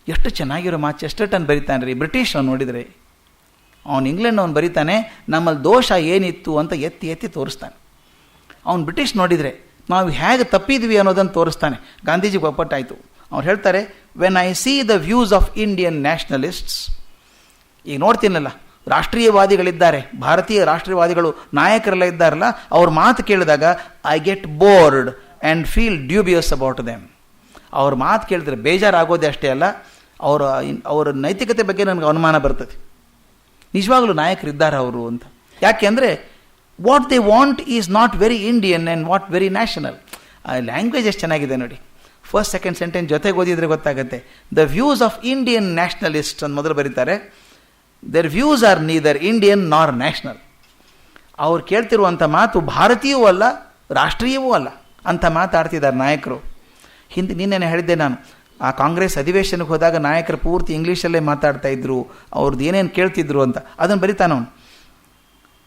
ಎಷ್ಟು ಚೆನ್ನಾಗಿರೋ ಮಾತು ಚೆಸ್ಟರ್ಟನ್ ಬರೀತಾನೆ ರೀ. ಬ್ರಿಟಿಷ್ ಅವ್ನು ನೋಡಿದರೆ, ಅವನು ಇಂಗ್ಲೆಂಡ್ ಅವನು ಬರೀತಾನೆ, ನಮ್ಮಲ್ಲಿ ದೋಷ ಏನಿತ್ತು ಅಂತ ಎತ್ತಿ ಎತ್ತಿ ತೋರಿಸ್ತಾನೆ. ಅವನು ಬ್ರಿಟಿಷ್ ನೋಡಿದರೆ ನಾವು ಹೇಗೆ ತಪ್ಪಿದ್ವಿ ಅನ್ನೋದನ್ನು ತೋರಿಸ್ತಾನೆ. ಗಾಂಧೀಜಿಗೆ ಒಪ್ಪಟ್ಟಾಯಿತು. ಅವ್ರು ಹೇಳ್ತಾರೆ, when I see the views of Indian nationalists, ಈಗ ನೋಡ್ತೀನಲ್ಲ ರಾಷ್ಟ್ರೀಯವಾದಿಗಳಿದ್ದಾರೆ, ಭಾರತೀಯ ರಾಷ್ಟ್ರೀಯವಾದಿಗಳು ನಾಯಕರೆಲ್ಲ ಇದ್ದಾರಲ್ಲ, ಅವ್ರ ಮಾತು ಕೇಳಿದಾಗ I get bored and feel dubious about them. ಅವ್ರ ಮಾತು ಕೇಳಿದ್ರೆ ಬೇಜಾರಾಗೋದೇ ಅಷ್ಟೇ ಅಲ್ಲ, ಅವರ ನೈತಿಕತೆ ಬಗ್ಗೆ ನನಗೆ ಅನುಮಾನ ಬರ್ತದೆ. ನಿಜವಾಗಲೂ ನಾಯಕರಿದ್ದಾರೆ ಅವರು ಅಂತ. ಯಾಕೆ ಅಂದರೆ what they want is not very Indian and what very national. ಆ ಲ್ಯಾಂಗ್ವೇಜ್ ಎಷ್ಟು ಚೆನ್ನಾಗಿದೆ ನೋಡಿ. ಫಸ್ಟ್ ಸೆಕೆಂಡ್ ಸೆಂಟೆನ್ಸ್ ಜೊತೆಗೆ ಓದಿದರೆ ಗೊತ್ತಾಗುತ್ತೆ. The views of Indian nationalist ಅಂತ ಮೊದಲು ಬರೀತಾರೆ. Their views are neither Indian nor national. ಅವ್ರು ಕೇಳ್ತಿರುವಂಥ ಮಾತು ಭಾರತೀಯವೂ ಅಲ್ಲ, ರಾಷ್ಟ್ರೀಯವೂ ಅಲ್ಲ ಅಂತ ಮಾತಾಡ್ತಿದ್ದಾರೆ ನಾಯಕರು. ನಿನ್ನೆ ಹೇಳಿದ್ದೆ ನಾನು, ಆ ಕಾಂಗ್ರೆಸ್ ಅಧಿವೇಶನಕ್ಕೆ ಹೋದಾಗ ನಾಯಕರು ಪೂರ್ತಿ ಇಂಗ್ಲೀಷಲ್ಲೇ ಮಾತಾಡ್ತಾ ಇದ್ರು, ಅವ್ರದ್ದು ಏನೇನು ಕೇಳ್ತಿದ್ರು ಅಂತ ಅದನ್ನು ಬರಿತಾನವನು.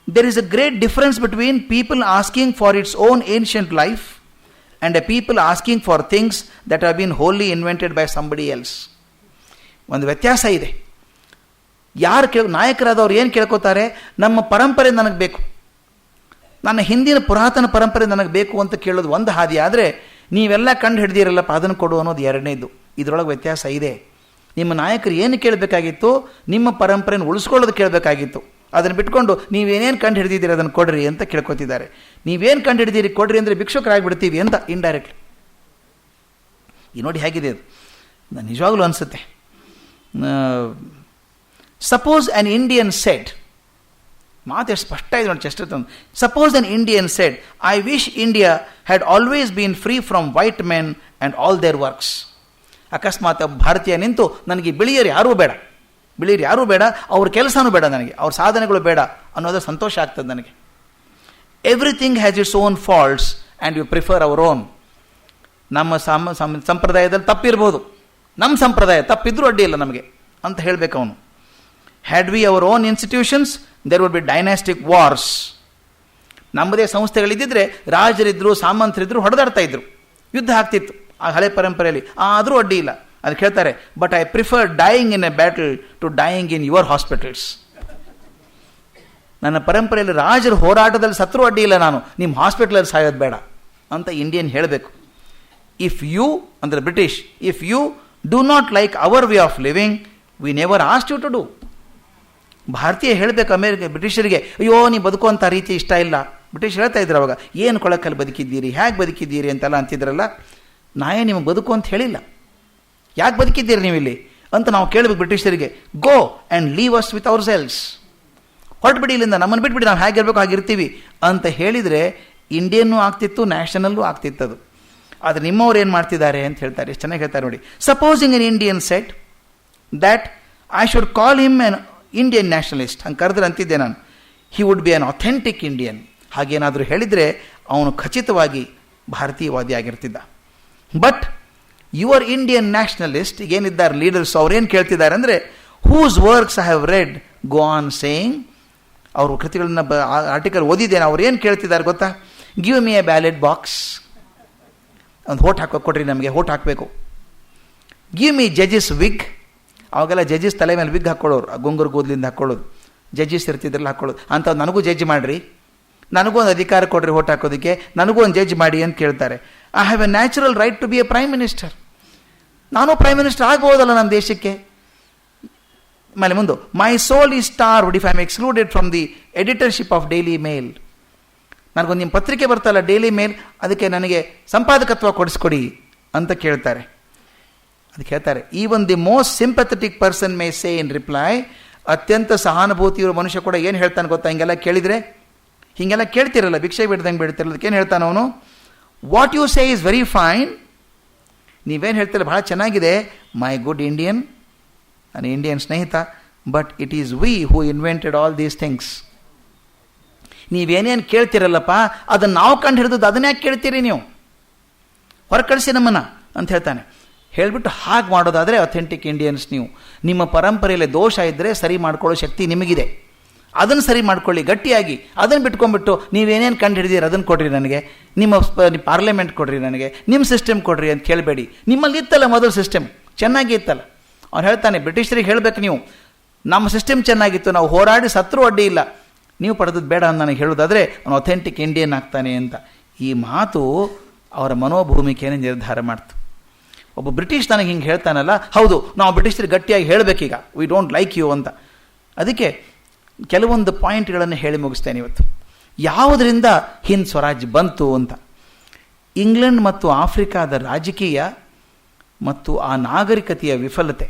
There is a great difference between people asking for its own ancient life and a people asking for things that have been wholly invented by somebody else. ಒಂದು ವ್ಯತ್ಯಾಸ ಇದೆ. ಯಾರು ನಾಯಕರಾದವ್ರು ಏನು ಕೇಳ್ಕೋತಾರೆ, ನಮ್ಮ ಪರಂಪರೆ ನನಗೆ ಬೇಕು, ನನ್ನ ಹಿಂದಿನ ಪುರಾತನ ಪರಂಪರೆ ನನಗೆ ಬೇಕು ಅಂತ ಕೇಳೋದು ಒಂದು ಹಾದಿ. ಆದರೆ ನೀವೆಲ್ಲ ಕಂಡು ಹಿಡ್ದಿರಲ್ಲಪ್ಪ ಅದನ್ನು ಕೊಡು ಅನ್ನೋದು ಎರಡನೇದು. ಇದರೊಳಗೆ ವ್ಯತ್ಯಾಸ ಇದೆ. ನಿಮ್ಮ ನಾಯಕರು ಏನು ಕೇಳಬೇಕಾಗಿತ್ತು, ನಿಮ್ಮ ಪರಂಪರೆಯನ್ನು ಉಳಿಸ್ಕೊಳ್ಳೋದು ಕೇಳಬೇಕಾಗಿತ್ತು. ಅದನ್ನು ಬಿಟ್ಕೊಂಡು ನೀವೇನೇನು ಕಂಡು ಹಿಡಿದಿದ್ದೀರಿ ಅದನ್ನು ಕೊಡ್ರಿ ಅಂತ ಕೇಳ್ಕೊತಿದ್ದಾರೆ. ನೀವೇನು ಕಂಡು ಹಿಡಿದಿರಿ ಕೊಡ್ರಿ ಅಂದರೆ ಭಿಕ್ಷುಕರಾಗಿಬಿಡ್ತೀವಿ ಅಂತ ಇಂಡೈರೆಕ್ಟ್ಲಿ. ಈ ನೋಡಿ ಹೇಗಿದೆ ಅದು, ನಿಜವಾಗ್ಲೂ ಅನಿಸುತ್ತೆ. ಸಪೋಸ್ ಆನ್ ಇಂಡಿಯನ್ ಸೆಡ್, ಮಾತು ಎಷ್ಟು ಸ್ಪಷ್ಟ ಇದೆ ನೋಡಿ Chesterton. Suppose an Indian said, I wish India had always been free from white men and all their works. ಅಕಸ್ಮಾತ್ ಭಾರತೀಯ ನಿಂತು ನನಗೆ ಬಿಳಿಯರು ಯಾರೂ ಬೇಡ, ಅವ್ರ ಕೆಲಸನೂ ಬೇಡ, ನನಗೆ ಅವ್ರ ಸಾಧನೆಗಳು ಬೇಡ ಅನ್ನೋದು ಸಂತೋಷ ಆಗ್ತದೆ ನನಗೆ. Everything has its own faults and you prefer our own. ನಮ್ಮ ಸಂಪ್ರದಾಯದಲ್ಲಿ ತಪ್ಪಿರ್ಬೋದು, ನಮ್ಮ ಸಂಪ್ರದಾಯ ತಪ್ಪಿದ್ರೂ ಅಡ್ಡಿ ಇಲ್ಲ ನಮಗೆ ಅಂತ ಹೇಳಬೇಕು ಅವನು. Had we our own institutions there would be dynastic wars. ನಮ್ಮದೇ ಸಂಸ್ಥೆಗಳಿದ್ದಿದ್ರೆ ರಾಜರಿದ್ರು ಸಾಮಂತರಿದ್ರು ಹೊಡೆದಾಡ್ತಾ ಇದ್ರು, ಯುದ್ಧ ಆಗ್ತಿತ್ತು ಆ ಹಳೆ ಪರಂಪರೆಯಲ್ಲಿ. ಆದರೂ ಅಡ್ಡಿ ಇಲ್ಲ. ಅದಕ್ಕೆ ಹೇಳ್ತಾರೆ, but I prefer dying in a battle to dying in your hospitals. ನನ್ನ ಪರಂಪರೆಯಲ್ಲಿ ರಾಜರು ಹೋರಾಟದಲ್ಲಿ ಸತ್ರು ಅಡ್ಡಿ ಇಲ್ಲ, ನಾನು ನಿಮ್ಮ ಹಾಸ್ಪಿಟಲಲ್ಲಿ ಸಾಯೋದು ಬೇಡ ಅಂತ ಇಂಡಿಯನ್ ಹೇಳಬೇಕು. ಇಫ್ ಯು ಅಂದರೆ British, if you do not like our way of living we never ask you to do. ಭಾರತೀಯ ಹೇಳಬೇಕು ಬ್ರಿಟಿಷರಿಗೆ, ಅಯ್ಯೋ ನೀವು ಬದುಕುವಂಥ ರೀತಿ ಇಷ್ಟ ಇಲ್ಲ. ಬ್ರಿಟಿಷ್ ಹೇಳ್ತಾ ಇದ್ರು ಅವಾಗ, ಏನು ಕೊಳಕಲ್ಲಿ ಬದುಕಿದ್ದೀರಿ, ಹೇಗೆ ಬದುಕಿದ್ದೀರಿ ಅಂತೆಲ್ಲ ಅಂತಿದ್ರಲ್ಲ. ನಾಯೇ ನಿಮಗೆ ಬದುಕು ಅಂತ ಹೇಳಿಲ್ಲ, ಯಾಕೆ ಬದುಕಿದ್ದೀರಿ ನೀವು ಇಲ್ಲಿ ಅಂತ ನಾವು ಕೇಳಬೇಕು ಬ್ರಿಟಿಷರಿಗೆ. Go and leave us with ourselves. ಹೊರಟುಬಿಡಿ ಇಲ್ಲಿಂದ, ನಮ್ಮನ್ನು ಬಿಟ್ಬಿಡಿ, ನಾವು ಹೇಗಿರ್ಬೇಕು ಹಾಗಿರ್ತೀವಿ ಅಂತ ಹೇಳಿದರೆ ಇಂಡಿಯನ್ನೂ ಆಗ್ತಿತ್ತು, ನ್ಯಾಷನಲ್ಲೂ ಆಗ್ತಿತ್ತದು. ಆದರೆ ನಿಮ್ಮವ್ರು ಏನು ಮಾಡ್ತಿದ್ದಾರೆ ಅಂತ ಹೇಳ್ತಾರೆ, ಎಷ್ಟು ಚೆನ್ನಾಗಿ ಹೇಳ್ತಾರೆ ನೋಡಿ. Supposing an Indian said that I should call him an Indian nationalist, ಹಂಗೆ ಕರೆದ್ರೆ ಅಂತಿದ್ದೆ ನಾನು, he would be an authentic Indian. ಹಾಗೇನಾದರೂ ಹೇಳಿದರೆ ಅವನು ಖಚಿತವಾಗಿ ಭಾರತೀಯವಾದಿ ಆಗಿರ್ತಿದ್ದ. ಬಟ್ ಯುವರ್ ಇಂಡಿಯನ್ ನ್ಯಾಷನಲಿಸ್ಟ್ ಏನಿದ್ದಾರೆ ಲೀಡರ್ಸ್, ಅವ್ರೇನು ಕೇಳ್ತಿದ್ದಾರೆ ಅಂದರೆ, whose works I have read go on saying, ಅವರು ಕೃತಿಗಳನ್ನ ಆರ್ಟಿಕಲ್ ಓದಿದ್ದೇನೆ, ಅವ್ರು ಏನು ಕೇಳ್ತಿದ್ದಾರೆ ಗೊತ್ತಾ? Give me a ballot box, ಒಂದು ಹೋಟ್ ಹಾಕೋಕೆ ಕೊಡ್ರಿ, ನಮಗೆ ಹೋಟ್ ಹಾಕಬೇಕು. ಗಿವ್ ಮಿ ಜಡ್ಜಸ್ ವಿಗ್, ಅವಾಗೆಲ್ಲ ಜಡ್ಜಸ್ ತಲೆ ಮೇಲೆ ವಿಗ್ ಹಾಕ್ಕೊಳ್ಳೋರು, ಗುಂಗುರು ಕೂದಲಿಂದ ಹಾಕ್ಕೊಳ್ಳೋದು, ಜಡ್ಜಸ್ ಇರ್ತಿದ್ರಲ್ಲ ಹಾಕ್ಕೊಳ್ಳೋದು, ಅಂಥದ್ದು ನನಗೂ ಜಡ್ಜ್ ಮಾಡಿರಿ, ನನಗೂ ಒಂದು ಅಧಿಕಾರ ಕೊಡ್ರಿ ಹೋಟ್ ಹಾಕೋದಕ್ಕೆ, ನನಗೂ ಒಂದು ಜಡ್ಜ್ ಮಾಡಿ ಅಂತ ಕೇಳ್ತಾರೆ. I have a natural right to be a prime minister, ನಾನು ಪ್ರೈಮ್ ಮಿನಿಸ್ಟರ್ ಆಗ್ಬೋದಲ್ಲ ನಮ್ಮ ದೇಶಕ್ಕೆ. ಆಮೇಲೆ ಮುಂದೆ, my soul is starved if I am excluded from the editorship of Daily Mail, ನನಗೊಂದು ನಿಮ್ಮ ಪತ್ರಿಕೆ ಬರ್ತಲ್ಲ ಡೈಲಿ ಮೇಲ್, ಅದಕ್ಕೆ ನನಗೆ ಸಂಪಾದಕತ್ವ ಕೊಡಿಸ್ಕೊಡಿ ಅಂತ ಕೇಳ್ತಾರೆ. ಅದಕ್ಕೆ ಹೇಳ್ತಾರೆ, even the most sympathetic person May say in reply, ಅತ್ಯಂತ ಸಹಾನುಭೂತಿ ಇರೋ ಮನುಷ್ಯ ಕೂಡ ಏನು ಹೇಳ್ತಾನೆ ಗೊತ್ತಾ? ಹಿಂಗೆಲ್ಲ ಕೇಳಿದರೆ, ಹೀಗೆಲ್ಲ ಕೇಳ್ತಿರಲ್ಲ, ಭಿಕ್ಷೆ ಬಿಡ್ದಂಗೆ ಬಿಡ್ತಿರಲ್ಲ, ಅದಕ್ಕೆ ಏನು ಹೇಳ್ತಾನೆ ಅವನು? What you say is very fine, ನೀವೇನು ಹೇಳ್ತಿರಲ್ಲ ಭಾಳ ಚೆನ್ನಾಗಿದೆ, ಮೈ ಗುಡ್ ಇಂಡಿಯನ್, ನನ್ನ ಇಂಡಿಯನ್ ಸ್ನೇಹಿತ, but it is we who invented all these things. ನೀವೇನೇನು ಕೇಳ್ತಿರಲ್ಲಪ್ಪ ಅದನ್ನು ನಾವು ಕಂಡು ಹಿಡಿದು ಅದನ್ನ ಯಾಕೆ ಕೇಳ್ತೀರಿ ನೀವು? ಹೊರ ಕಳಿಸಿ ನಮ್ಮನ್ನು ಅಂತ ಹೇಳ್ತಾನೆ. ಹೇಳಿಬಿಟ್ಟು ಹಾಗೆ ಮಾಡೋದಾದರೆ ಅಥೆಂಟಿಕ್ ಇಂಡಿಯನ್ಸ್ ನೀವು. ನಿಮ್ಮ ಪರಂಪರೆಯಲ್ಲಿ ದೋಷ ಇದ್ದರೆ ಸರಿ ಮಾಡ್ಕೊಳ್ಳೋ ಶಕ್ತಿ ನಿಮಗಿದೆ, ಅದನ್ನು ಸರಿ ಮಾಡ್ಕೊಳ್ಳಿ ಗಟ್ಟಿಯಾಗಿ. ಅದನ್ನು ಬಿಟ್ಕೊಂಡ್ಬಿಟ್ಟು ನೀವೇನೇನು ಕಂಡು ಹಿಡಿದಿರಿ ಅದನ್ನು ಕೊಡ್ರಿ ನನಗೆ, ನಿಮ್ಮ ಪಾರ್ಲಿಮೆಂಟ್ ಕೊಡ್ರಿ ನನಗೆ, ನಿಮ್ಮ ಸಿಸ್ಟಮ್ ಕೊಡ್ರಿ ಅಂತ ಕೇಳಬೇಡಿ. ನಿಮ್ಮಲ್ಲಿ ಇತ್ತಲ್ಲ ಮೊದಲು ಸಿಸ್ಟಮ್, ಚೆನ್ನಾಗಿ ಇತ್ತಲ್ಲ. ಅವ್ನು ಹೇಳ್ತಾನೆ, ಬ್ರಿಟಿಷರಿಗೆ ಹೇಳಬೇಕು ನೀವು, ನಮ್ಮ ಸಿಸ್ಟಮ್ ಚೆನ್ನಾಗಿತ್ತು, ನಾವು ಹೋರಾಡಿ ಸತ್ರು ಅಡ್ಡಿ ಇಲ್ಲ, ನೀವು ಪಡೆದದ್ದು ಬೇಡ ಅಂತ ನನಗೆ ಹೇಳೋದಾದರೆ ಅವನು ಅಥೆಂಟಿಕ್ ಇಂಡಿಯನ್ ಆಗ್ತಾನೆ ಅಂತ. ಈ ಮಾತು ಅವರ ಮನೋಭೂಮಿಕೆಯನ್ನು ನಿರ್ಧಾರ ಮಾಡ್ತು. ಒಬ್ಬ ಬ್ರಿಟಿಷ್ ನನಗೆ ಹಿಂಗೆ ಹೇಳ್ತಾನಲ್ಲ, ಹೌದು ನಾವು ಬ್ರಿಟಿಷರಿಗೆ ಗಟ್ಟಿಯಾಗಿ ಹೇಳಬೇಕೀಗ, ವಿ ಡೋಂಟ್ ಲೈಕ್ ಯು ಅಂತ. ಅದಕ್ಕೆ ಕೆಲವೊಂದು ಪಾಯಿಂಟ್ಗಳನ್ನು ಹೇಳಿ ಮುಗಿಸ್ತೇನೆ ಇವತ್ತು. ಯಾವುದರಿಂದ ಹಿಂದ್ ಸ್ವರಾಜ್ ಬಂತು ಅಂತ. ಇಂಗ್ಲೆಂಡ್ ಮತ್ತು ಆಫ್ರಿಕಾದ ರಾಜಕೀಯ ಮತ್ತು ಆ ನಾಗರಿಕತೆಯ ವಿಫಲತೆ.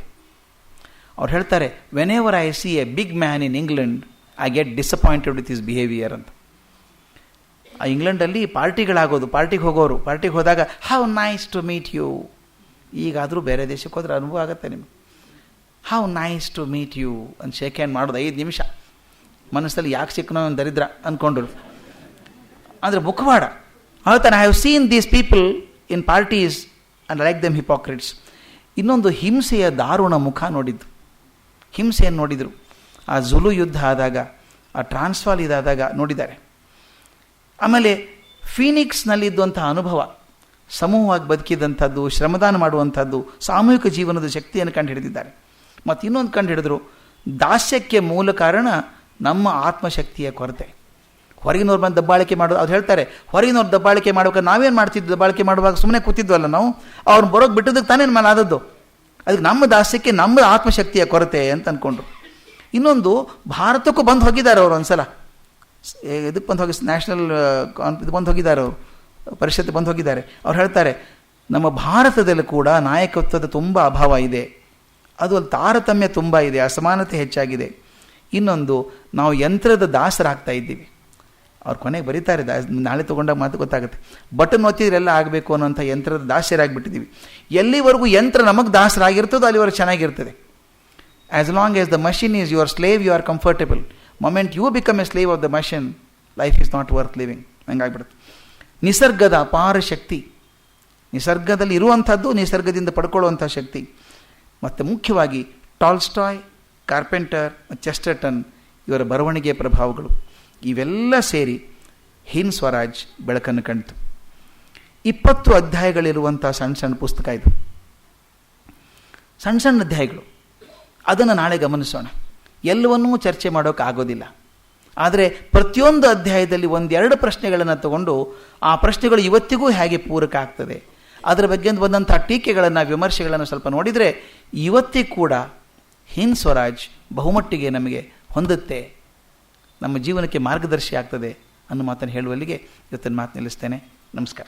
ಅವ್ರು ಹೇಳ್ತಾರೆ, whenever I see a big man in England I get disappointed with his behaviour ಅಂತ. ಆ ಇಂಗ್ಲೆಂಡಲ್ಲಿ ಪಾರ್ಟಿಗಳಾಗೋದು, ಪಾರ್ಟಿಗೆ ಹೋಗೋರು, ಪಾರ್ಟಿಗೆ ಹೋದಾಗ how nice to meet you, ಈಗಾದರೂ ಬೇರೆ ದೇಶಕ್ಕೆ ಹೋದ್ರೆ ಅನುಭವ ಆಗುತ್ತೆ ನಿಮಗೆ, how nice to meet you ಅಂತ ಶೇಕ್ ಹ್ಯಾಂಡ್ ಮಾಡೋದು 5 ನಿಮಿಷ. ಮನಸ್ಸಲ್ಲಿ ಯಾಕೆ ಸಿಕ್ಕನೋ ಒಂದು ದರಿದ್ರ ಅಂದ್ಕೊಂಡ್ರು, ಅಂದರೆ ಮುಖವಾಡ. ಹೇಳ್ತಾನೆ, I have seen these people in parties and like them hypocrites. ಇನ್ನೊಂದು ಹಿಂಸೆಯ ದಾರುಣ ಮುಖ ನೋಡಿದ್ದು, ಹಿಂಸೆಯನ್ನು ನೋಡಿದರು. ಆ ಜುಲು ಯುದ್ಧ ಆದಾಗ, ಆ ಟ್ರಾನ್ಸ್ವಾಲ್ ಇದಾದಾಗ ನೋಡಿದ್ದಾರೆ. ಆಮೇಲೆ ಫೀನಿಕ್ಸ್ನಲ್ಲಿದ್ದಂಥ ಅನುಭವ, ಸಮೂಹವಾಗಿ ಬದುಕಿದಂಥದ್ದು, ಶ್ರಮದಾನ ಮಾಡುವಂಥದ್ದು, ಸಾಮೂಹಿಕ ಜೀವನದ ಶಕ್ತಿಯನ್ನು ಕಂಡು ಹಿಡಿದಿದ್ದಾರೆ. ಮತ್ತು ಇನ್ನೊಂದು ಕಂಡು ಹಿಡಿದ್ರು, ದಾಸ್ಯಕ್ಕೆ ಮೂಲ ಕಾರಣ ನಮ್ಮ ಆತ್ಮಶಕ್ತಿಯ ಕೊರತೆ. ಹೊರಗಿನವ್ರು ಬಂದು ದಬ್ಬಾಳಿಕೆ ಮಾಡೋದು, ಅವ್ರು ಹೇಳ್ತಾರೆ, ಹೊರಗಿನವ್ರು ದಬ್ಬಾಳಿಕೆ ಮಾಡ್ಬೇಕಾದ್ರೆ ನಾವೇನು ಮಾಡ್ತಿದ್ವಿ? ದಬ್ಬಾಳಿಕೆ ಮಾಡುವಾಗ ಸುಮ್ಮನೆ ಕೂತಿದ್ವಲ್ಲ ನಾವು, ಅವ್ರನ್ನ ಬರೋಕ್ಕೆ ಬಿಟ್ಟದಕ್ಕೆ ತಾನೇ ಮೇಲೆ ಆದದ್ದು. ಅದಕ್ಕೆ ನಮ್ಮ ದಾಸ್ಯಕ್ಕೆ ನಮ್ಮ ಆತ್ಮಶಕ್ತಿಯ ಕೊರತೆ ಅಂತ ಅಂದ್ಕೊಂಡ್ರು. ಇನ್ನೊಂದು, ಭಾರತಕ್ಕೂ ಬಂದು ಹೋಗಿದ್ದಾರೆ ಅವರು ಒಂದು ಸಲ, ಇದಕ್ಕೆ ಬಂದು ಹೋಗಿ ನ್ಯಾಷನಲ್ ಇದು ಬಂದು ಹೋಗಿದ್ದಾರೆ, ಅವರು ಪರಿಷತ್ ಬಂದು ಹೋಗಿದ್ದಾರೆ. ಅವ್ರು ಹೇಳ್ತಾರೆ, ನಮ್ಮ ಭಾರತದಲ್ಲಿ ಕೂಡ ನಾಯಕತ್ವದ ತುಂಬ ಅಭಾವ ಇದೆ, ಅದು ಅಲ್ಲಿ ತಾರತಮ್ಯ ತುಂಬ ಇದೆ, ಅಸಮಾನತೆ ಹೆಚ್ಚಾಗಿದೆ. ಇನ್ನೊಂದು, ನಾವು ಯಂತ್ರದ ದಾಸರಾಗ್ತಾ ಇದ್ದೀವಿ. ಅವ್ರು ಕೊನೆಗೆ ಬರೀತಾರೆ, ನಾಳೆ ತೊಗೊಂಡಾಗ ಮಾತು ಗೊತ್ತಾಗುತ್ತೆ, ಬಟನ್ ಒತ್ತಿದ್ರೆಲ್ಲ ಆಗಬೇಕು ಅನ್ನೋಂಥ ಯಂತ್ರದ ದಾಸರಾಗಿಬಿಟ್ಟಿದ್ದೀವಿ. ಎಲ್ಲಿವರೆಗೂ ಯಂತ್ರ ನಮಗೆ ದಾಸರಾಗಿರ್ತದೋ ಅಲ್ಲಿವರೆಗೂ ಚೆನ್ನಾಗಿರ್ತದೆ. As long as the machine is your slave, you are comfortable. Moment you become a slave of the machine, life is not worth living. ಹಂಗಾಗ್ಬಿಡುತ್ತೆ. ನಿಸರ್ಗದ ಅಪಾರ ಶಕ್ತಿ, ನಿಸರ್ಗದಲ್ಲಿ ಇರುವಂಥದ್ದು, ನಿಸರ್ಗದಿಂದ ಪಡ್ಕೊಳ್ಳುವಂಥ ಶಕ್ತಿ, ಮತ್ತು ಮುಖ್ಯವಾಗಿ ಟಾಲ್ಸ್ಟಾಯ್, ಕಾರ್ಪೆಂಟರ್, ಚೆಸ್ಟರ್ಟನ್ ಇವರ ಬರವಣಿಗೆಯ ಪ್ರಭಾವಗಳು, ಇವೆಲ್ಲ ಸೇರಿ ಹಿಂದ್ ಸ್ವರಾಜ್ ಬೆಳಕನ್ನು ಕಂಡಿತು. 20 ಅಧ್ಯಾಯಗಳಿರುವಂಥ ಸಣ್ಣ ಸಣ್ಣ ಪುಸ್ತಕ ಇದು, ಸಣ್ಣ ಸಣ್ಣ ಅಧ್ಯಾಯಗಳು. ಅದನ್ನು ನಾಳೆ ಗಮನಿಸೋಣ. ಎಲ್ಲವನ್ನೂ ಚರ್ಚೆ ಮಾಡೋಕೆ ಆಗೋದಿಲ್ಲ, ಆದರೆ ಪ್ರತಿಯೊಂದು ಅಧ್ಯಾಯದಲ್ಲಿ 1-2 ಪ್ರಶ್ನೆಗಳನ್ನು ತಗೊಂಡು ಆ ಪ್ರಶ್ನೆಗಳು ಇವತ್ತಿಗೂ ಹೇಗೆ ಪೂರಕ ಆಗ್ತದೆ, ಅದರ ಬಗ್ಗೆ ಬಂದಂಥ ಟೀಕೆಗಳನ್ನು, ವಿಮರ್ಶೆಗಳನ್ನು ಸ್ವಲ್ಪ ನೋಡಿದರೆ ಇವತ್ತಿಗೂ ಕೂಡ ಹಿಂದ್ ಸ್ವರಾಜ್ ಬಹುಮಟ್ಟಿಗೆ ನಮಗೆ ಹೊಂದುತ್ತೆ, ನಮ್ಮ ಜೀವನಕ್ಕೆ ಮಾರ್ಗದರ್ಶಿ ಆಗ್ತದೆ ಅನ್ನೋ ಮಾತನ್ನು ಹೇಳುವಲ್ಲಿಗೆ ಇವತ್ತಿನ ಮಾತು ನಿಲ್ಲಿಸ್ತೇನೆ. ನಮಸ್ಕಾರ.